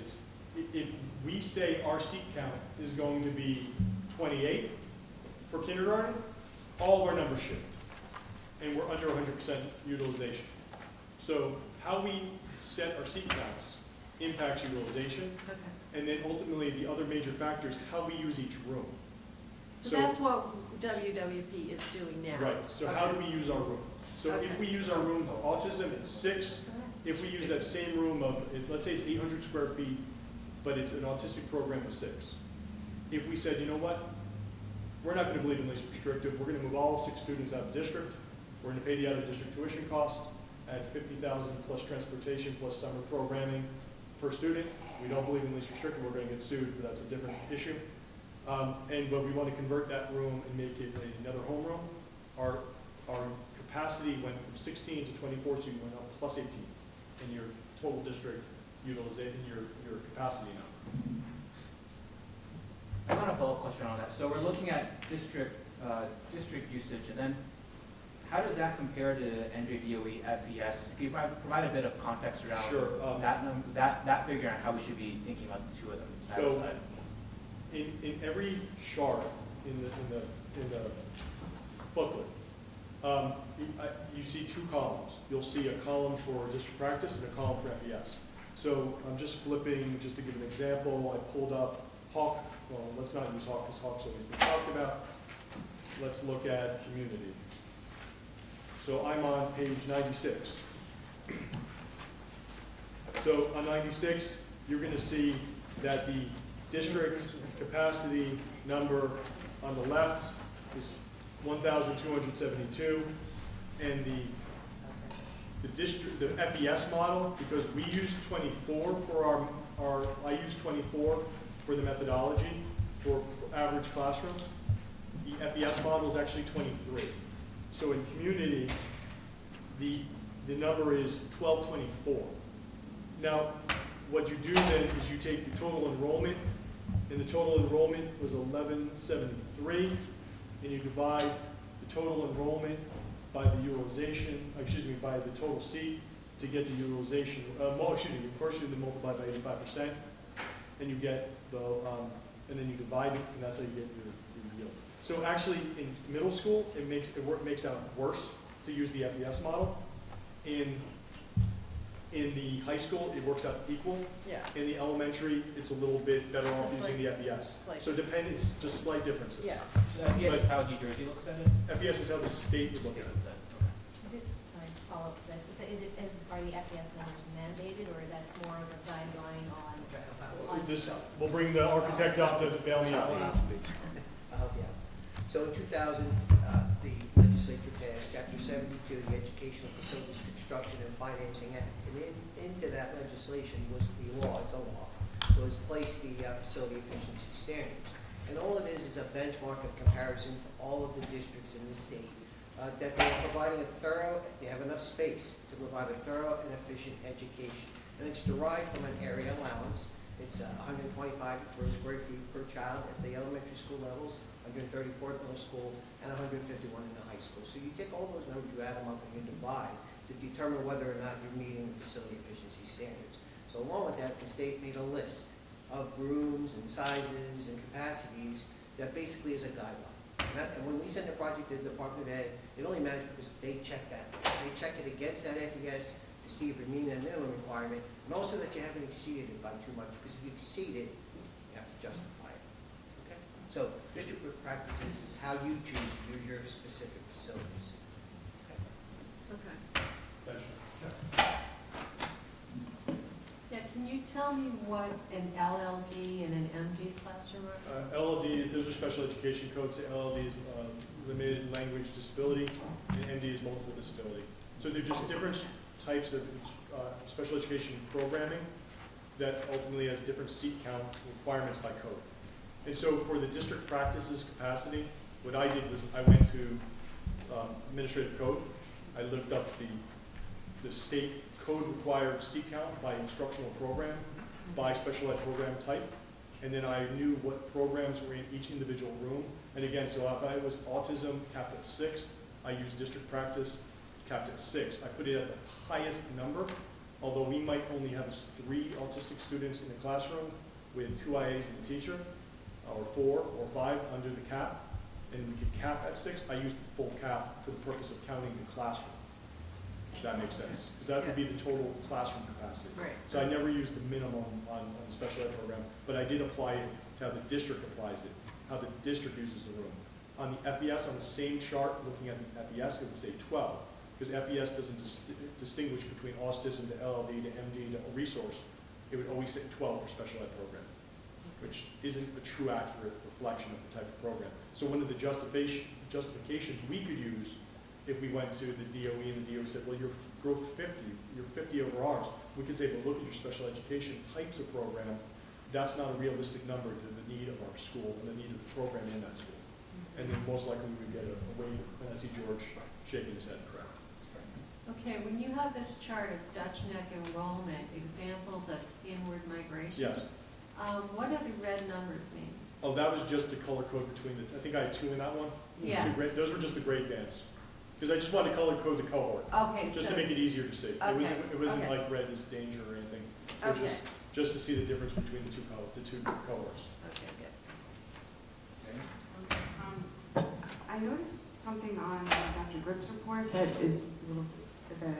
Speaker 4: If we say our seat count is going to be 28 for kindergarten, all of our numbers shift. And we're under 100% utilization. So how we set our seat counts impacts utilization.
Speaker 5: Okay.
Speaker 4: And then ultimately, the other major factor is how we use each room.
Speaker 5: So that's what WWP is doing now?
Speaker 4: Right, so how do we use our room? So if we use our room for autism, it's 6. If we use that same room of, let's say it's 800 square feet, but it's an autistic program of 6. If we said, you know what, we're not going to believe in least restrictive, we're going to move all 6 students out of the district, we're going to pay the out-of-district tuition cost at $50,000 plus transportation plus summer programming per student. We don't believe in least restrictive, we're going to get sued, but that's a different issue. But we want to convert that room and make it another homeroom. Our capacity went from 16 to 24, so you went up plus 18 in your total district utilization, your capacity number.
Speaker 11: I got a follow-up question on that. So we're looking at district usage, and then how does that compare to NJDOE FES? Can you provide a bit of context around
Speaker 4: Sure,
Speaker 11: that figure and how we should be thinking about the two of them side by side?
Speaker 4: In every chart in the booklet, you see 2 columns. You'll see a column for district practice and a column for FES. So I'm just flipping, just to give an example, I pulled up Hawk. Well, let's not use Hawk because Hawk's always been talked about. Let's look at community. So I'm on page 96. So on 96, you're going to see that the district capacity number on the left is 1,272, and the FES model, because we use 24 for I use 24 for the methodology for average classrooms. The FES model is actually 23. So in community, the number is 1224. Now, what you do then is you take the total enrollment and the total enrollment was 1173, and you divide the total enrollment by the utilization, by the total seat to get the utilization, of course you multiply by 85%, and you get the, and then you divide it, and that's how you get your yield. So actually, in middle school, it makes out worse to use the FES model. In the high school, it works out equal.
Speaker 5: Yeah.
Speaker 4: In the elementary, it's a little bit better off using the FES. So it's just slight differences.
Speaker 5: Yeah.
Speaker 11: So FES is how New Jersey looks at it?
Speaker 4: FES is how the state would look at it.
Speaker 6: Is it, sorry, to follow up to that, but are the FES numbers mandated, or that's more of a guideline on?
Speaker 4: We'll bring the architect up to bail me out.
Speaker 12: I'll help you out. So in 2000, the legislature passed Chapter 72, the Educational Facilities Construction and Financing Act. And into that legislation was the law, it's a law, was placed the facility efficiency standards. And all it is a benchmark of comparison for all of the districts in the state, that they are providing they have enough space to provide a thorough and efficient education. And it's derived from an area allowance. It's 125 gross square feet per child at the elementary school levels, 134 at middle school, and 151 in the high school. So you take all those numbers, you add them up, and you divide to determine whether or not you're meeting the facility efficiency standards. So along with that, the state made a list of rooms and sizes and capacities that basically is a guideline. And when we send a project to the Department of Ed, it only matters because they check that. They check it against that FES to see if you're meeting that minimum requirement, and also that you haven't exceeded it by too much, because if you exceed it, you have to justify it. Okay? So district practices is how you choose to use your specific facilities.
Speaker 5: Okay.
Speaker 4: Thanks.
Speaker 5: Yeah, can you tell me what an LLD and an MD classroom are?
Speaker 4: LLD, those are special education codes. LLD is limited language disability, and MD is multiple disability. So they're just different types of special education programming that ultimately has different seat count requirements by code. And so for the district practices capacity, what I did was I went to administrative code. I looked up the state code required seat count by instructional program, by special ed program type, and then I knew what programs were in each individual room. And again, so if I was autism capped at 6, I used district practice capped at 6. I put it at the highest number, although we might only have 3 autistic students in the classroom with 2 IAs and a teacher, or 4 or 5 under the cap, and we could cap at 6. I used the full cap for the purpose of counting the classroom. If that makes sense, because that would be the total classroom capacity.
Speaker 5: Right.
Speaker 4: So I never used the minimum on the special ed program, but I did apply it to how the district applies it, how the district uses the room. On the FES, on the same chart, looking at the FES, it would say 12, because FES doesn't distinguish between autism to LLD to MD to a resource. It would always say 12 for special ed program, which isn't a true accurate reflection of the type of program. So one of the justifications we could use if we went to the DOE and the DOE said, well, you're growth 50, you're 50 over ours, we could say, well, look at your special education types of program. That's not a realistic number to the need of our school and the need of the program in that school. And then most likely we would get a waiver. And I see George shaking his head, correct.
Speaker 5: Okay, when you have this chart of Dutch Neck enrollment, examples of inward migration.
Speaker 4: Yes.
Speaker 5: What do the red numbers mean?
Speaker 4: Oh, that was just the color code between the, I think I had 2 in that one.
Speaker 5: Yeah.
Speaker 4: Those were just the grade bands. Because I just wanted to color code the cohort.
Speaker 5: Okay,
Speaker 4: Just
Speaker 5: so,
Speaker 4: to make it easier to see.
Speaker 5: Okay,
Speaker 4: It wasn't
Speaker 5: okay.
Speaker 4: like red is danger or anything. It was
Speaker 5: okay,
Speaker 4: just to see the difference between the two cohorts.
Speaker 5: okay, good.
Speaker 7: I noticed something on Dr. Gripp's report that is a little, that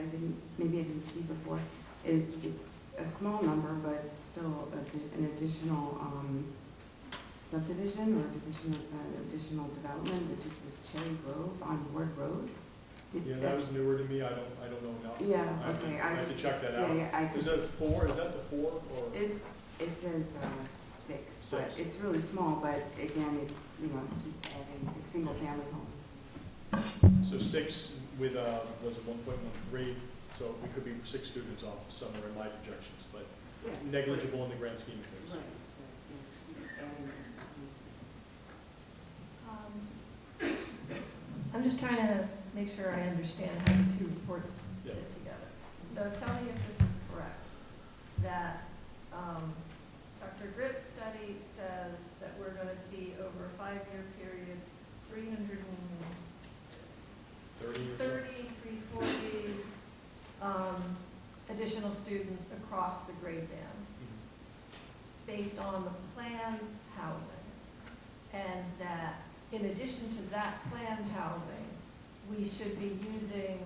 Speaker 7: maybe I didn't see before. It's a small number, but still an additional subdivision or additional development, which is this Cherry Grove on Ward Road.
Speaker 4: Yeah, that was newer to me. I don't know enough.
Speaker 7: Yeah, okay.
Speaker 4: I have to check that out.
Speaker 7: Yeah,
Speaker 4: Is that 4? Is that the 4 or?
Speaker 7: It says 6, but it's really small, but again, it keeps adding, it's single family homes.
Speaker 4: So 6 with, was it 1.13? So we could be 6 students off somewhere in my projections, but
Speaker 7: Yeah.
Speaker 4: negligible in the grand scheme of things.
Speaker 7: Right.
Speaker 8: I'm just trying to make sure I understand how the 2 reports
Speaker 4: Yeah.
Speaker 8: fit together. So tell me if this is correct, that Dr. Gripp's study says that we're gonna see over a 5-year period, 330, 340 additional students across the grade bands based on the planned housing. And that in addition to that planned housing, we should be using,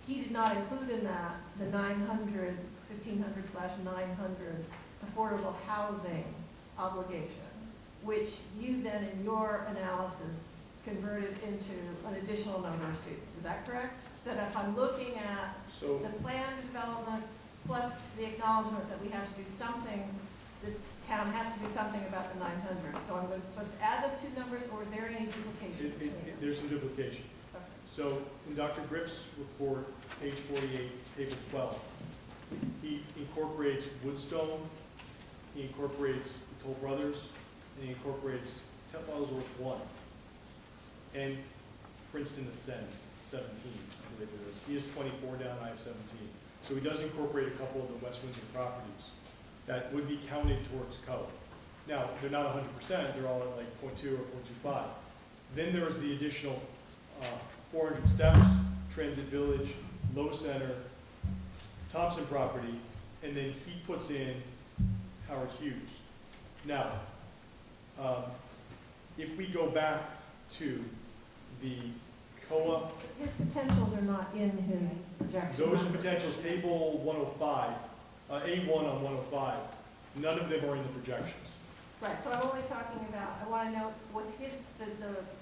Speaker 8: he did not include in that the 1,500/900 affordable housing obligation, which you then in your analysis converted into an additional number of students. Is that correct? That if I'm looking at
Speaker 4: So,
Speaker 8: the planned development plus the acknowledgement that we have to do something, the town has to do something about the 900. So I'm supposed to add those two numbers, or is there any duplication between them?
Speaker 4: there's some duplication.
Speaker 8: Okay.
Speaker 4: So in Dr. Gripp's report, page 48, table 12, he incorporates Woodstone, he incorporates the Toll Brothers, and he incorporates Ellsworth 1, and Princeton Ascend, 17, I believe it is. He has 24 down, I have 17. So he does incorporate a couple of the West Windsor properties that would be counted towards code. Now, they're not 100%, they're all at like 0.2 or 0.25. Then there's the additional 400 steps, Transit Village, Low Center, Thompson property, and then he puts in Howard Hughes. Now, if we go back to the COA,
Speaker 8: His potentials are not in his projection.
Speaker 4: those potentials, table 105, A1 on 105, none of them are in the projections.
Speaker 8: Right, so I'm only talking about, I want to know what his, the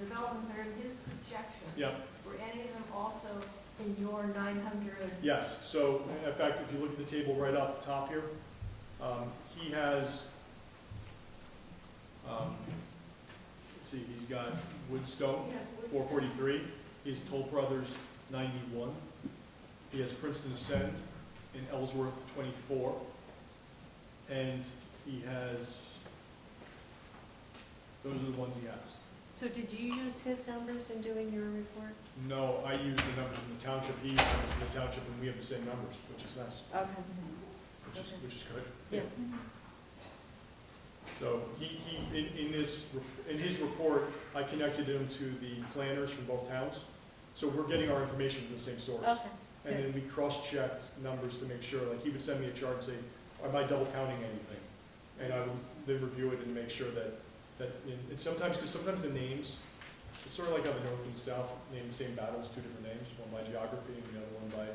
Speaker 8: developments that are in his projections.
Speaker 4: Yeah.
Speaker 8: Were any of them also in your 900?
Speaker 4: Yes, so in fact, if you look at the table right up top here, he has, let's see, he's got Woodstone, 443. He has Toll Brothers, 91. He has Princeton Ascend in Ellsworth, 24. And he has, those are the ones he has.
Speaker 5: So did you use his numbers in doing your report?
Speaker 4: No, I use the numbers from the township, he uses numbers from the township, and we have the same numbers, which is nice,
Speaker 5: Okay.
Speaker 4: which is good.
Speaker 5: Yeah.
Speaker 4: So he in his report, I connected him to the planners from both towns. So we're getting our information from the same source.
Speaker 5: Okay.
Speaker 4: And then we cross-checked numbers to make sure, like he would send me a chart and say, am I double counting anything? And I would then review it and make sure that and sometimes, because sometimes the names, it's sort of like how the North and the South name the same battles, two different names, one by geography and the other one by,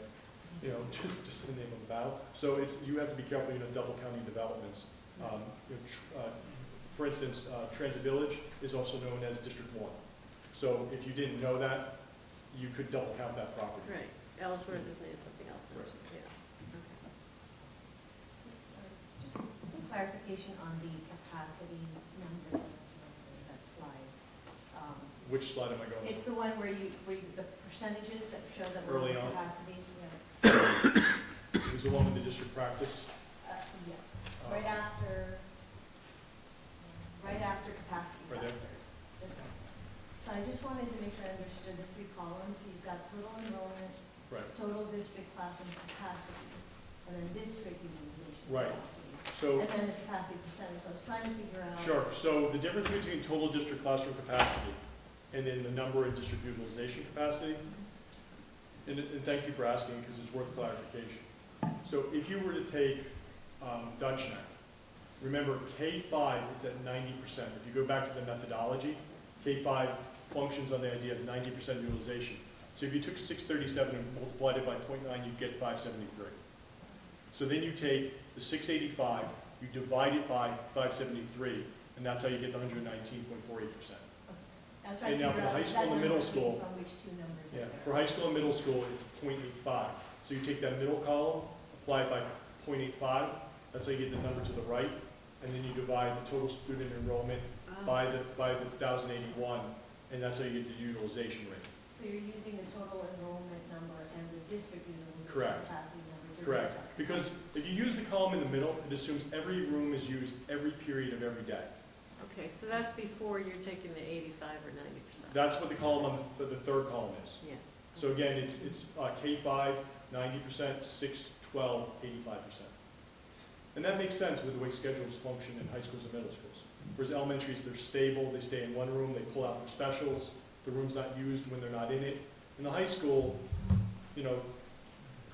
Speaker 4: just the name of the battle. So you have to be careful, double counting developments. For instance, Transit Village is also known as District 1. So if you didn't know that, you could double count that property.
Speaker 5: Right. Ellsworth is named something else now.
Speaker 4: Right.
Speaker 5: Yeah.
Speaker 6: Just some clarification on the capacity numbers on that slide.
Speaker 4: Which slide am I going on?
Speaker 6: It's the one where the percentages that show that we're
Speaker 4: Early
Speaker 6: on
Speaker 4: on.
Speaker 6: capacity. Yeah.
Speaker 4: It was the one with the district practice.
Speaker 6: Yeah. Right after capacity
Speaker 4: Right there.
Speaker 6: factors. This one. So I just wanted to make sure I understood the 3 columns. So you've got total enrollment,
Speaker 4: Right.
Speaker 6: total district classroom capacity, and then district utilization
Speaker 4: Right.
Speaker 6: capacity.
Speaker 4: So,
Speaker 6: And then the capacity percentage. So I was trying to figure out.
Speaker 4: sure. So the difference between total district classroom capacity and then the number of district utilization capacity, and thank you for asking because it's worth clarification. So if you were to take Dutchneck, remember K5 it's at 90%. If you go back to the methodology, K5 functions on the idea of 90% utilization. So if you took 637 and multiplied it by 0.9, you'd get 573. So then you take the 685, you divide it by 573, and that's how you get the 119.48%.
Speaker 6: I was trying
Speaker 4: And
Speaker 6: to
Speaker 4: now for
Speaker 6: figure
Speaker 4: the
Speaker 6: out
Speaker 4: high
Speaker 6: that
Speaker 4: school and the
Speaker 6: number
Speaker 4: middle
Speaker 6: came
Speaker 4: school,
Speaker 6: from which two numbers.
Speaker 4: yeah,
Speaker 6: are
Speaker 4: for
Speaker 6: there.
Speaker 4: high school and middle school, it's 0.85. So you take that middle column, apply it by 0.85, that's how you get the number to the right, and then you divide the total student enrollment by the 1,081, and that's how you get the utilization rate.
Speaker 6: So you're using the total enrollment number and the district utilization
Speaker 4: Correct.
Speaker 6: capacity number to.
Speaker 4: Correct. Because if you use the column in the middle, it assumes every room is used every period of every day.
Speaker 5: Okay, so that's before you're taking the 85 or 90%.
Speaker 4: That's what the column on the third column is.
Speaker 5: Yeah.
Speaker 4: So again, it's K5, 90%, 6, 12, 85%. And that makes sense with the way schedules function in high schools and middle schools. Whereas elementaries, they're stable, they stay in one room, they pull out their specials, the room's not used when they're not in it. In the high school, you know,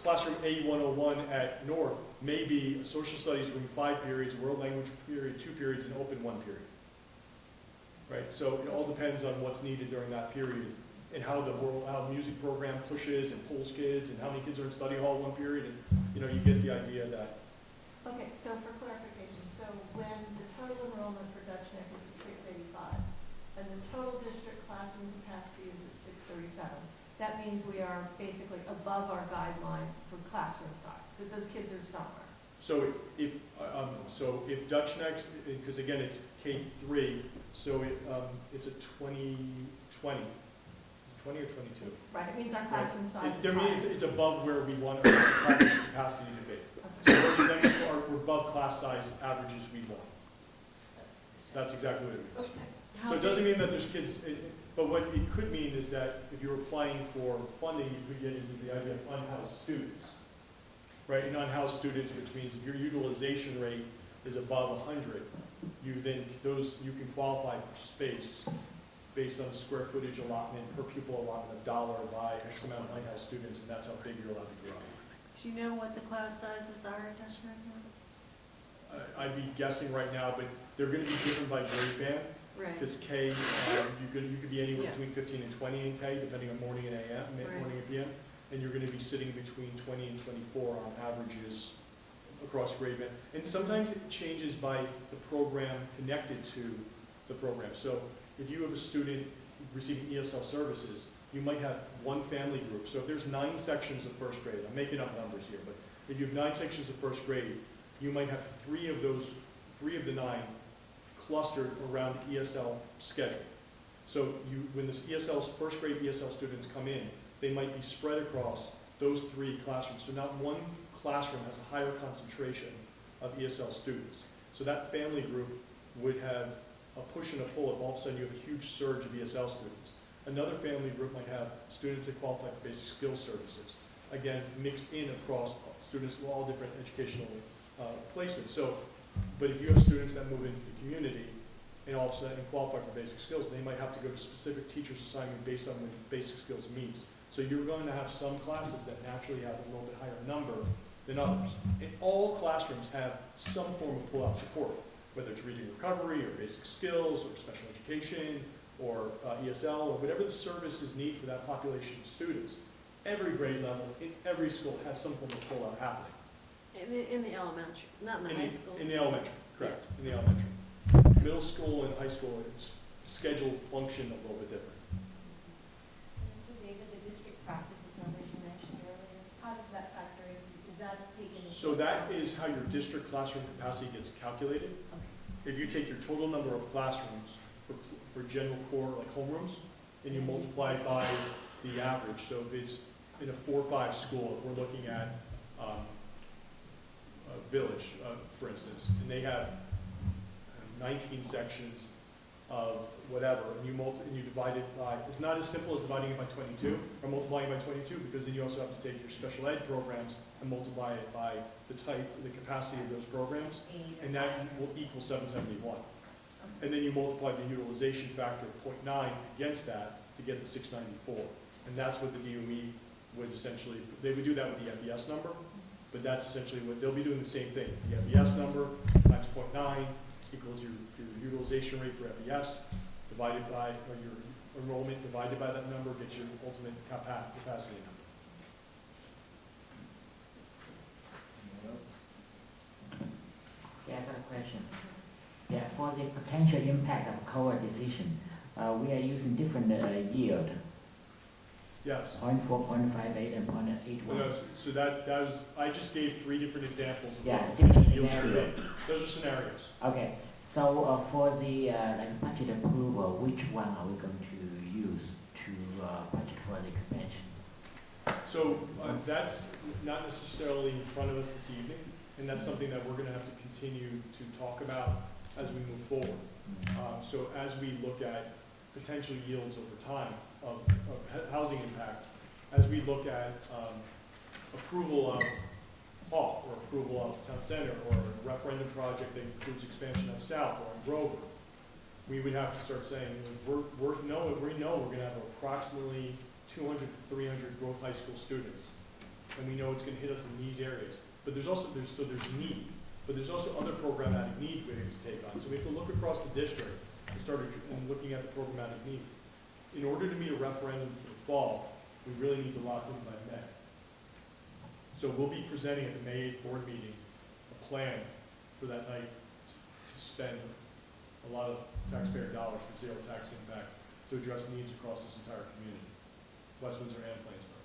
Speaker 4: classroom A101 at North may be a social studies room 5 periods, world language period 2 periods, and open 1 period. Right, so it all depends on what's needed during that period and how the music program pushes and pulls kids and how many kids are in study hall 1 period, and you know, you get the idea that.
Speaker 8: Okay, so for clarification, so when the total enrollment for Dutch Neck is at 685, and the total district classroom capacity is at 637, that means we are basically above our guideline for classroom size, because those kids are somewhere.
Speaker 4: So if Dutch Neck, because again it's K3, so it's a 20 or 22.
Speaker 8: Right, it means our classroom size is
Speaker 4: It means
Speaker 8: higher.
Speaker 4: it's above where we want our classroom capacity to be. So we're above class size averages we want. That's exactly what it means.
Speaker 8: Okay.
Speaker 4: So it doesn't mean that there's kids, but what it could mean is that if you're applying for funding, you could get into the idea of unhoused students. Right, and unhoused students, which means if your utilization rate is above 100, you can qualify for space based on the square footage allotment, per pupil allotment of $1 by X amount of unhoused students, and that's how big you're allowed to grow.
Speaker 5: Do you know what the class sizes are at Dutch Neck now?
Speaker 4: I'd be guessing right now, but they're going to be different by grade band.
Speaker 5: Right.
Speaker 4: Because K, you could be anywhere
Speaker 5: Yeah.
Speaker 4: between 15 and 20 in K, depending on morning and AM,
Speaker 5: Right.
Speaker 4: morning and PM. And you're going to be sitting between 20 and 24 on averages across grade band. And sometimes it changes by the program connected to the program. So if you have a student receiving ESL services, you might have one family group. So if there's 9 sections of first grade, I'm making up numbers here, but if you have 9 sections of first grade, you might have 3 of the 9 clustered around the ESL schedule. So when the first grade ESL students come in, they might be spread across those 3 classrooms. So not one classroom has a higher concentration of ESL students. So that family group would have a push and a pull if all of a sudden you have a huge surge of ESL students. Another family group might have students that qualify for basic skills services. Again, mixed in across students with all different educational placements. So, but if you have students that move into the community and all of a sudden qualify for basic skills, they might have to go to specific teacher's assignment based on when basic skills meets. So you're going to have some classes that naturally have a little bit higher number than others. And all classrooms have some form of pull-out support, whether it's reading recovery or basic skills or special education or ESL or whatever the services need for that population of students. Every grade level in every school has some form of pull-out happening.
Speaker 5: In the elementary, not in the high schools.
Speaker 4: In the elementary, correct, in the elementary. Middle school and high school, it's scheduled function a little bit different.
Speaker 6: So David, the district practices numbers you mentioned earlier, how does that factor into, is that taken into
Speaker 4: So that
Speaker 6: account?
Speaker 4: is how your district classroom capacity gets calculated.
Speaker 6: Okay.
Speaker 4: If you take your total number of classrooms for general core, like homerooms, and you multiply it by the average, so if it's in a 4-5 school, if we're looking at a village, for instance, and they have 19 sections of whatever, and you divide it by, it's not as simple as dividing it by 22 or multiplying it by 22, because then you also have to take your special ed programs and multiply it by the capacity of those programs, and that will equal 771. And then you multiply the utilization factor of 0.9 against that to get the 694. And that's what the DOE would essentially, they would do that with the FES number, but that's essentially what, they'll be doing the same thing. The FES number times 0.9 equals your utilization rate for FES divided by, or your enrollment divided by that number gets your ultimate capacity number.
Speaker 9: Yeah, I got a question. Yeah, for the potential impact of COA decision, we are using different yield,
Speaker 4: Yes.
Speaker 9: 0.4, 0.58, and 0.81.
Speaker 4: No, so that was, I just gave 3 different examples of
Speaker 9: Yeah,
Speaker 4: what
Speaker 9: different
Speaker 4: yields could
Speaker 9: scenario.
Speaker 4: be. Those are scenarios.
Speaker 9: Okay, so for the like budget approval, which one are we going to use to budget for the expansion?
Speaker 4: So that's not necessarily in front of us this evening, and that's something that we're going to have to continue to talk about as we move forward. So as we look at potential yields over time of housing impact, as we look at approval of Hawk, or approval of Town Center, or a referendum project that includes expansion of South or on Grover, we would have to start saying, we know we're gonna have approximately 200 to 300 Grove High School students. And we know it's gonna hit us in these areas. But there's also, there's need, but there's also other programmatic needs we have to take on. So we have to look across the district and start looking at the programmatic need. In order to meet a referendum for the fall, we really need to lock in by May. So we'll be presenting at the May 8th board meeting a plan for that night to spend a lot of taxpayer dollars for zero tax impact to address needs across this entire community, West Windsor and Plainsboro.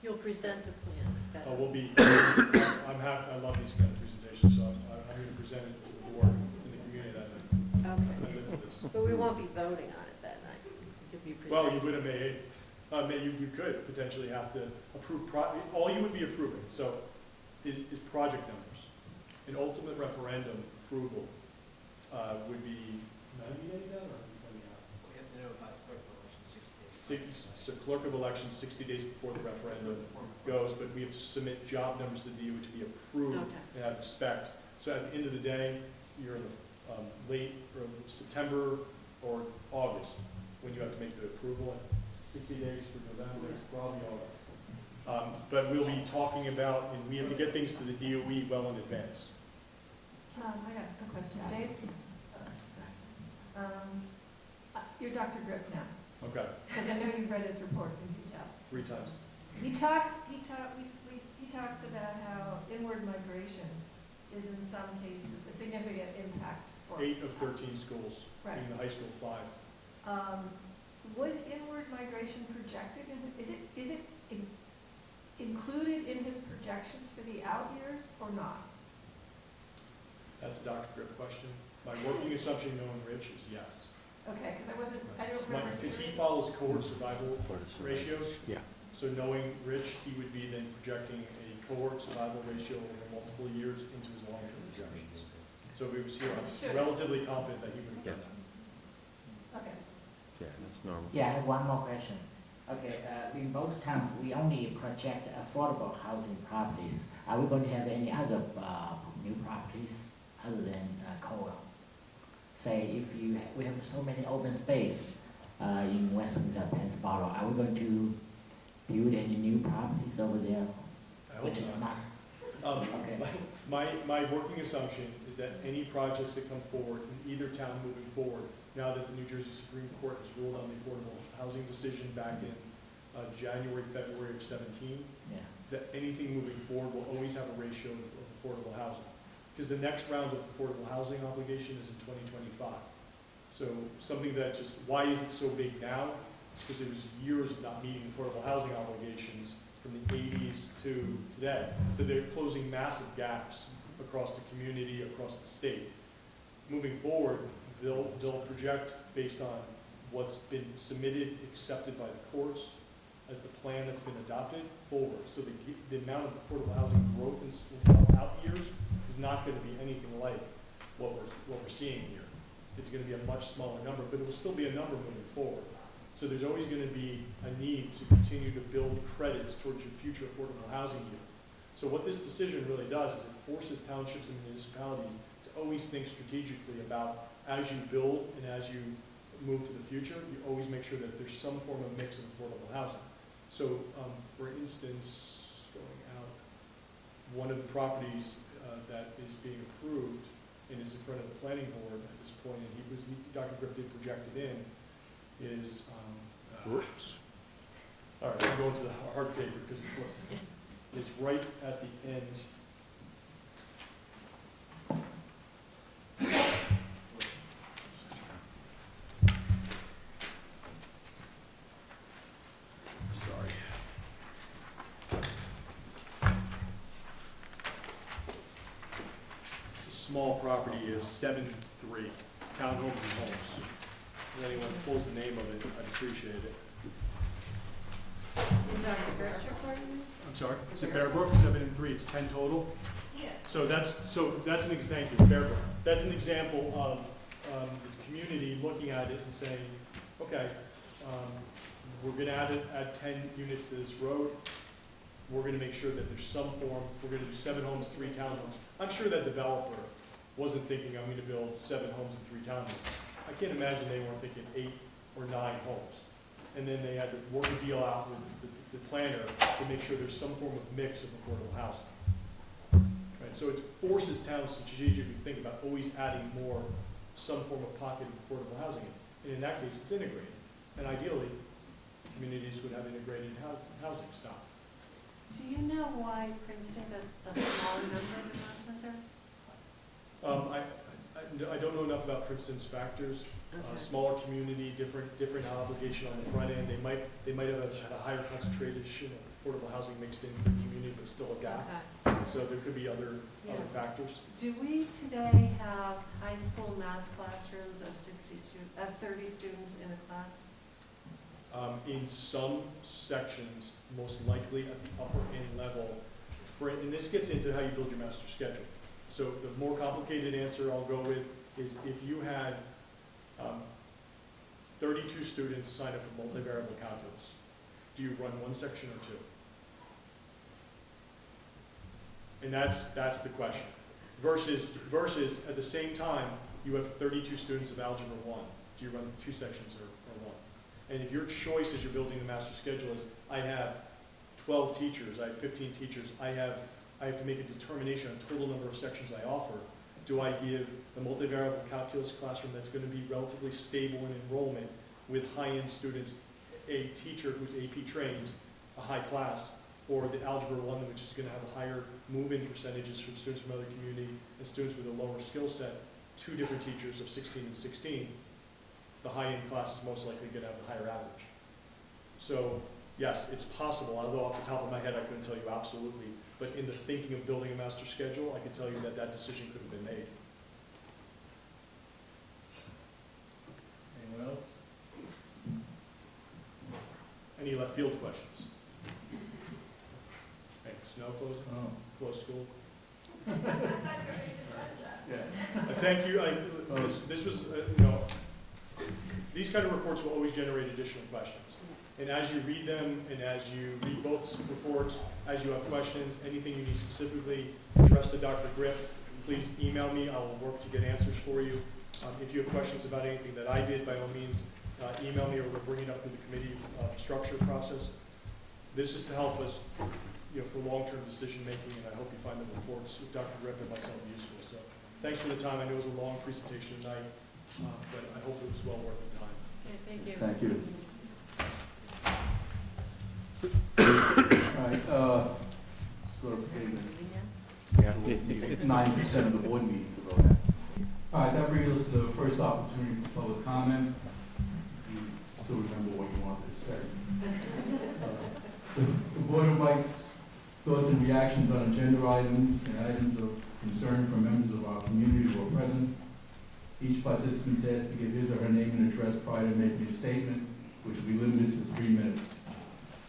Speaker 5: You'll present a plan. that-
Speaker 4: We'll be, I'm happy, I love these kind of presentations, so I'm going to present it to the board and the community that night. I
Speaker 5: Okay,
Speaker 4: live for this.
Speaker 5: but we won't be voting on it that night. It'll be
Speaker 4: Well, you
Speaker 5: presented.
Speaker 4: would have you could potentially have to approve, all you would be approving, so, is project numbers. An ultimate referendum approval would be 90 days out or 20 out?
Speaker 12: We have to know about clerk election 60 days.
Speaker 4: So clerk of elections 60 days before the referendum goes, but we have to submit job numbers to DOE to be approved
Speaker 5: Okay.
Speaker 4: and have inspect. So at the end of the day, you're in the late or September or August when you have to make the approval. 60 days for November, it's probably August. But we'll be talking about, and we have to get things to the DOE well in advance.
Speaker 8: I got a question. Dave? You're Dr. Griff now,
Speaker 4: Okay,
Speaker 8: because I know you've read his report in detail.
Speaker 4: 3 times.
Speaker 8: He talks about how inward migration is in some cases a significant impact for.
Speaker 4: 8 of 13 schools,
Speaker 8: Right.
Speaker 4: being the high school 5.
Speaker 8: Was inward migration projected, is it included in his projections for the out years or not?
Speaker 4: That's a Dr. Griff question. My working assumption, knowing Rich, is yes.
Speaker 8: Okay, because I don't remember.
Speaker 4: Because he follows cohort survival ratios.
Speaker 2: Yeah.
Speaker 4: So knowing Rich, he would be then projecting a cohort survival ratio over multiple years into his long-term projections. So if he was here, I'm relatively confident that he would have done that.
Speaker 8: Okay.
Speaker 9: Yeah, that's normal. Yeah, I have one more question. Okay, in both towns, we only project affordable housing properties. Are we going to have any other new properties other than co-op? Say, if we have so many open space in West Windsor-Plainsboro, are we going to build any new properties over there?
Speaker 4: I hope
Speaker 9: Which is not. Okay.
Speaker 4: My working assumption is that any projects that come forward in either town moving forward, now that the New Jersey Supreme Court has ruled on the affordable housing decision back in January, February of 17,
Speaker 9: Yeah.
Speaker 4: that anything moving forward will always have a ratio of affordable housing. Because the next round of affordable housing obligation is in 2025. So something that just, why is it so big now? It's because it was years of not meeting affordable housing obligations from the 80s to today. So they're closing massive gaps across the community, across the state. Moving forward, they'll project based on what's been submitted, accepted by the courts as the plan that's been adopted forward. So the amount of affordable housing growth in out years is not going to be anything like what we're seeing here. It's going to be a much smaller number, but it will still be a number moving forward. So there's always going to be a need to continue to build credits towards your future affordable housing yield. So what this decision really does is it forces townships and municipalities to always think strategically about, as you build and as you move to the future, you always make sure that there's some form of mix of affordable housing. So for instance, going out, one of the properties that is being approved and is in front of the planning board at this point, and Dr. Griff did project it in, is,
Speaker 2: Whoops.
Speaker 4: all right, I'm going to the hard paper because it's right at the end. Sorry. It's a small property, is 7-3, townhomes and homes. If anyone pulls the name of it, I'd appreciate it.
Speaker 5: Is Dr. Griff's report?
Speaker 4: I'm sorry, is it Bear Brook, 7 and 3, it's 10 total?
Speaker 8: Yeah.
Speaker 4: So that's thank you, Bear Brook. That's an example of the community looking at it and saying, okay, we're gonna add 10 units to this road. we're gonna make sure that there's some form, we're gonna do 7 homes, 3 townhomes. I'm sure that developer wasn't thinking, I'm gonna build 7 homes and 3 townhomes. I can't imagine they weren't thinking 8 or 9 homes. And then they had to work a deal out with the planner to make sure there's some form of mix of affordable housing. Right, so it forces towns to strategically think about always adding more, some form of pocket of affordable housing. And in that case, it's integrated. And ideally, communities would have integrated housing stock.
Speaker 5: Do you know why Princeton gets a smaller number than West Windsor?
Speaker 4: I don't know enough about Princeton's factors.
Speaker 5: Okay.
Speaker 4: Smaller community, different obligation on the front end. They might have had a higher concentration of affordable housing mixed in the community, but still a gap.
Speaker 5: Okay.
Speaker 4: So there could be other factors.
Speaker 5: Do we today have high school math classrooms of 30 students in a class?
Speaker 4: In some sections, most likely at the upper end level, and this gets into how you build your master schedule. So the more complicated answer I'll go with is if you had 32 students sign up for multivariable calculus, do you run 1 section or 2? And that's the question. Versus at the same time, you have 32 students of algebra 1. Do you run 2 sections or 1? And if your choice as you're building the master schedule is, I have 12 teachers, I have 15 teachers, I have to make a determination on total number of sections I offer. Do I give the multivariable calculus classroom that's going to be relatively stable in enrollment with high-end students, a teacher who's AP trained, a high class, or the algebra 1, which is going to have a higher move-in percentages from students from other community and students with a lower skill set, 2 different teachers of 16 and 16, the high-end class is most likely going to have a higher average. So yes, it's possible, although off the top of my head I couldn't tell you absolutely, but in the thinking of building a master schedule, I can tell you that that decision could have been made.
Speaker 1: Anyone else?
Speaker 4: Any left field questions? Hey, snow closing?
Speaker 1: Oh.
Speaker 4: Close school?
Speaker 1: Yeah.
Speaker 4: Thank you. This was, these kind of reports will always generate additional questions. And as you read them, and as you read both reports, as you have questions, anything you need specifically addressed to Dr. Griff, please email me. I will work to get answers for you. If you have questions about anything that I did, by all means, email me, or we'll bring it up through the committee structure process. This is to help us, for long-term decision making, and I hope you find the reports with Dr. Griff and myself useful. So, thanks for the time. I know it was a long presentation tonight, but I hope it was well worth the time.
Speaker 5: Okay, thank you.
Speaker 1: Thank you. All right, sort of getting this 9% of the board meeting to go ahead. All right, that brings us to the first opportunity for public comment. You still remember what you wanted to say. The board invites thoughts and reactions on agenda items and items of concern from members of our community who are present. Each participant is asked to give his or her name and address prior to making a statement, which will be limited to 3 minutes.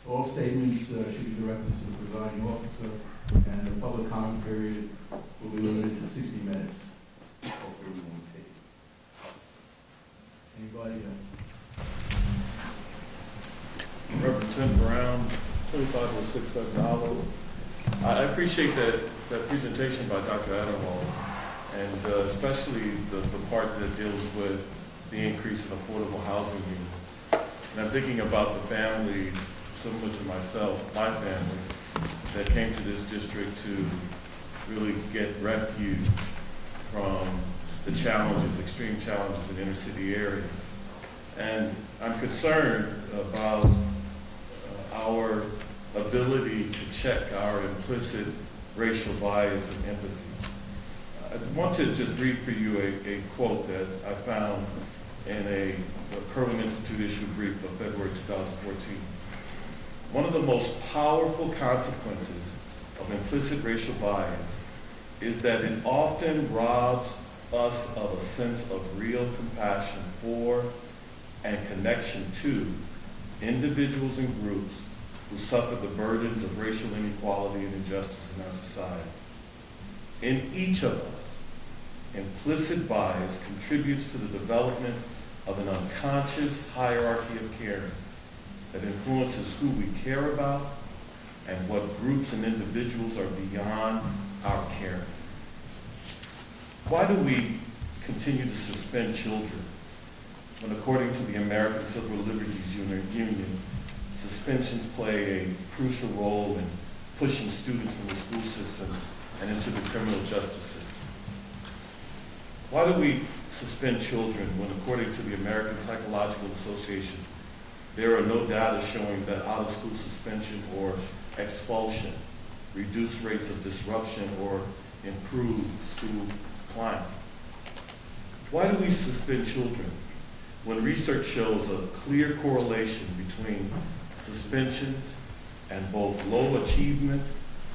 Speaker 1: All statements should be directed to the presiding officer, and the public comment period will be limited to 60 minutes. Hopefully we won't take anybody?
Speaker 13: Reverend Tim Brown, 2506 West Hollow. I appreciate that presentation by Dr. Adderwall, and especially the part that deals with the increase in affordable housing units. And I'm thinking about the family similar to myself, my family, that came to this district to really get refuge from the challenges, extreme challenges in inner city areas. And I'm concerned about our ability to check our implicit racial bias and empathy. I want to just read for you a quote that I found in a Kirwan Institute issued brief of February 2014. One of the most powerful consequences of implicit racial bias is that it often robs us of a sense of real compassion for and connection to individuals and groups who suffer the burdens of racial inequality and injustice in our society. In each of us, implicit bias contributes to the development of an unconscious hierarchy of caring that influences who we care about and what groups and individuals are beyond our care. Why do we continue to suspend children when, according to the American Civil Liberties Union, suspensions play a crucial role in pushing students from the school system and into the criminal justice system? Why do we suspend children when, according to the American Psychological Association, there are no data showing that out-of-school suspension or expulsion reduce rates of disruption or improve school climate? Why do we suspend children when research shows a clear correlation between suspensions and both low achievement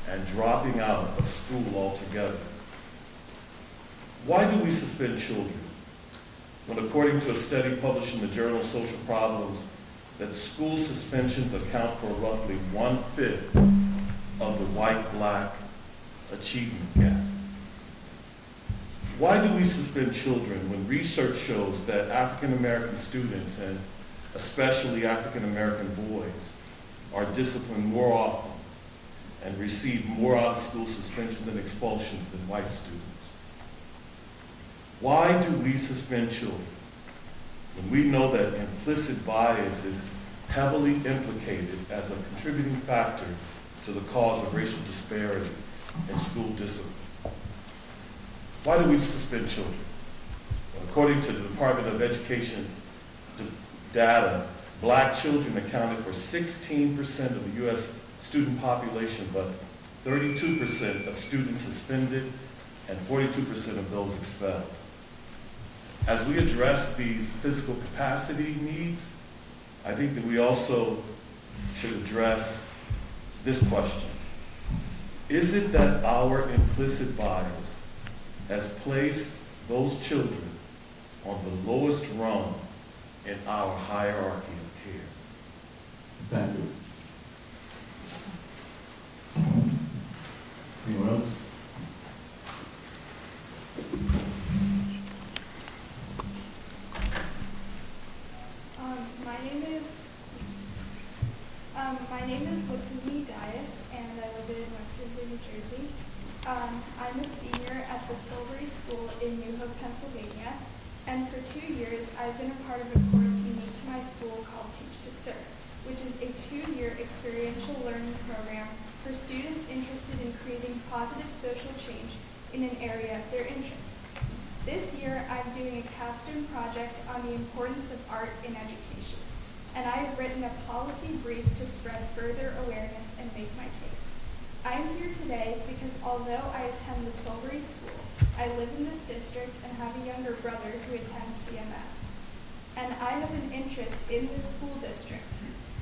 Speaker 13: and dropping out of school altogether? Why do we suspend children when, according to a study published in the journal Social Problems, that school suspensions account for roughly 1/5 of the white-black achievement gap? Why do we suspend children when research shows that African American students, and especially African American boys, are disciplined more often and receive more out-of-school suspensions and expulsions than white students? Why do we suspend children when we know that implicit bias is heavily implicated as a contributing factor to the cause of racial disparity in school discipline? Why do we suspend children? Well, according to the Department of Education data, black children accounted for 16% of the U.S. student population, but 32% of students suspended and 42% of those expelled. As we address these physical capacity needs, I think that we also should address this question. Is it that our implicit bias has placed those children on the lowest rung in our hierarchy of care?
Speaker 14: Thank you. Anyone else?
Speaker 15: My name is Lakumi Dias, and I live in West Windsor, New Jersey. I'm a senior at the Silbury School in New Hope, Pennsylvania, and for 2 years I've been a part of a course unique to my school called Teach to Serve, which is a 2-year experiential learning program for students interested in creating positive social change in an area of their interest. This year I'm doing a capstone project on the importance of art in education, and I have written a policy brief to spread further awareness and make my case. I am here today because although I attend the Silbury School, I live in this district and have a younger brother who attends CMS. And I have an interest in this school district.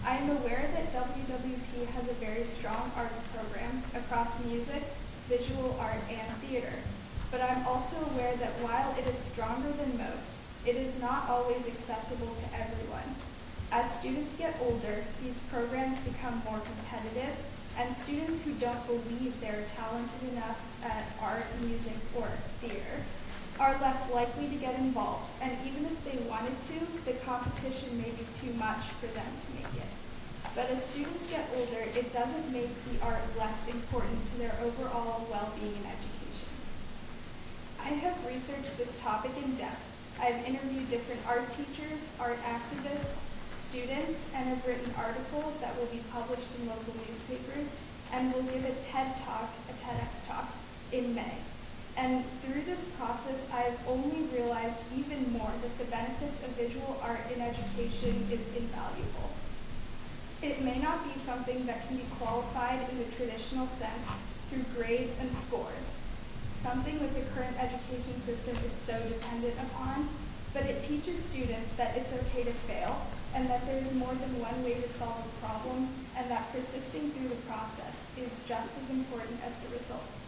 Speaker 15: I am aware that WWP has a very strong arts program across music, visual art, and theater. But I'm also aware that while it is stronger than most, it is not always accessible to everyone. As students get older, these programs become more competitive, and students who don't believe they're talented enough at art, music, or theater are less likely to get involved, and even if they wanted to, the competition may be too much for them to make it. But as students get older, it doesn't make the art less important to their overall well-being and education. I have researched this topic in depth. I've interviewed different art teachers, art activists, students, and have written articles that will be published in local newspapers, and will give a TEDx talk in May. And through this process, I have only realized even more that the benefits of visual art in education is invaluable. It may not be something that can be qualified in the traditional sense through grades and scores, something that the current education system is so dependent upon, but it teaches students that it's okay to fail, and that there is more than one way to solve a problem, and that persisting through the process is just as important as the results.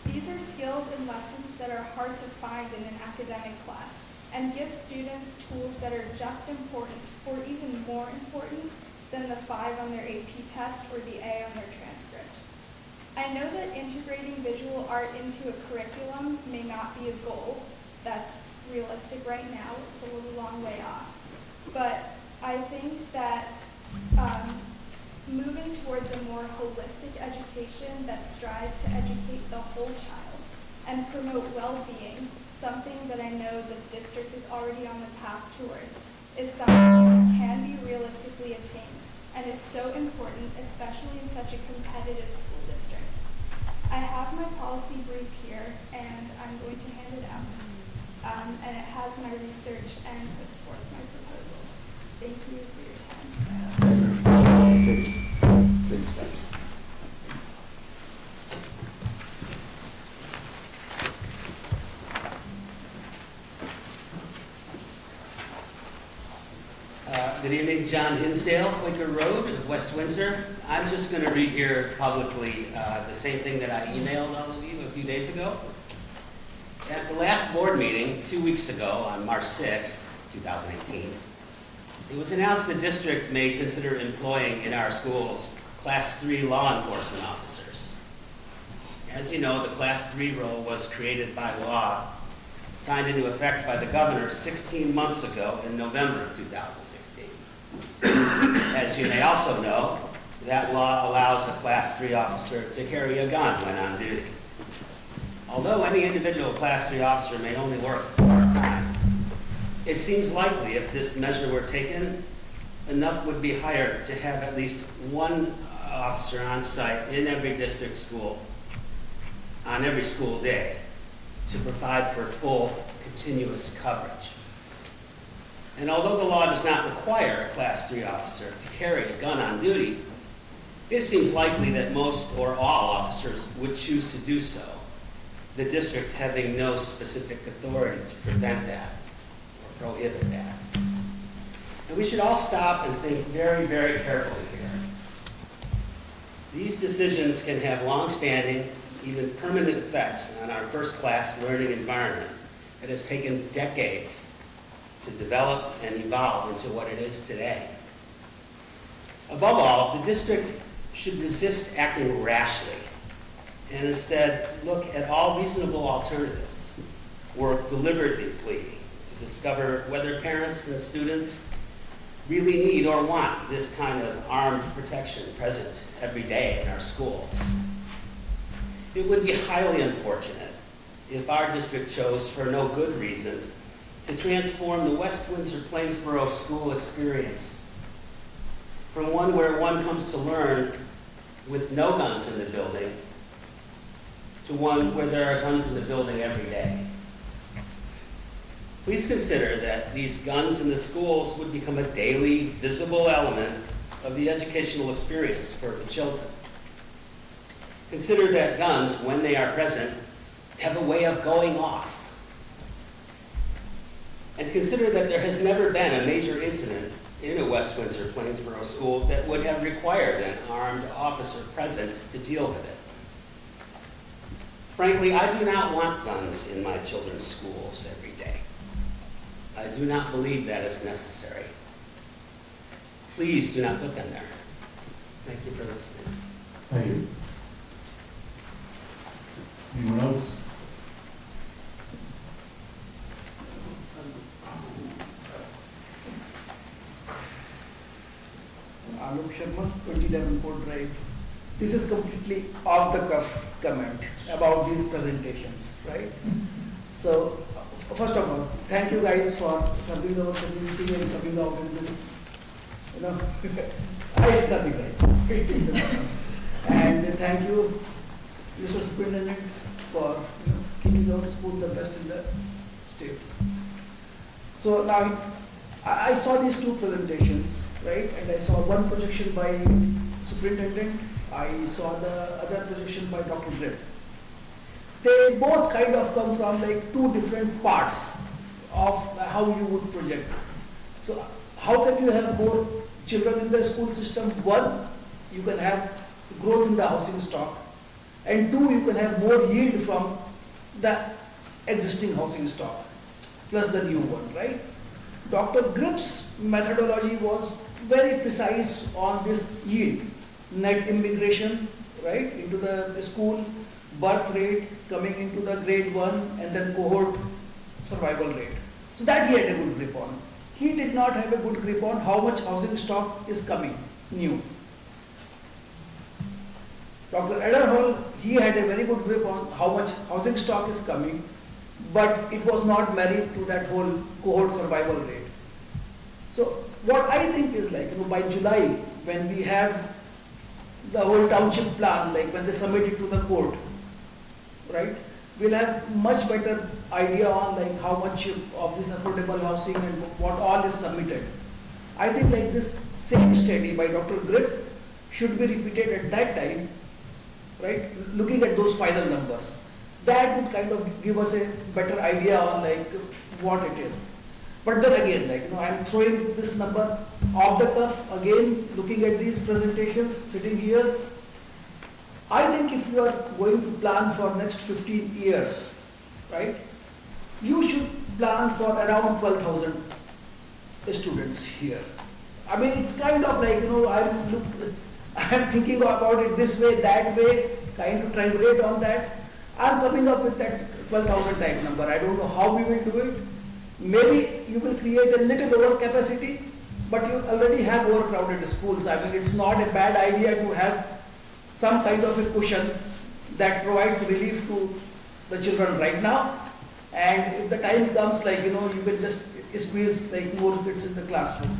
Speaker 15: These are skills and lessons that are hard to find in an academic class, and give students tools that are just important, or even more important, than the 5 on their AP test or the A on their transcript. I know that integrating visual art into a curriculum may not be a goal that's realistic right now. It's a little long way off. But I think that moving towards a more holistic education that strives to educate the whole child and promote well-being, something that I know this district is already on the path towards, is something that can be realistically attained and is so important, especially in such a competitive school district. I have my policy brief here, and I'm going to hand it out. And it has my research and puts forth my proposals. Thank you for your time.
Speaker 2: Same steps.
Speaker 16: Good evening, John Hinsdale, Quaker Road of West Windsor. I'm just going to read here publicly the same thing that I emailed all of you a few days ago. At the last board meeting 2 weeks ago on March 6th, 2018, it was announced the district may consider employing in our schools Class 3 law enforcement officers. As you know, the Class 3 role was created by law, signed into effect by the governor 16 months ago in November of 2016. As you may also know, that law allows a Class 3 officer to carry a gun when on duty. Although any individual Class 3 officer may only work part-time, it seems likely if this measure were taken, enough would be hired to have at least one officer on site in every district school on every school day to provide for full, continuous coverage. And although the law does not require a Class 3 officer to carry a gun on duty, it seems likely that most or all officers would choose to do so, the district having no specific authority to prevent that or prohibit that. And we should all stop and think very, very carefully here. These decisions can have long-standing, even permanent effects on our first-class learning environment that has taken decades to develop and evolve into what it is today. Above all, the district should resist acting rashly and instead look at all reasonable alternatives, work deliberately to discover whether parents and students really need or want this kind of armed protection present every day in our schools. It would be highly unfortunate if our district chose for no good reason to transform the West Windsor-Plainsboro school experience from one where one comes to learn with no guns in the building to one where there are guns in the building every day. Please consider that these guns in the schools would become a daily, visible element of the educational experience for the children. Consider that guns, when they are present, have a way of going off. And consider that there has never been a major incident in a West Windsor-Plainsboro school that would have required an armed officer present to deal with it. Frankly, I do not want guns in my children's schools every day. I do not believe that is necessary. Please do not put them there. Thank you for listening.
Speaker 14: Thank you. Anyone else?
Speaker 17: Alok Sharma, 20 Davenport Drive. This is completely off-the-cuff comment about these presentations, right? So, first of all, thank you guys for serving our community and coming out in this, it's nothing right. And thank you, Mr. Superintendent, for keeping our school the best in the state. So now, I saw these two presentations, right? And I saw one projection by Superintendent. I saw the other projection by Dr. Grip. They both kind of come from like two different parts of how you would project. So how can you have more children in the school system? One, you can have growth in the housing stock. And two, you can have more yield from the existing housing stock, plus the new one, right? Dr. Grip's methodology was very precise on this yield, net immigration, right, into the school, birth rate coming into the grade 1, and then cohort survival rate. So that he had a good grip on. He did not have a good grip on how much housing stock is coming new. Dr. Ederhall, he had a very good grip on how much housing stock is coming, but it was not married to that whole cohort survival rate. So what I think is like, by July, when we have the whole township plan, like when they submit it to the court, right, we'll have much better idea on like how much of this affordable housing and what all is submitted. I think like this same study by Dr. Grip should be repeated at that time, right, looking at those final numbers. That would kind of give us a better idea on like what it is. But then again, like, I'm throwing this number off the cuff, again, looking at these presentations, sitting here. I think if you are going to plan for next 15 years, right, you should plan for around 12,000 students here. I mean, it's kind of like, I'm thinking about it this way, that way, kind of triangulate on that. I'm coming up with that 12,000 type number. I don't know how we will do it. Maybe you will create a little overcapacity, but you already have overcrowded schools. I mean, it's not a bad idea to have some kind of a cushion that provides relief to the children right now. And if the time comes, like, you can just squeeze like more kids in the classroom.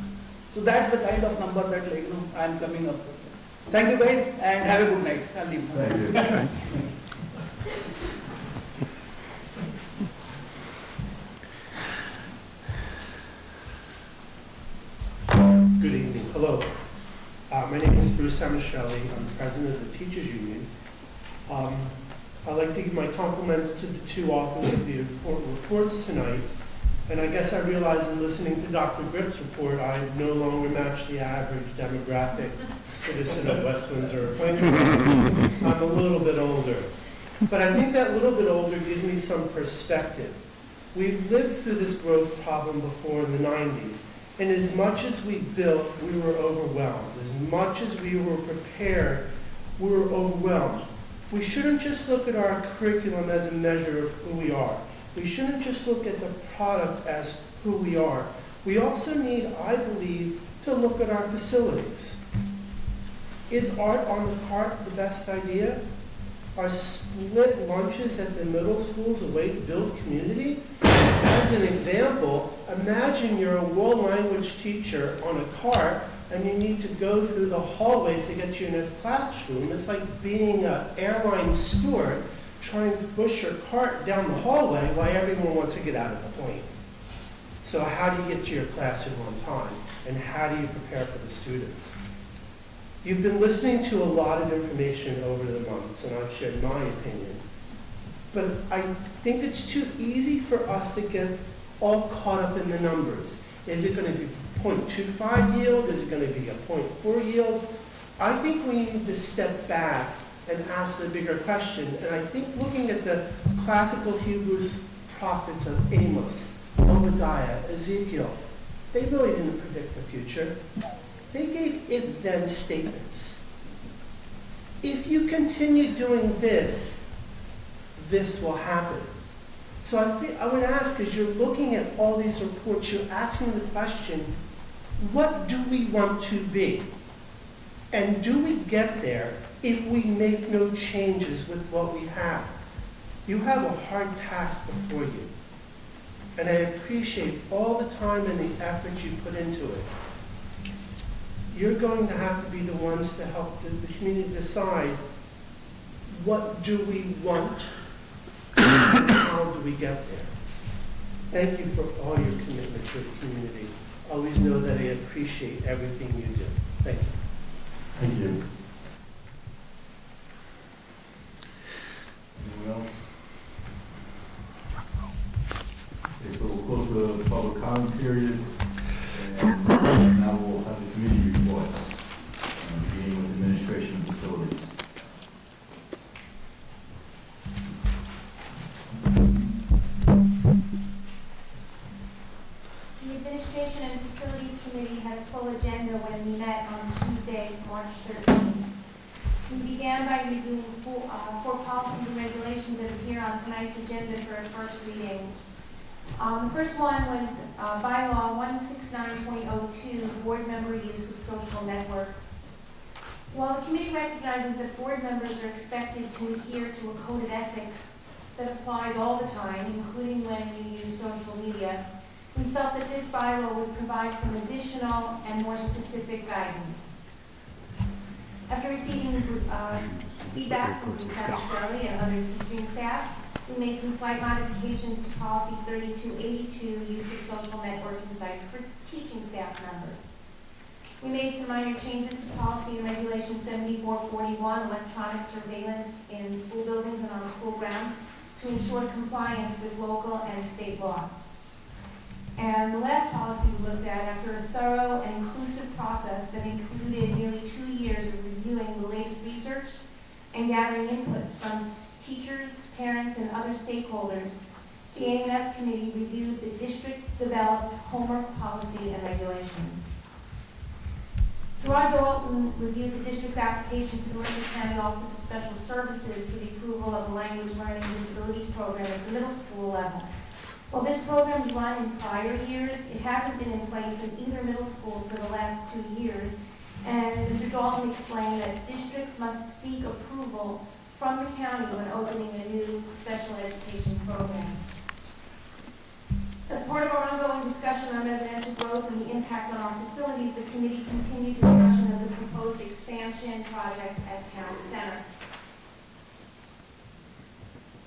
Speaker 17: So that's the kind of number that, like, I'm coming up with. Thank you guys, and have a good night. I'll leave.
Speaker 14: Thank you.
Speaker 18: Good evening. Hello. My name is Bruce Samushelli. I'm president of the Teachers Union. I'd like to give my compliments to the two authors of the important reports tonight. And I guess I realize in listening to Dr. Grip's report, I no longer match the average demographic citizen of West Windsor-Plainsboro. I'm a little bit older. But I think that little bit older gives me some perspective. We've lived through this growth problem before in the 90s. And as much as we built, we were overwhelmed. As much as we were prepared, we were overwhelmed. We shouldn't just look at our curriculum as a measure of who we are. We shouldn't just look at the product as who we are. We also need, I believe, to look at our facilities. Is art on the cart the best idea? Are split lunches at the middle schools a way to build community? As an example, imagine you're a world language teacher on a cart and you need to go through the hallways to get to your next classroom. It's like being an airline steward trying to push your cart down the hallway while everyone wants to get out of the plane. So how do you get to your classroom on time? And how do you prepare for the students? You've been listening to a lot of information over the months, and I've shared my opinion. But I think it's too easy for us to get all caught up in the numbers. Is it going to be 0.25 yield? Is it going to be a 0.4 yield? I think we need to step back and ask the bigger question. And I think looking at the classical Hebrew prophets of Amos, Obadiah, Ezekiel, they really didn't predict the future. They gave if-then statements. If you continue doing this, this will happen. So I would ask, as you're looking at all these reports, you're asking the question, what do we want to be? And do we get there if we make no changes with what we have? You have a hard task before you. And I appreciate all the time and the effort you put into it. You're going to have to be the ones to help the community decide, what do we want and how do we get there? Thank you for all your commitment to the community. Always know that I appreciate everything you do. Thank you.
Speaker 14: Thank you. Anyone else? Okay, so we'll close the public comment period. And now we'll have the committee reports, beginning with administration and facilities.
Speaker 19: The Administration and Facilities Committee had a full agenda when we met on Tuesday, March 13th. We began by reviewing four policies and regulations that appear on tonight's agenda for a first reading. The first one was bylaw 169.02, board member use of social networks. While the committee recognizes that board members are expected to adhere to a code of ethics that applies all the time, including when we use social media, we felt that this bylaw would provide some additional and more specific guidance. After receiving feedback from Sam Shirley and other teaching staff, we made some slight modifications to policy 3282, use of social networking sites for teaching staff members. We made some minor changes to policy and regulation 7441, electronic surveillance in school buildings and on school grounds, to ensure compliance with local and state law. And the last policy we looked at, after a thorough and inclusive process that included nearly 2 years of reviewing the latest research and gathering inputs from teachers, parents, and other stakeholders, the A&F committee reviewed the district's developed homework policy and regulation. Gerard Dalton reviewed the district's application to the Mercer County Office of Special Services for the approval of a language learning disabilities program at the middle school level. While this program was run in prior years, it hasn't been in place in either middle school for the last 2 years, and Mr. Dalton explained that districts must seek approval from the county when opening a new special education program. As part of our ongoing discussion on residential growth and the impact on our facilities, the committee continued discussion of the proposed expansion project at Town Center.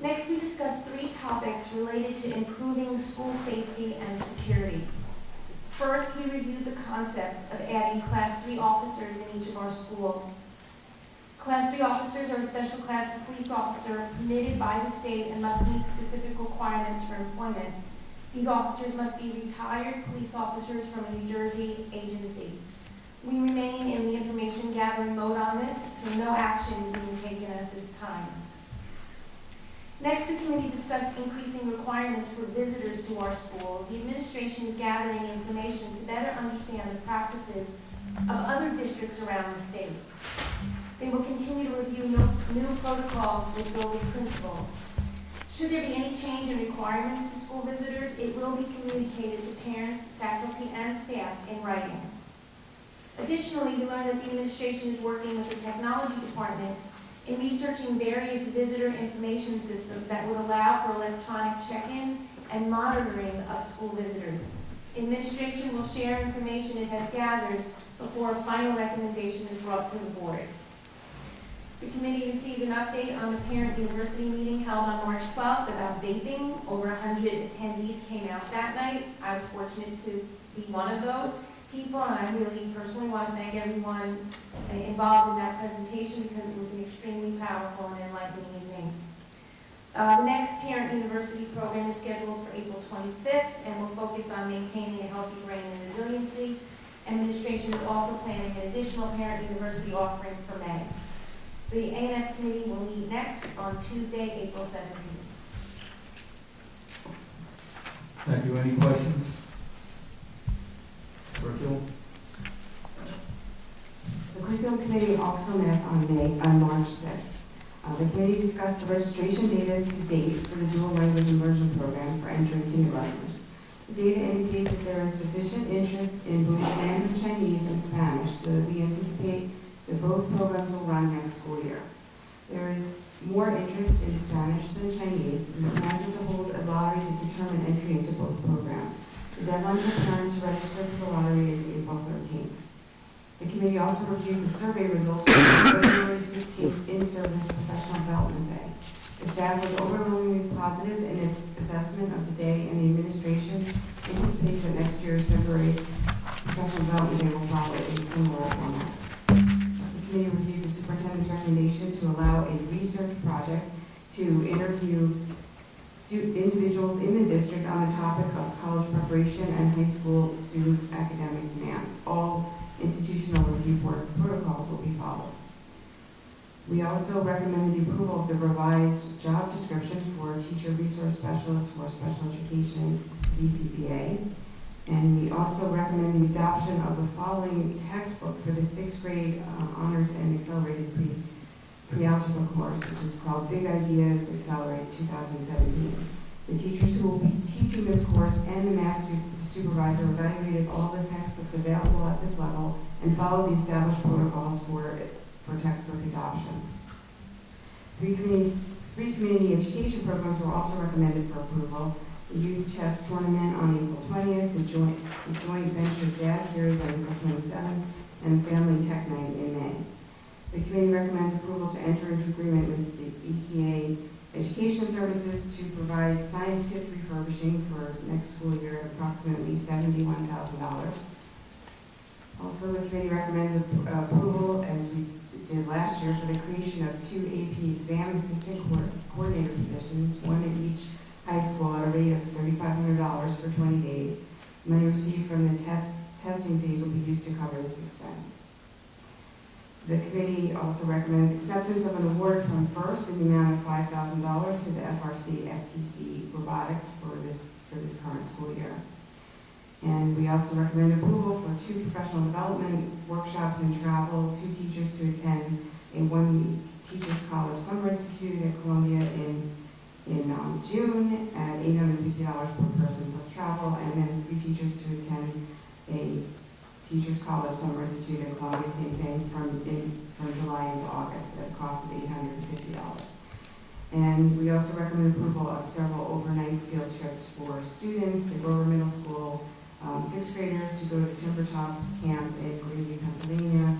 Speaker 19: Next, we discussed 3 topics related to improving school safety and security. First, we reviewed the concept of adding Class 3 officers in each of our schools. Class 3 officers are a special class of police officer permitted by the state and must meet specific requirements for employment. These officers must be retired police officers from a New Jersey agency. We remain in the information gathering mode on this, so no action is being taken at this time. Next, the committee discussed increasing requirements for visitors to our schools. The administration is gathering information to better understand the practices of other districts around the state. They will continue to review new protocols with building principals. Should there be any change in requirements to school visitors, it will be communicated to parents, faculty, and staff in writing. Additionally, we learned that the administration is working with the technology department in researching various visitor information systems that would allow for electronic check-in and monitoring of school visitors. Administration will share information it has gathered before a final recommendation is brought to the board. The committee received an update on the parent university meeting held on March 12th about vaping. Over 100 attendees came out that night. I was fortunate to be one of those people, and I really personally want to thank everyone involved in that presentation because it was an extremely powerful and enlightening evening. The next parent university program is scheduled for April 25th and will focus on maintaining a healthy brain and resiliency. Administration is also planning an additional parent university offering for May. So the A&F committee will meet next on Tuesday, April 17th.
Speaker 14: Thank you. Any questions? Curriculum?
Speaker 7: The curriculum committee also met on March 6th. The committee discussed the registration data to date for the dual language immersion program for entering kindergartners. The data indicates that there is sufficient interest in both Mandarin Chinese and Spanish, so that we anticipate that both programs will run next school year. There is more interest in Spanish than Chinese, and the plans are to hold a lottery to determine entry into both programs. The deadline for parents to register for the lottery is April 13th. The committee also reviewed the survey results for February 16th in-service professional development day. The staff was overwhelmingly positive in its assessment of the day, and the administration anticipates that next year's February professional development day will follow a similar format. The committee reviewed the superintendent's recommendation to allow a research project to interview individuals in the district on the topic of college preparation and high school students' academic demands. All institutional review board protocols will be followed. We also recommended the approval of the revised job description for teacher resource specialist for special education, VCPA. And we also recommend the adoption of the following textbook for the 6th grade honors and accelerated pre-algebra course, which is called Big Ideas Accelerate 2017. The teachers who will be teaching this course and the math supervisor evaluated all the textbooks available at this level and followed the established protocols for for textbook adoption. Three community education programs were also recommended for approval. The Youth Chess Tournament on April 20th, the Joint Venture Jazz Series on April 27th, and Family Tech Night in May. The committee recommends approval to enter into agreement with the ECA Education Services to provide science kit refurbishing for next school year at approximately $71,000. Also, the committee recommends approval, as we did last year, for the creation of 2 AP exam assistant coordinator positions, one at each high school at a rate of $3,500 for 20 days. Money received from the testing fees will be used to cover this expense. The committee also recommends acceptance of an award from FIRST in the amount of $5,000 to the FRC FTC Robotics for this current school year. And we also recommend approval for 2 professional development workshops and travel, 2 teachers to attend a 1-week Teachers College Summer Institute at Columbia in June at $850 per person plus travel, and then 3 teachers to attend a Teachers College Summer Institute at Columbia, same thing, from July into August at a cost of $850. And we also recommend approval of several overnight field trips for students at Grover Middle School, 6th graders to go to Timber Tops Camp in Greenview, Pennsylvania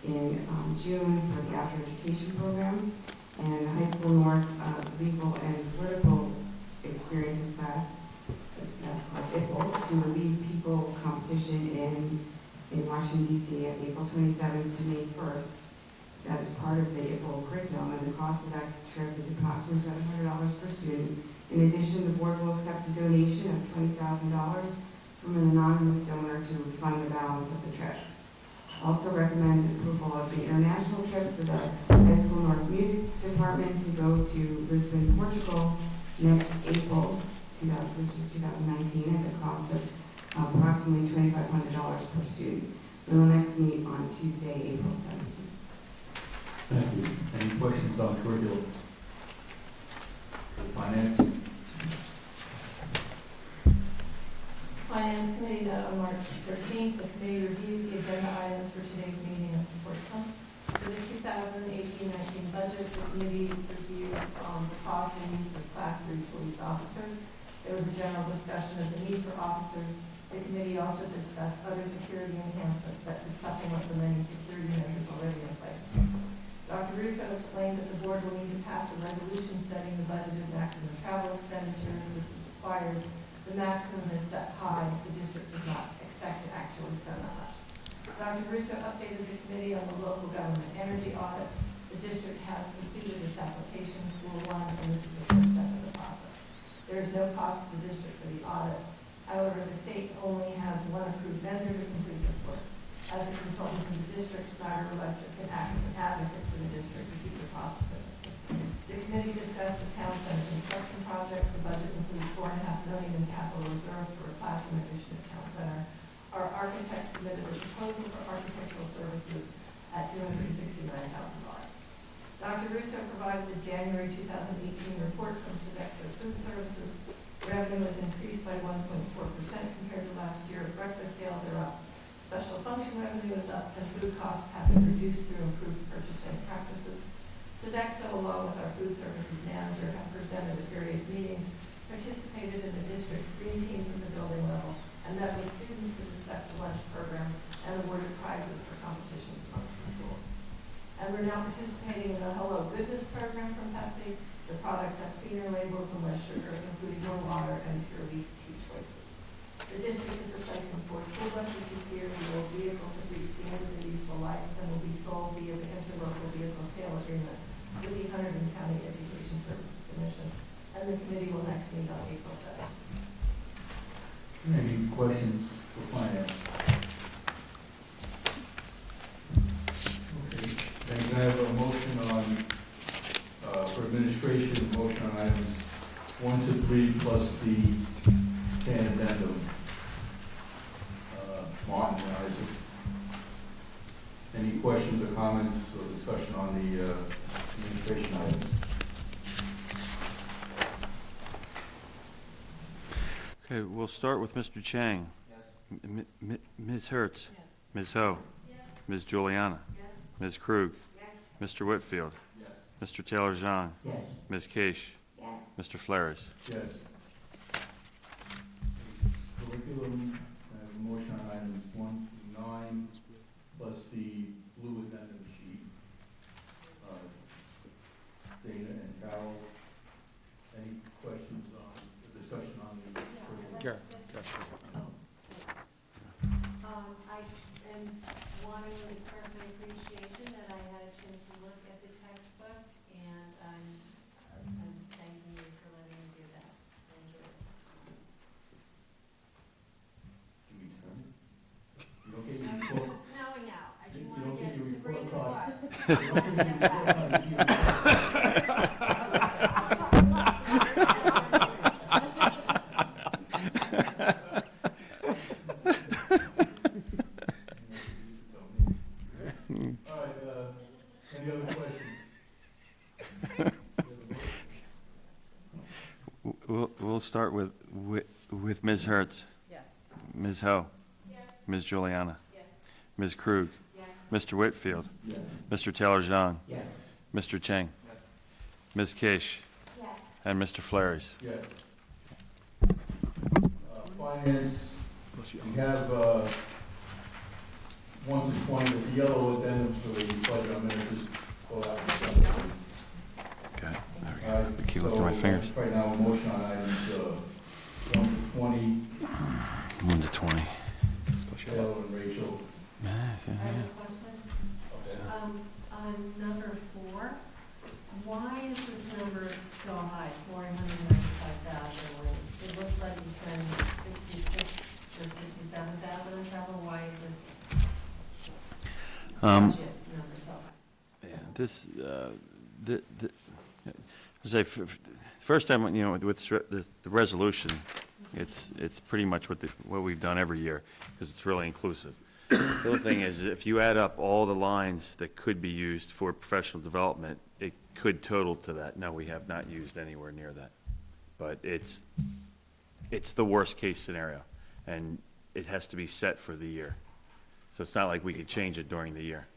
Speaker 7: in June for the After Education Program, and the High School North Legal and Political Experiences class, that's called IPPL, to the Lead People competition in Washington, D.C. at April 27th to May 1st. That is part of the IPPL curriculum, and the cost of that trip is approximately $700 per student. In addition, the board will accept a donation of $20,000 from an anonymous donor to fund the balance of the trip. Also recommend approval of the international trip for the High School North Music Department to go to Lisbon, Portugal next April, which is 2019, at the cost of approximately $2,500 per student. We will next meet on Tuesday, April 17th.
Speaker 14: Thank you. Any questions on curriculum? Finance?
Speaker 8: Finance Committee met on March 13th. The committee reviewed the agenda items for today's meeting and supports them. For the 2018-19 budget, the committee reviewed the cost and use of Class 3 police officers. There was a general discussion of the need for officers. The committee also discussed other security enhancements that could supplement the many security measures already in place. Dr. Russo explained that the board will need to pass a resolution setting the budgeted maximum travel expenditure. This is required. The maximum is set high. The district does not expect to actually spend that much. Dr. Russo updated the committee on the local government energy audit. The district has completed its application for one, and this is the first step of the process. There is no cost to the district for the audit. However, the state only has one approved vendor to complete this work. As a consultant for the district, Snyder Electric can act as an advocate for the district to keep the process moving. The committee discussed the town center construction project. The budget includes $4.5 million in capital reserves for a classroom addition at town center. Our architect submitted a proposal for architectural services at $269,000. Dr. Russo provided the January 2018 report from Sodexo Food Services. Revenue has increased by 1.4% compared to last year. Breakfast sales are up. Special function revenue is up, and food costs have been reduced through improved purchasing practices. Sodexo, along with our food services manager, have presented at various meetings, participated in the district's green teams at the building level, and met with students to discuss the lunch program and awarded prizes for competitions amongst the schools. And we're now participating in the Hello Goodness program from Pepsi. The products have cleaner labels and less sugar, including more water and pure wheat tea choices. The district is replacing 4 school buses this year. The old vehicles have reached the end of their useful life and will be sold via the interlocal vehicle sale agreement with the Hunterdon County Education Services Commission. And the committee will next meet on April 7th.
Speaker 14: Any questions for finance? Okay. Then can I have a motion on, for administration, a motion on items 1 to 3 plus the 10 addendum. Martin and Isaac. Any questions or comments or discussion on the administration items?
Speaker 20: Okay, we'll start with Mr. Chang.
Speaker 11: Yes.
Speaker 20: Ms. Hertz.
Speaker 5: Yes.
Speaker 20: Ms. Ho.
Speaker 5: Yes.
Speaker 20: Ms. Juliana.
Speaker 5: Yes.
Speaker 20: Ms. Krug.
Speaker 5: Yes.
Speaker 20: Mr. Whitfield?
Speaker 1: Yes.
Speaker 20: Mr. Taylor-Jean?
Speaker 9: Yes.
Speaker 20: Ms. Case?
Speaker 19: Yes.
Speaker 20: Mr. Flores?
Speaker 1: Yes.
Speaker 14: Curriculum, I have a motion on items 1 through 9, plus the blue addendum sheet. Dana and Carol, any questions on the discussion on the curriculum?
Speaker 2: Karen.
Speaker 5: I am wanting to express my appreciation that I had a chance to look at the textbook, and I'm thanking you for letting me do that. I enjoyed it.
Speaker 14: Can we turn it? You don't get your
Speaker 5: It's
Speaker 14: report.
Speaker 5: snowing out. I
Speaker 14: You
Speaker 5: didn't
Speaker 14: don't
Speaker 5: want to
Speaker 14: get
Speaker 5: get
Speaker 14: your
Speaker 5: to bring
Speaker 14: report
Speaker 5: it
Speaker 14: card.
Speaker 5: apart.
Speaker 14: You don't get your report card. All right, any other questions?
Speaker 20: We'll start with Ms. Hertz.
Speaker 5: Yes.
Speaker 20: Ms. Ho.
Speaker 5: Yes.
Speaker 20: Ms. Juliana.
Speaker 5: Yes.
Speaker 20: Ms. Krug.
Speaker 5: Yes.
Speaker 20: Mr. Whitfield.
Speaker 14: Yes.
Speaker 20: Mr. Taylor-Jean.
Speaker 9: Yes.
Speaker 20: Mr. Chang. Ms. Kish.
Speaker 19: Yes.
Speaker 20: And Mr. Flores.
Speaker 1: Yes. Finance, we have 1 to 20 with the yellow addendum for the budget. I'm going to just pull out the
Speaker 20: Okay.
Speaker 1: All right,
Speaker 20: I keep lifting my fingers.
Speaker 1: Right now, a motion on items 1 to 20,
Speaker 20: 1 to 20.
Speaker 1: Taylor and Rachel.
Speaker 5: I have a question.
Speaker 1: Okay.
Speaker 5: On number 4, why is this number so high, 495,000, when it looks like you spend 66 or 67,000 on travel? Why is this budget number so high?
Speaker 20: Yeah, this, first time, with the resolution, it's pretty much what we've done every year, because it's really inclusive. The other thing is, if you add up all the lines that could be used for professional development, it could total to that. No, we have not used anywhere near that. But it's the worst-case scenario, and it has to be set for the year. So it's not like we could change it during the year.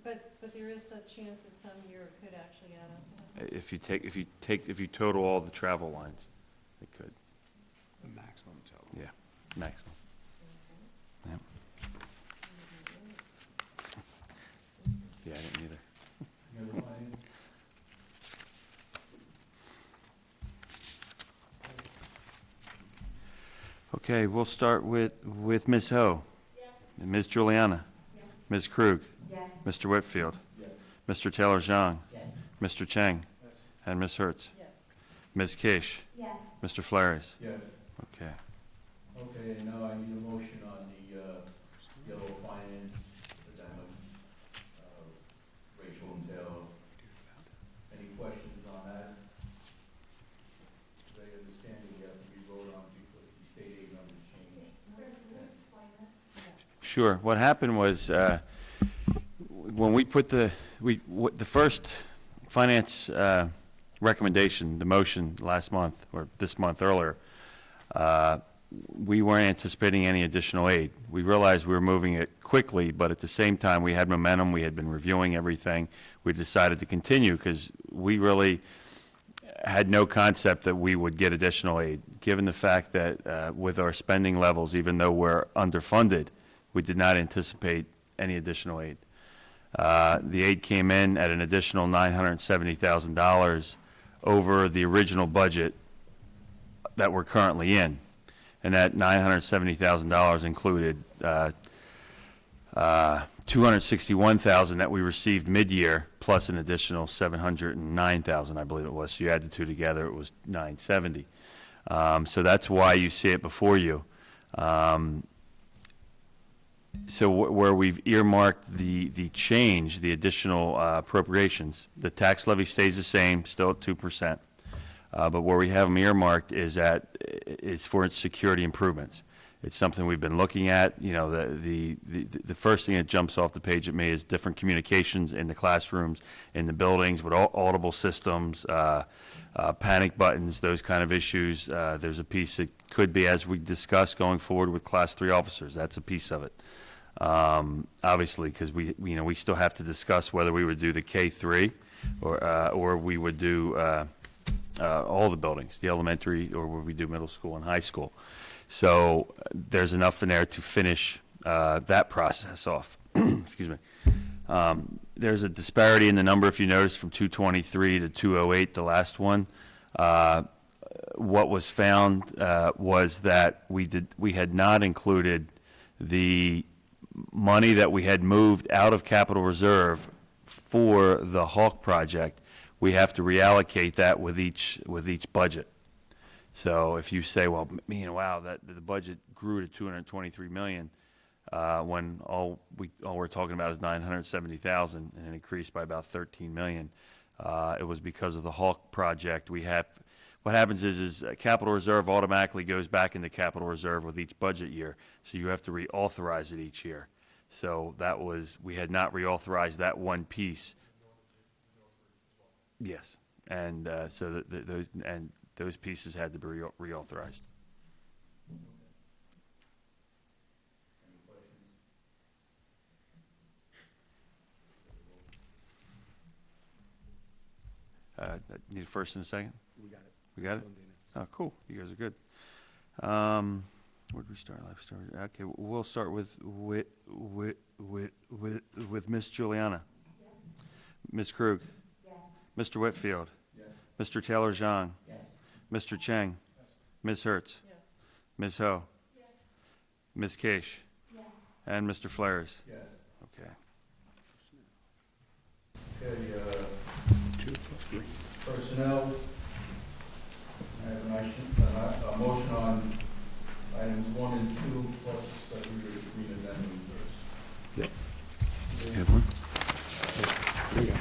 Speaker 5: But there is a chance that some year it could actually add up to that?
Speaker 20: If you total all the travel lines, it could.
Speaker 2: The maximum total.
Speaker 20: Yeah, maximum. Yep. Yeah, I didn't either.
Speaker 14: Any other finance?
Speaker 20: Okay, we'll start with Ms. Ho.
Speaker 5: Yes.
Speaker 20: And Ms. Juliana.
Speaker 5: Yes.
Speaker 20: Ms. Krug.
Speaker 5: Yes.
Speaker 20: Mr. Whitfield.
Speaker 14: Yes.
Speaker 20: Mr.
Speaker 9: Yes.
Speaker 20: Taylor-Jean. Mr. Chang. And Ms. Hertz.
Speaker 5: Yes.
Speaker 20: Ms. Kish.
Speaker 19: Yes.
Speaker 20: Mr. Flores.
Speaker 1: Yes.
Speaker 20: Okay.
Speaker 1: Okay, and now I need a motion on the yellow finance addendum. Rachel and Taylor. Any questions on that? They understand that we have to re-vote on because the state aid numbers changed.
Speaker 20: Sure. What happened was, when we put the first finance recommendation, the motion last month, or this month earlier, we weren't anticipating any additional aid. We realized we were moving it quickly, but at the same time, we had momentum. We had been reviewing everything. We decided to continue because we really had no concept that we would get additional aid, given the fact that with our spending levels, even though we're underfunded, we did not anticipate any additional aid. The aid came in at an additional $970,000 over the original budget that we're currently in. And that $970,000 included $261,000 that we received mid-year, plus an additional $709,000, I believe it was. So you add the two together, it was $970,000. So that's why you see it before you. So where we've earmarked the change, the additional appropriations, the tax levy stays the same, still at 2%. But where we have them earmarked is for its security improvements. It's something we've been looking at. You know, the first thing that jumps off the page at me is different communications in the classrooms, in the buildings, with audible systems, panic buttons, those kind of issues. There's a piece that could be, as we discussed, going forward with Class 3 officers. That's a piece of it. Obviously, because we still have to discuss whether we would do the K-3 or we would do all the buildings, the elementary, or would we do middle school and high school. So there's enough in there to finish that process off. Excuse me. There's a disparity in the number, if you notice, from 223 to 208, the last one. What was found was that we had not included the money that we had moved out of capital reserve for the Hawk project. We have to reallocate that with each budget. So if you say, well, wow, that the budget grew to 223 million, when all we're talking about is 970,000, and it increased by about 13 million. It was because of the Hawk project. What happens is capital reserve automatically goes back into capital reserve with each budget year, so you have to reauthorize it each year. So we had not reauthorized that one piece. Yes, and so those pieces had to be reauthorized. Need a first and a second?
Speaker 2: We got it.
Speaker 20: We got it? Oh, cool. You guys are good. Where'd we start? Life story. Okay, we'll start with Miss Juliana.
Speaker 6: Yes.
Speaker 20: Ms. Krug.
Speaker 6: Yes.
Speaker 20: Mr. Whitfield.
Speaker 13: Yes.
Speaker 20: Mr. Taylor-Jean.
Speaker 9: Yes.
Speaker 20: Mr. Cheng.
Speaker 13: Yes.
Speaker 20: Ms. Hertz.
Speaker 5: Yes.
Speaker 20: Ms. Ho.
Speaker 15: Yes.
Speaker 20: Ms. Case.
Speaker 6: Yes.
Speaker 20: And Mr. Flares.
Speaker 13: Yes.
Speaker 20: Okay.
Speaker 1: Okay,
Speaker 2: 2 plus 3.
Speaker 1: personnel. I have a motion on items 1 and 2 plus that we were agreeing to them first.
Speaker 2: Yep.
Speaker 20: You have one?
Speaker 2: There you go.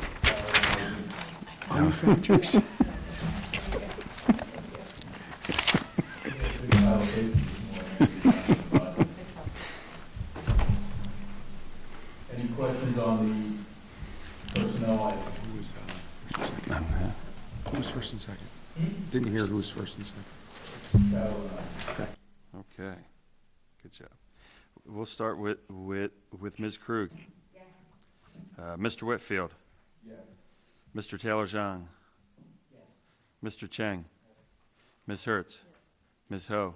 Speaker 2: All factors.
Speaker 1: Any questions on the personnel items?
Speaker 2: Who was first and second? Didn't hear who was first and second.
Speaker 20: Okay. Good job. We'll start with Ms. Krug.
Speaker 6: Yes.
Speaker 20: Mr. Whitfield.
Speaker 13: Yes.
Speaker 20: Mr. Taylor-Jean.
Speaker 9: Yes.
Speaker 20: Mr. Cheng. Ms. Hertz. Ms. Ho.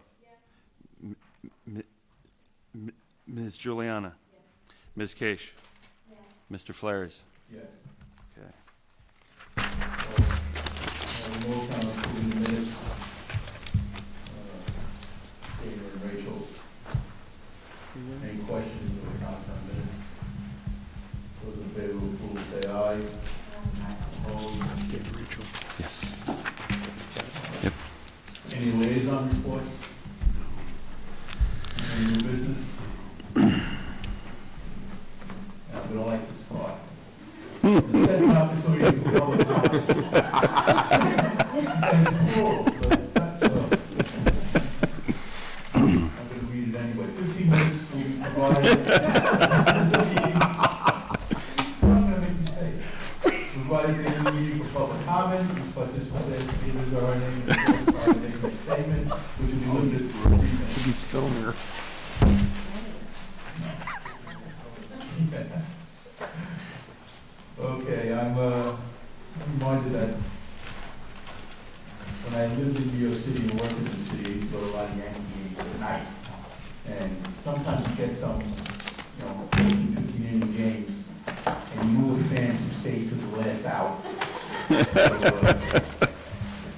Speaker 20: Ms. Juliana. Ms. Case.
Speaker 6: Yes.
Speaker 20: Mr. Flares.
Speaker 1: Yes.
Speaker 20: Okay.
Speaker 1: Motion on approving the minutes. Dana and Rachel. Any questions on the content minutes? Those in favor of approval say aye. Opposed?
Speaker 2: Dave, Rachel.
Speaker 20: Yes.
Speaker 1: Any liaison reports? Any new business? We don't like this part. The second opportunity for public comments. It's cool, but that's, I'm going to read it anyway. 15 minutes will be provided. I'm going to make you say it. Provided in the meeting for public comment, each participant is our name and making a statement, which will be limited to 3 minutes.
Speaker 2: He's filming.
Speaker 1: Okay, I'm reminded that when I lived in New York City and worked in the city, I used to go to a lot of Yankee games at night. And sometimes you get some, 14, 15 inning games, and you move the fans who stay to the last out.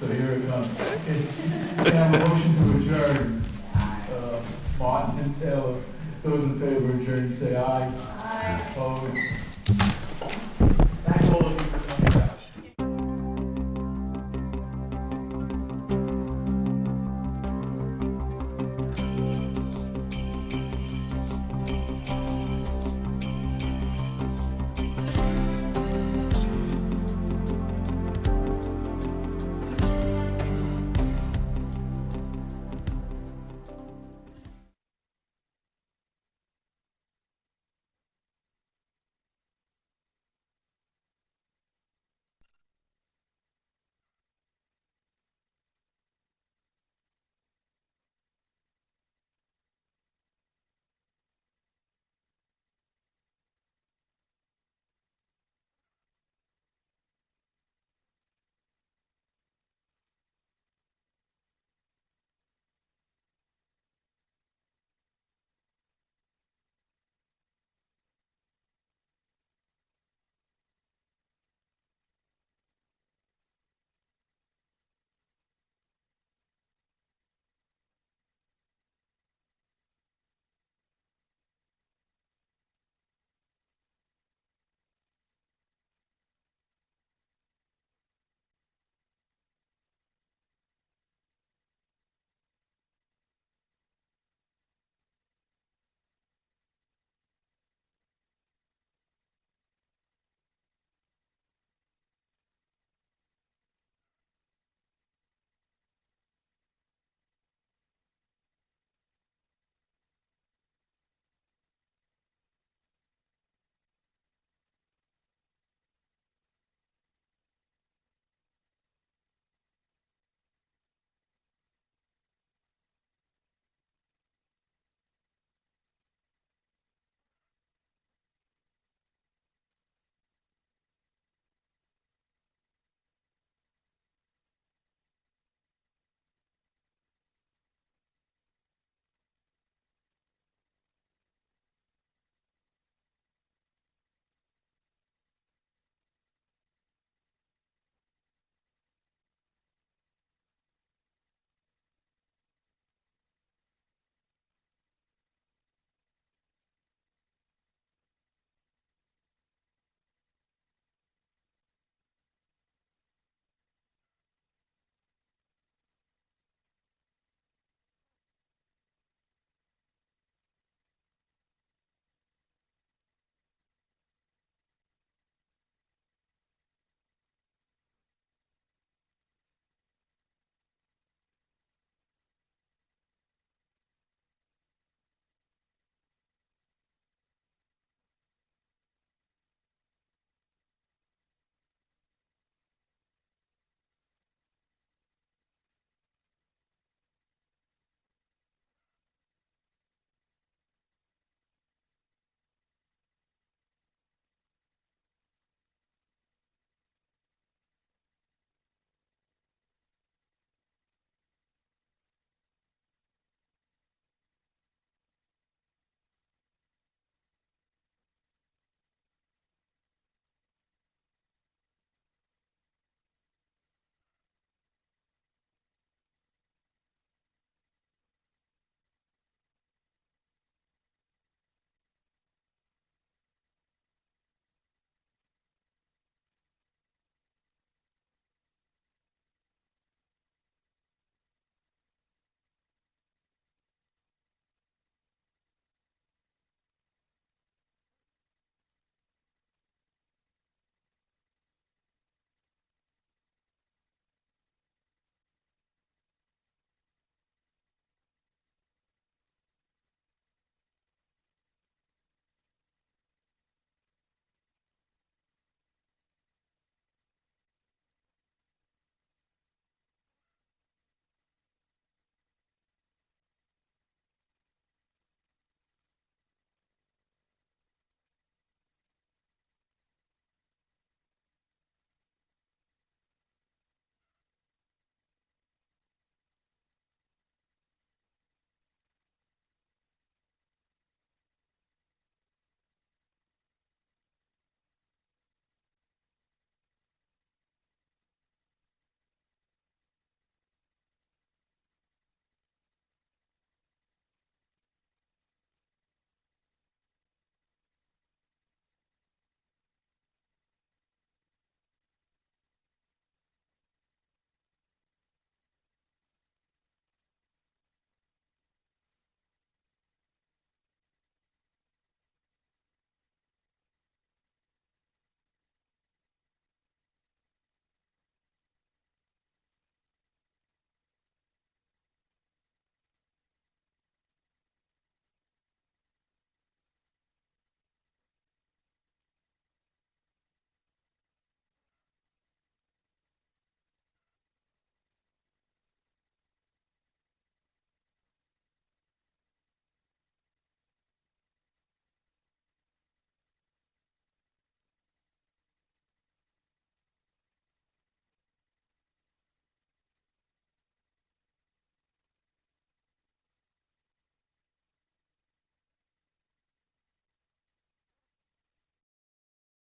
Speaker 1: So here it comes. Can I have a motion to adjourn? Martin and Taylor, those in favor of adjourning say aye. Aye. Opposed?